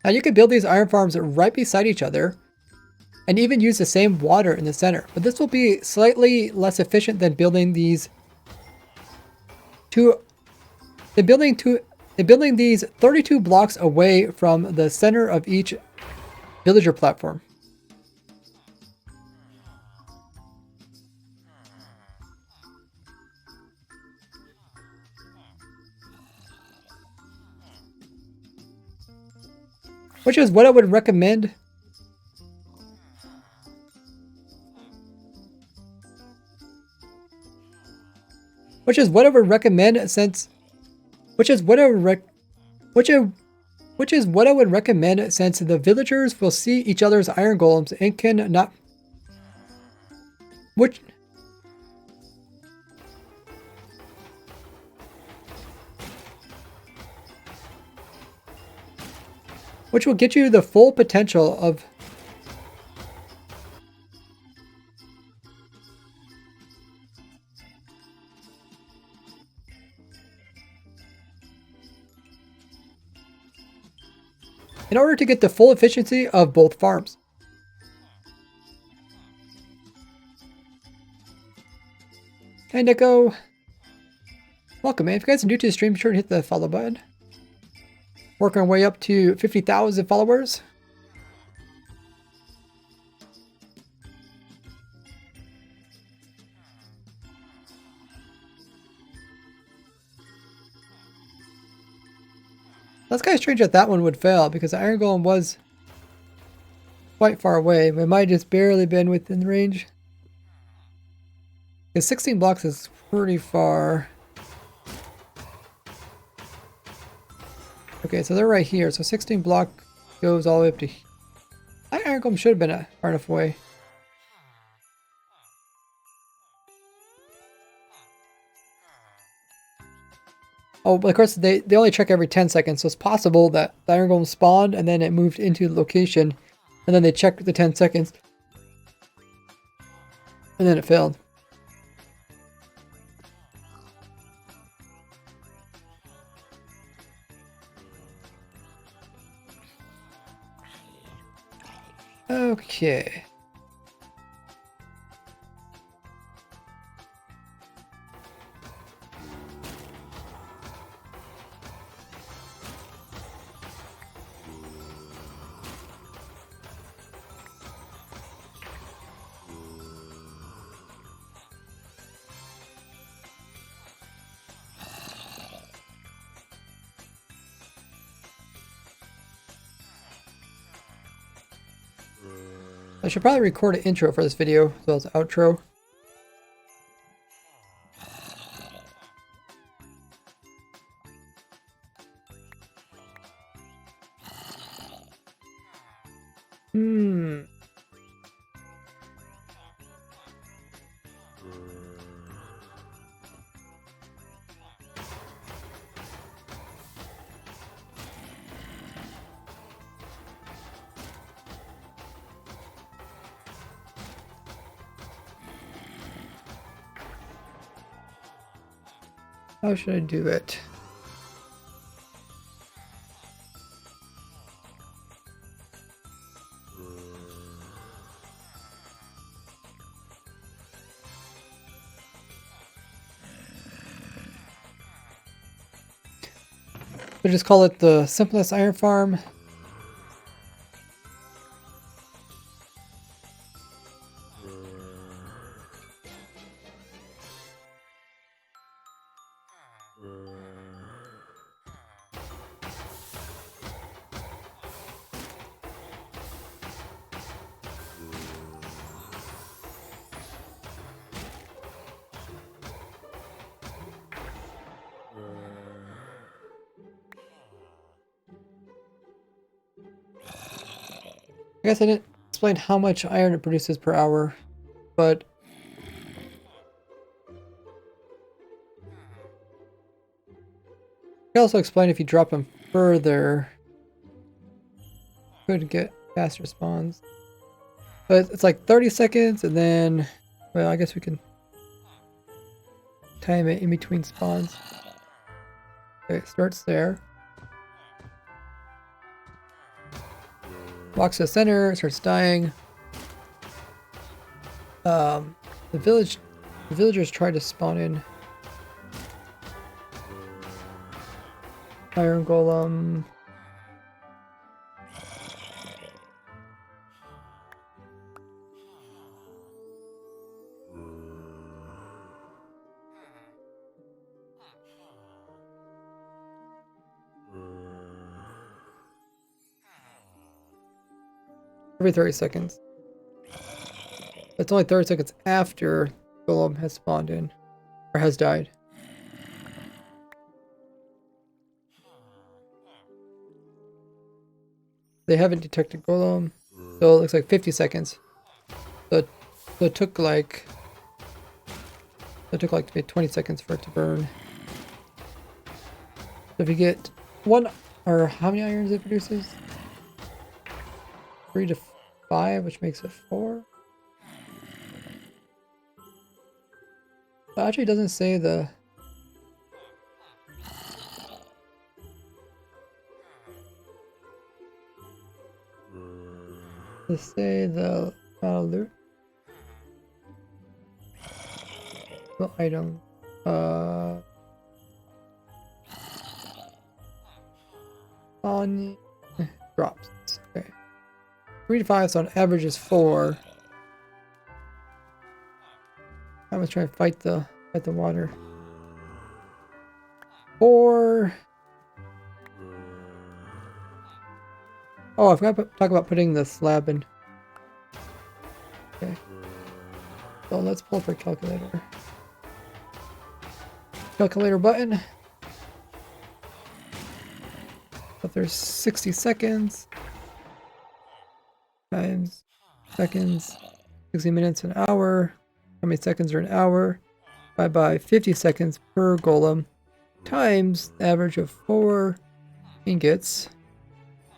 Now you can build these iron farms right beside each other and even use the same water in the center, but this will be slightly less efficient than building these building these 32 blocks away from the center of each villager platform. Which is what I would recommend. Which is what I would recommend since the villagers will see each other's iron golems and cannot which will get you the full potential of in order to get the full efficiency of both farms. Hey Nico, welcome man. If you guys are new to the stream, be sure to hit the follow button. Working our way up to 50,000 followers. That's kind of strange that one would fail because the iron golem was quite far away. But it might have just barely been within range. Because 16 blocks is pretty far. Okay, so they're right here. So 16 block goes all the way up to... Iron golem should have been far enough away. Oh, but of course, they only check every 10 seconds, so it's possible that the iron golem spawned and then it moved into the location, and then they checked the 10 seconds, and then it failed. Okay. I should probably record an intro for this video as well as an outro. How should I do it? We'll just call it the simplest iron farm. I guess I didn't explain how much iron it produces per hour, but I can also explain if you drop them further, could get faster spawns. But it's like 30 seconds, and then, well, I guess we can time it in between spawns. Okay, it starts there. Walks to the center, starts dying. The villagers try to spawn in. Iron golem. Every 30 seconds. It's only 30 seconds after golem has spawned in, or has died. They haven't detected golem, so it looks like 50 seconds. So it took like 20 seconds for it to burn. So if you get one, or how many irons it produces? 3 to 5, which makes it 4. It actually doesn't say the... Let's say the loot. The item. On drops. Okay. 3 to 5, so on average is 4. I'm gonna try to fight the water. 4. Oh, I forgot to talk about putting the slab in. Okay. So let's pull up our calculator. Calculator button. If there's 60 seconds times seconds, 60 minutes an hour. How many seconds are an hour? Divided by 50 seconds per golem. times the average of 4 ingots.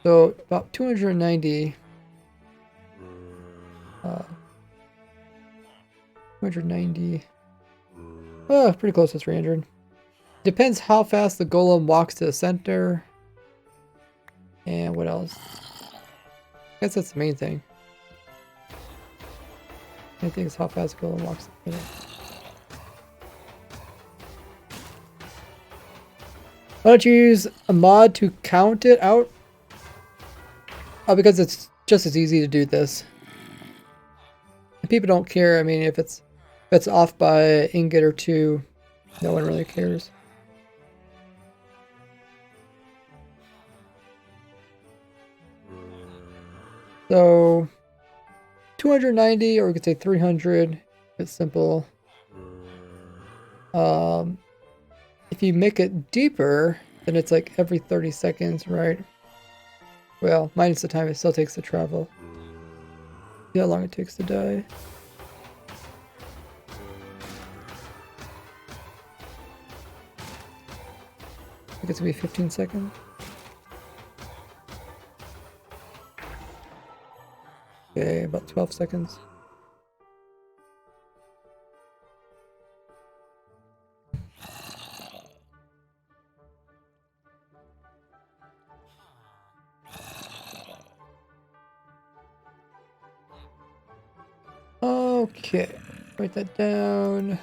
So about 290. 290. Oh, pretty close to 300. Depends how fast the golem walks to the center. And what else? I guess that's the main thing. I think it's how fast the golem walks to the center. Why don't you use a mod to count it out? Oh, because it's just as easy to do this. And people don't care. I mean, if it's off by an ingot or two, no one really cares. So 290, or we could say 300. It's simple. If you make it deeper, then it's like every 30 seconds, right? Well, minus the time it still takes to travel. See how long it takes to die. I think it's gonna be 15 seconds. Okay, about 12 seconds. Okay, write that down.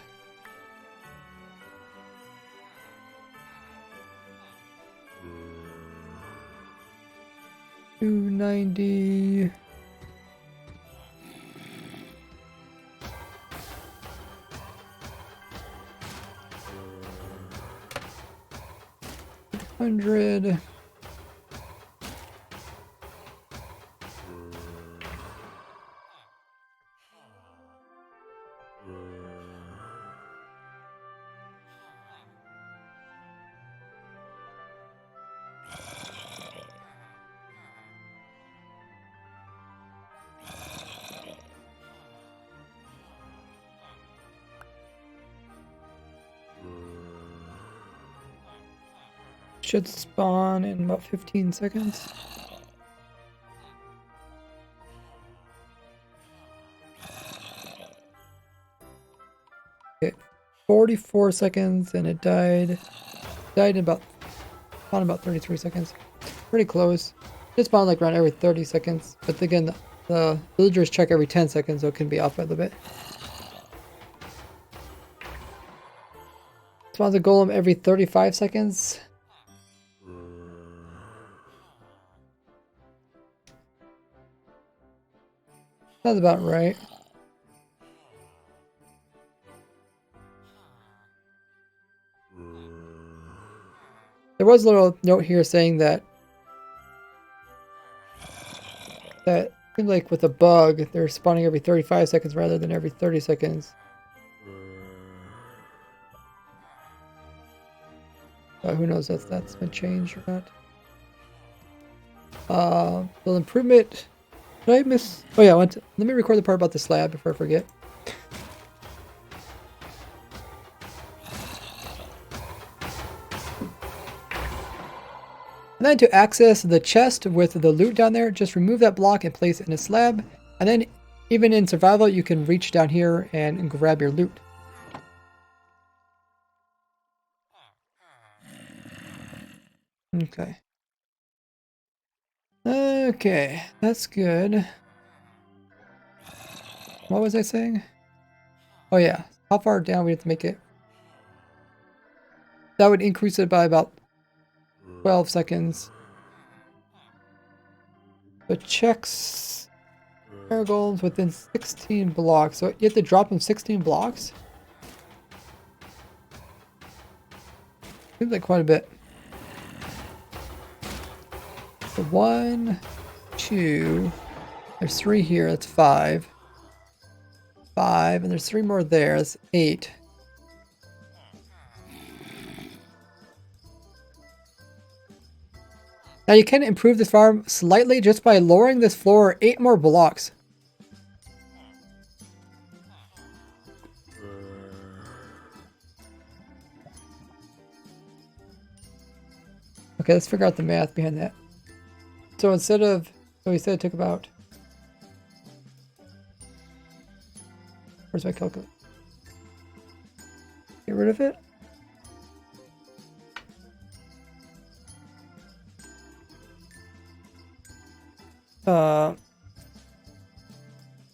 $290. $100. Should spawn in about 15 seconds. Okay, 44 seconds, and it died. Died in about 33 seconds. Pretty close. It spawned like around every 30 seconds. But again, the villagers check every 10 seconds, so it can be off by a little bit. Spawns a golem every 35 seconds. Sounds about right. There was a little note here saying that seems like with a bug, they're spawning every 35 seconds rather than every 30 seconds. Who knows if that's been changed or not. The improvement. Did I miss? Oh yeah, let me record the part about the slab before I forget. And then to access the chest with the loot down there, just remove that block and place it in a slab. And then even in survival, you can reach down here and grab your loot. Okay. Okay, that's good. What was I saying? Oh yeah, how far down we have to make it? That would increase it by about 12 seconds. But checks air golems within 16 blocks. So you have to drop them 16 blocks? Seems like quite a bit. So 1, 2, there's 3 here, that's 5. 5, and there's 3 more there, that's 8. Now you can improve this farm slightly just by lowering this floor 8 more blocks. Okay, let's figure out the math behind that. So instead of, so we said it took about, where's my calculator? Get rid of it.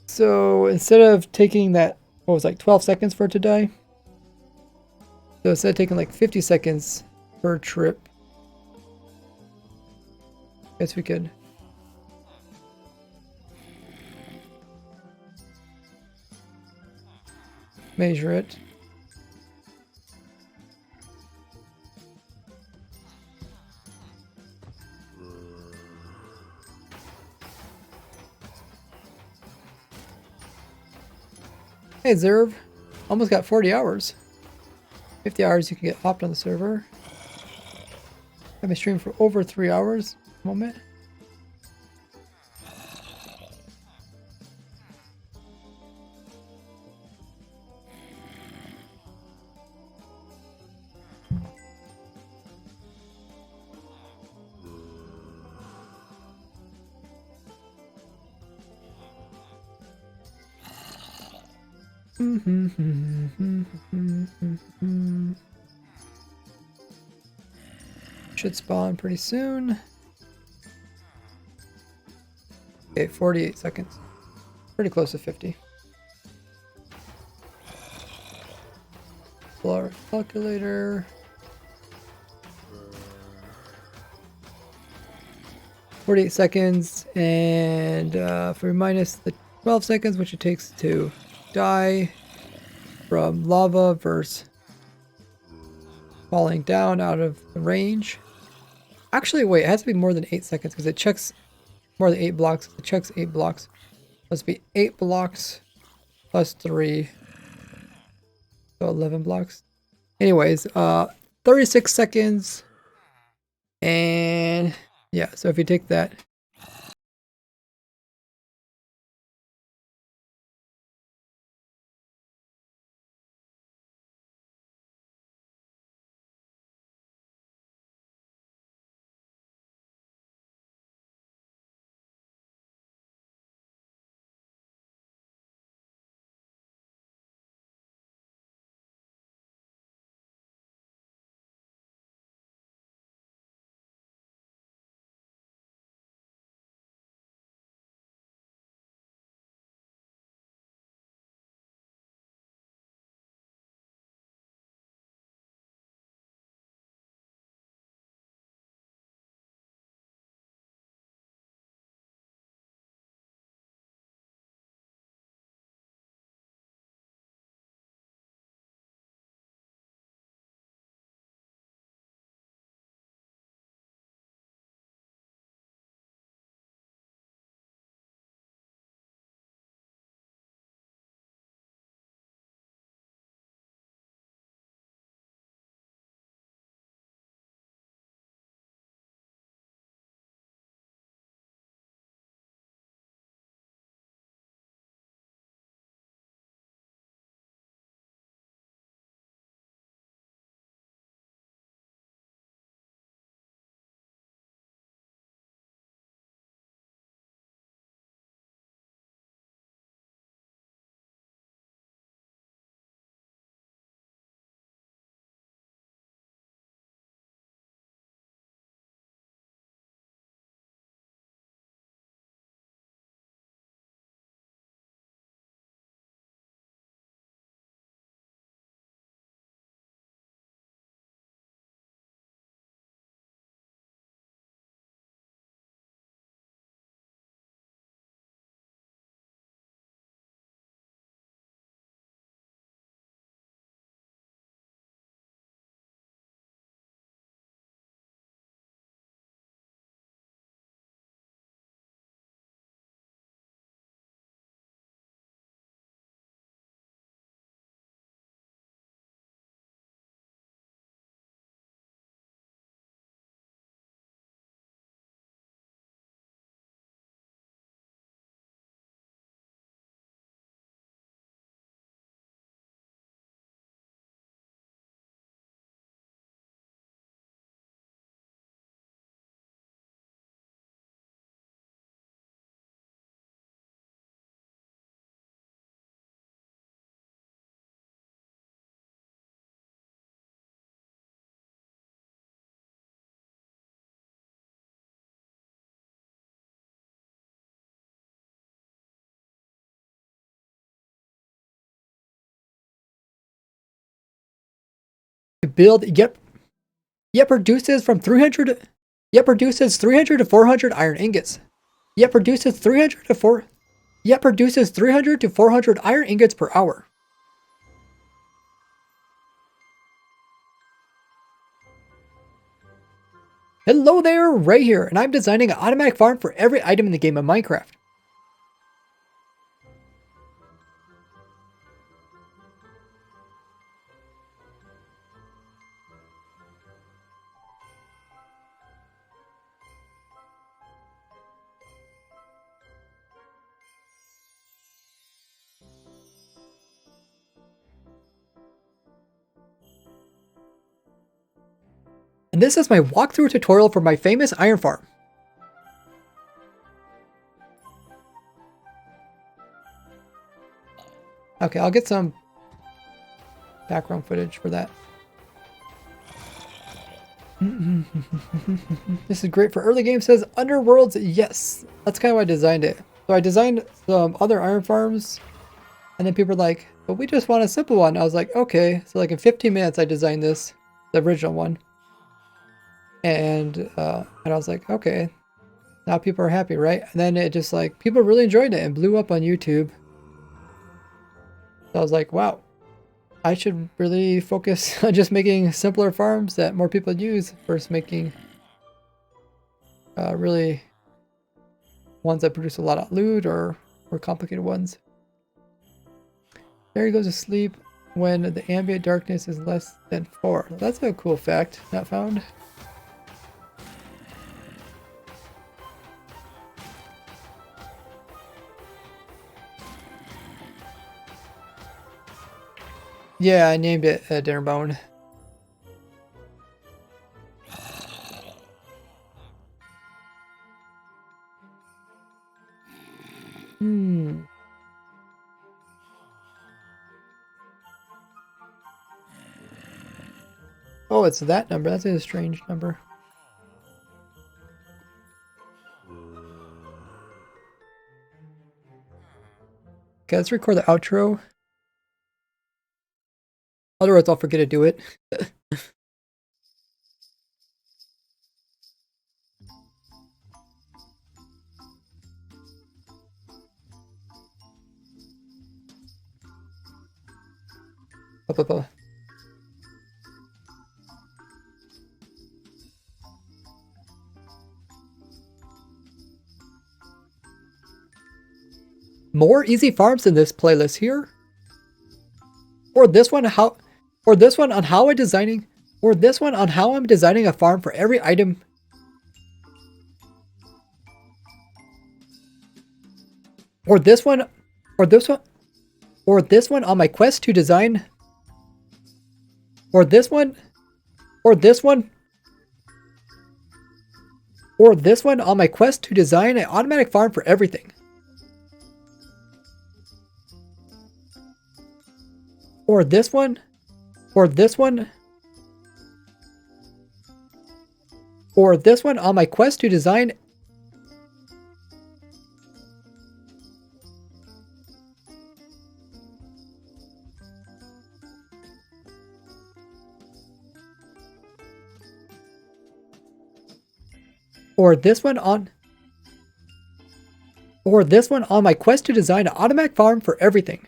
So instead of taking that, what was like 12 seconds for it to die? So instead of taking like 50 seconds per trip, I guess we could measure it. Hey, Zerv, almost got 40 hours. 50 hours you can get hopped on the server. I've been streaming for over 3 hours. Moment. Should spawn pretty soon. Okay, 48 seconds. Pretty close to 50. Pull our calculator. 48 seconds, and if we minus the 12 seconds, which it takes to die from lava versus falling down out of the range. Actually, wait, it has to be more than 8 seconds because it checks more than 8 blocks. It checks 8 blocks. Must be 8 blocks plus 3. So 11 blocks. Anyways, 36 seconds. And yeah, so if you take that build yet produces 300 to 400 iron ingots. Yet produces 300 to 400 iron ingots per hour. Hello there, Ray here, and I'm designing an automatic farm for every item in the game of Minecraft. And this is my walkthrough tutorial for my famous iron farm. Okay, I'll get some background footage for that. This is great for early game, says Underworlds. Yes, that's kind of why I designed it. So I designed some other iron farms, and then people were like, but we just want a simple one. I was like, okay. So like in 15 minutes I designed this, the original one. And I was like, okay, now people are happy, right? And then it just like, people really enjoyed it and blew up on YouTube. So I was like, wow, I should really focus on just making simpler farms that more people use versus making really ones that produce a lot of loot or more complicated ones. Fairy goes to sleep when the ambient darkness is less than 4. That's a cool fact not found. Yeah, I named it Dinnerbone. Oh, it's that number. That's a strange number. Okay, let's record the outro. Otherwise, I'll forget to do it. More easy farms in this playlist here. Or this one on how I'm designing a farm for every item. Or this one on my quest to design. Or this one on my quest to design an automatic farm for everything. Or this one on my quest to design. Or this one on my quest to design an automatic farm for everything.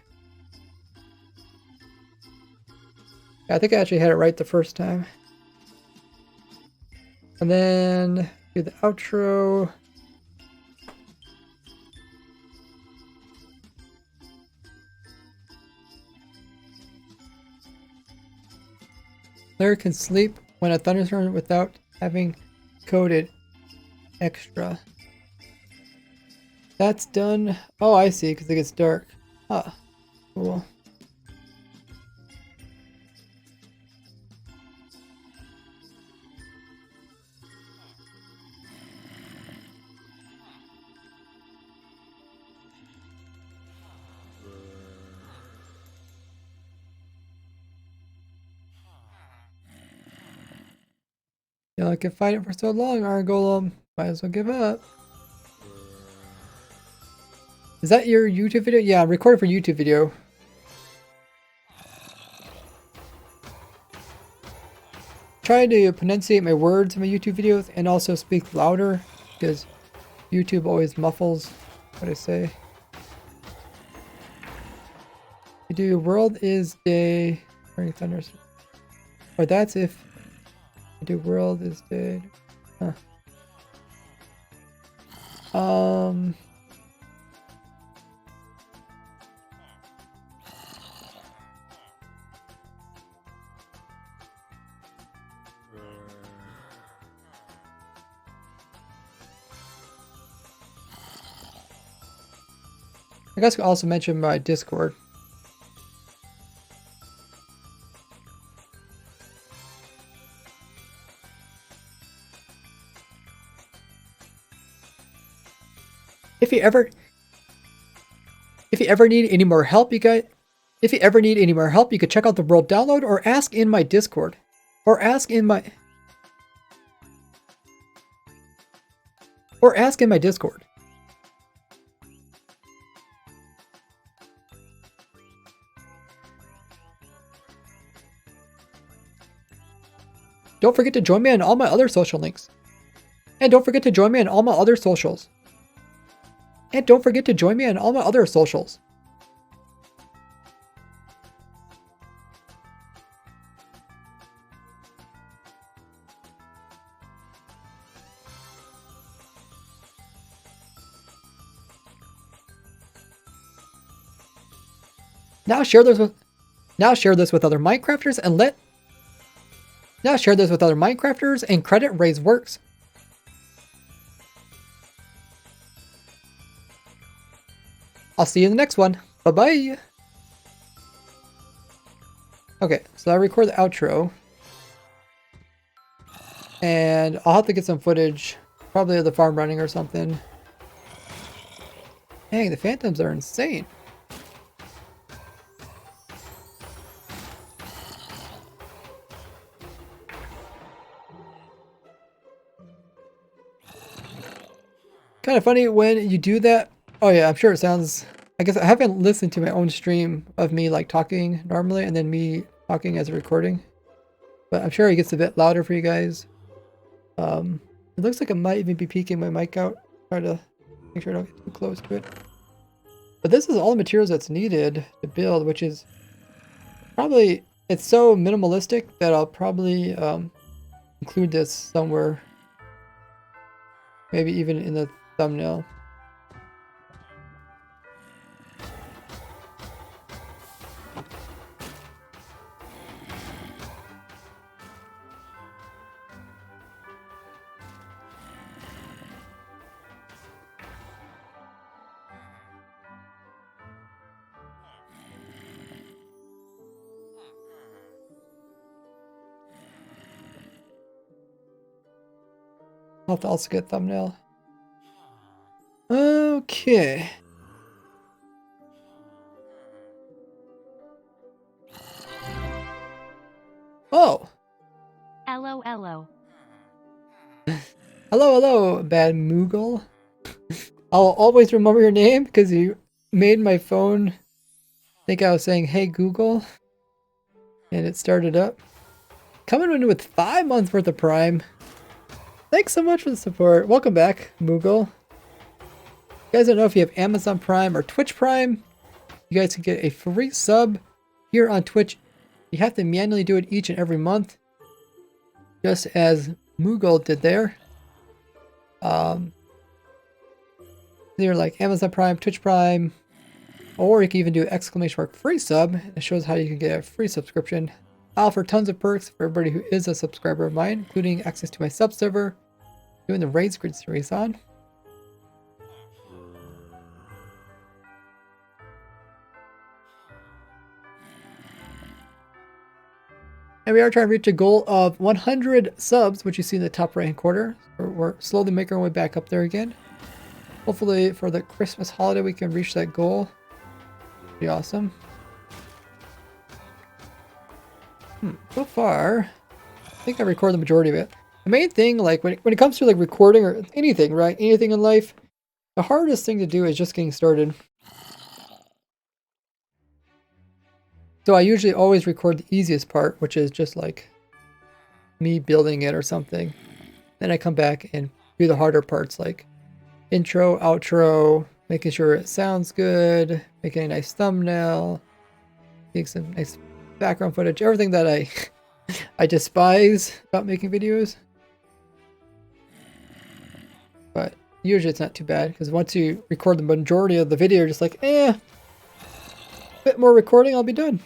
I think I actually had it right the first time. And then do the outro. Player can sleep when a thunderstorm without having coded extra. That's done. Oh, I see, because it gets dark. Ah, cool. You know, I can fight it for so long, Iron Golem. Might as well give up. Is that your YouTube video? Yeah, I'm recording for YouTube video. try to pronunciate my words in my YouTube videos and also speak louder because YouTube always muffles what I say. You do world is day. Thunders. Or that's if you do world is day. Huh. I guess I could also mention my Discord. If you ever need any more help, you could check out the world download or ask in my Discord. Or ask in my Discord. Don't forget to join me on all my other social links. And don't forget to join me on all my other socials. Now share this with other Minecrafters and credit Ray's works. I'll see you in the next one. Bye-bye. Okay, so I record the outro. And I'll have to get some footage, probably of the farm running or something. Dang, the phantoms are insane. Kind of funny when you do that. Oh yeah, I'm sure it sounds... I guess I haven't listened to my own stream of me like talking normally and then me talking as a recording. But I'm sure it gets a bit louder for you guys. It looks like I might even be peeking my mic out. Try to make sure I don't get too close to it. But this is all the materials that's needed to build, which is probably... It's so minimalistic that I'll probably include this somewhere. Maybe even in the thumbnail. I'll have to also get thumbnail. Okay. Oh. LOLO. Hello, bad Moogle. I'll always remember your name because you made my phone think I was saying, hey Google. And it started up. Coming in with 5 months worth of Prime. Thanks so much for the support. Welcome back, Moogle. You guys don't know if you have Amazon Prime or Twitch Prime. You guys can get a free sub here on Twitch. You have to manually do it each and every month. Just as Moogle did there. They're like Amazon Prime, Twitch Prime, or you can even do ! free sub. It shows how you can get a free subscription. I offer tons of perks for everybody who is a subscriber of mine, including access to my sub server, doing the Raid Grid series on. And we are trying to reach a goal of 100 subs, which you see in the top right hand corner. We're slowly making our way back up there again. Hopefully for the Christmas holiday we can reach that goal. Pretty awesome. So far, I think I record the majority of it. The main thing, like when it comes to like recording or anything, right? Anything in life, the hardest thing to do is just getting started. So I usually always record the easiest part, which is just like me building it or something. Then I come back and do the harder parts like intro, outro, making sure it sounds good, making a nice thumbnail, make some nice background footage, everything that I despise about making videos. But usually it's not too bad because once you record the majority of the video, you're just like, a bit more recording, I'll be done.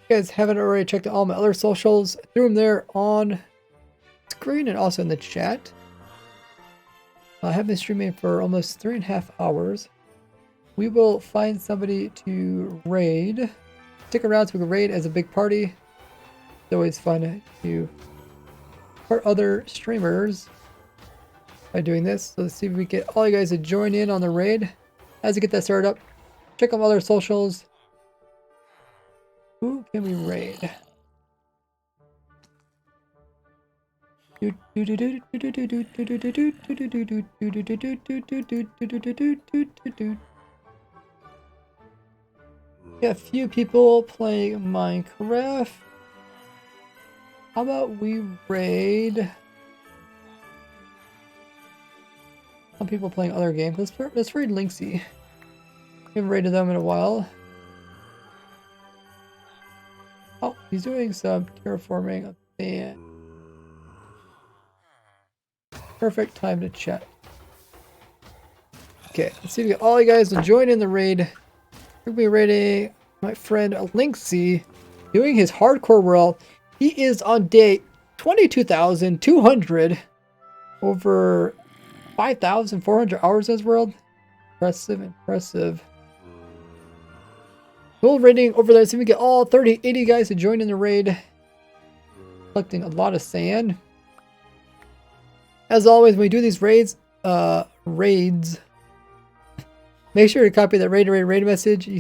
If you guys haven't already checked out all my other socials, threw them there on screen and also in the chat. I have been streaming for almost 3.5 hours. We will find somebody to raid. Stick around so we can raid as a big party. It's always fun to support other streamers by doing this. So let's see if we get all you guys to join in on the raid. As we get that started up, check out my other socials. Who can we raid? Got a few people playing Minecraft. How about we raid some people playing other games? Let's raid Linksy. We haven't raided them in a while. Oh, he's doing some terraforming of the perfect time to chat. Okay, let's see if we get all you guys to join in the raid. We're gonna be raiding my friend Linksy, doing his hardcore world. He is on day 22,200, over 5,400 hours in his world. Impressive. We'll raiding over there, see if we get all 80 guys to join in the raid. Collecting a lot of sand. As always, when we do these raids, make sure to copy that raid message. You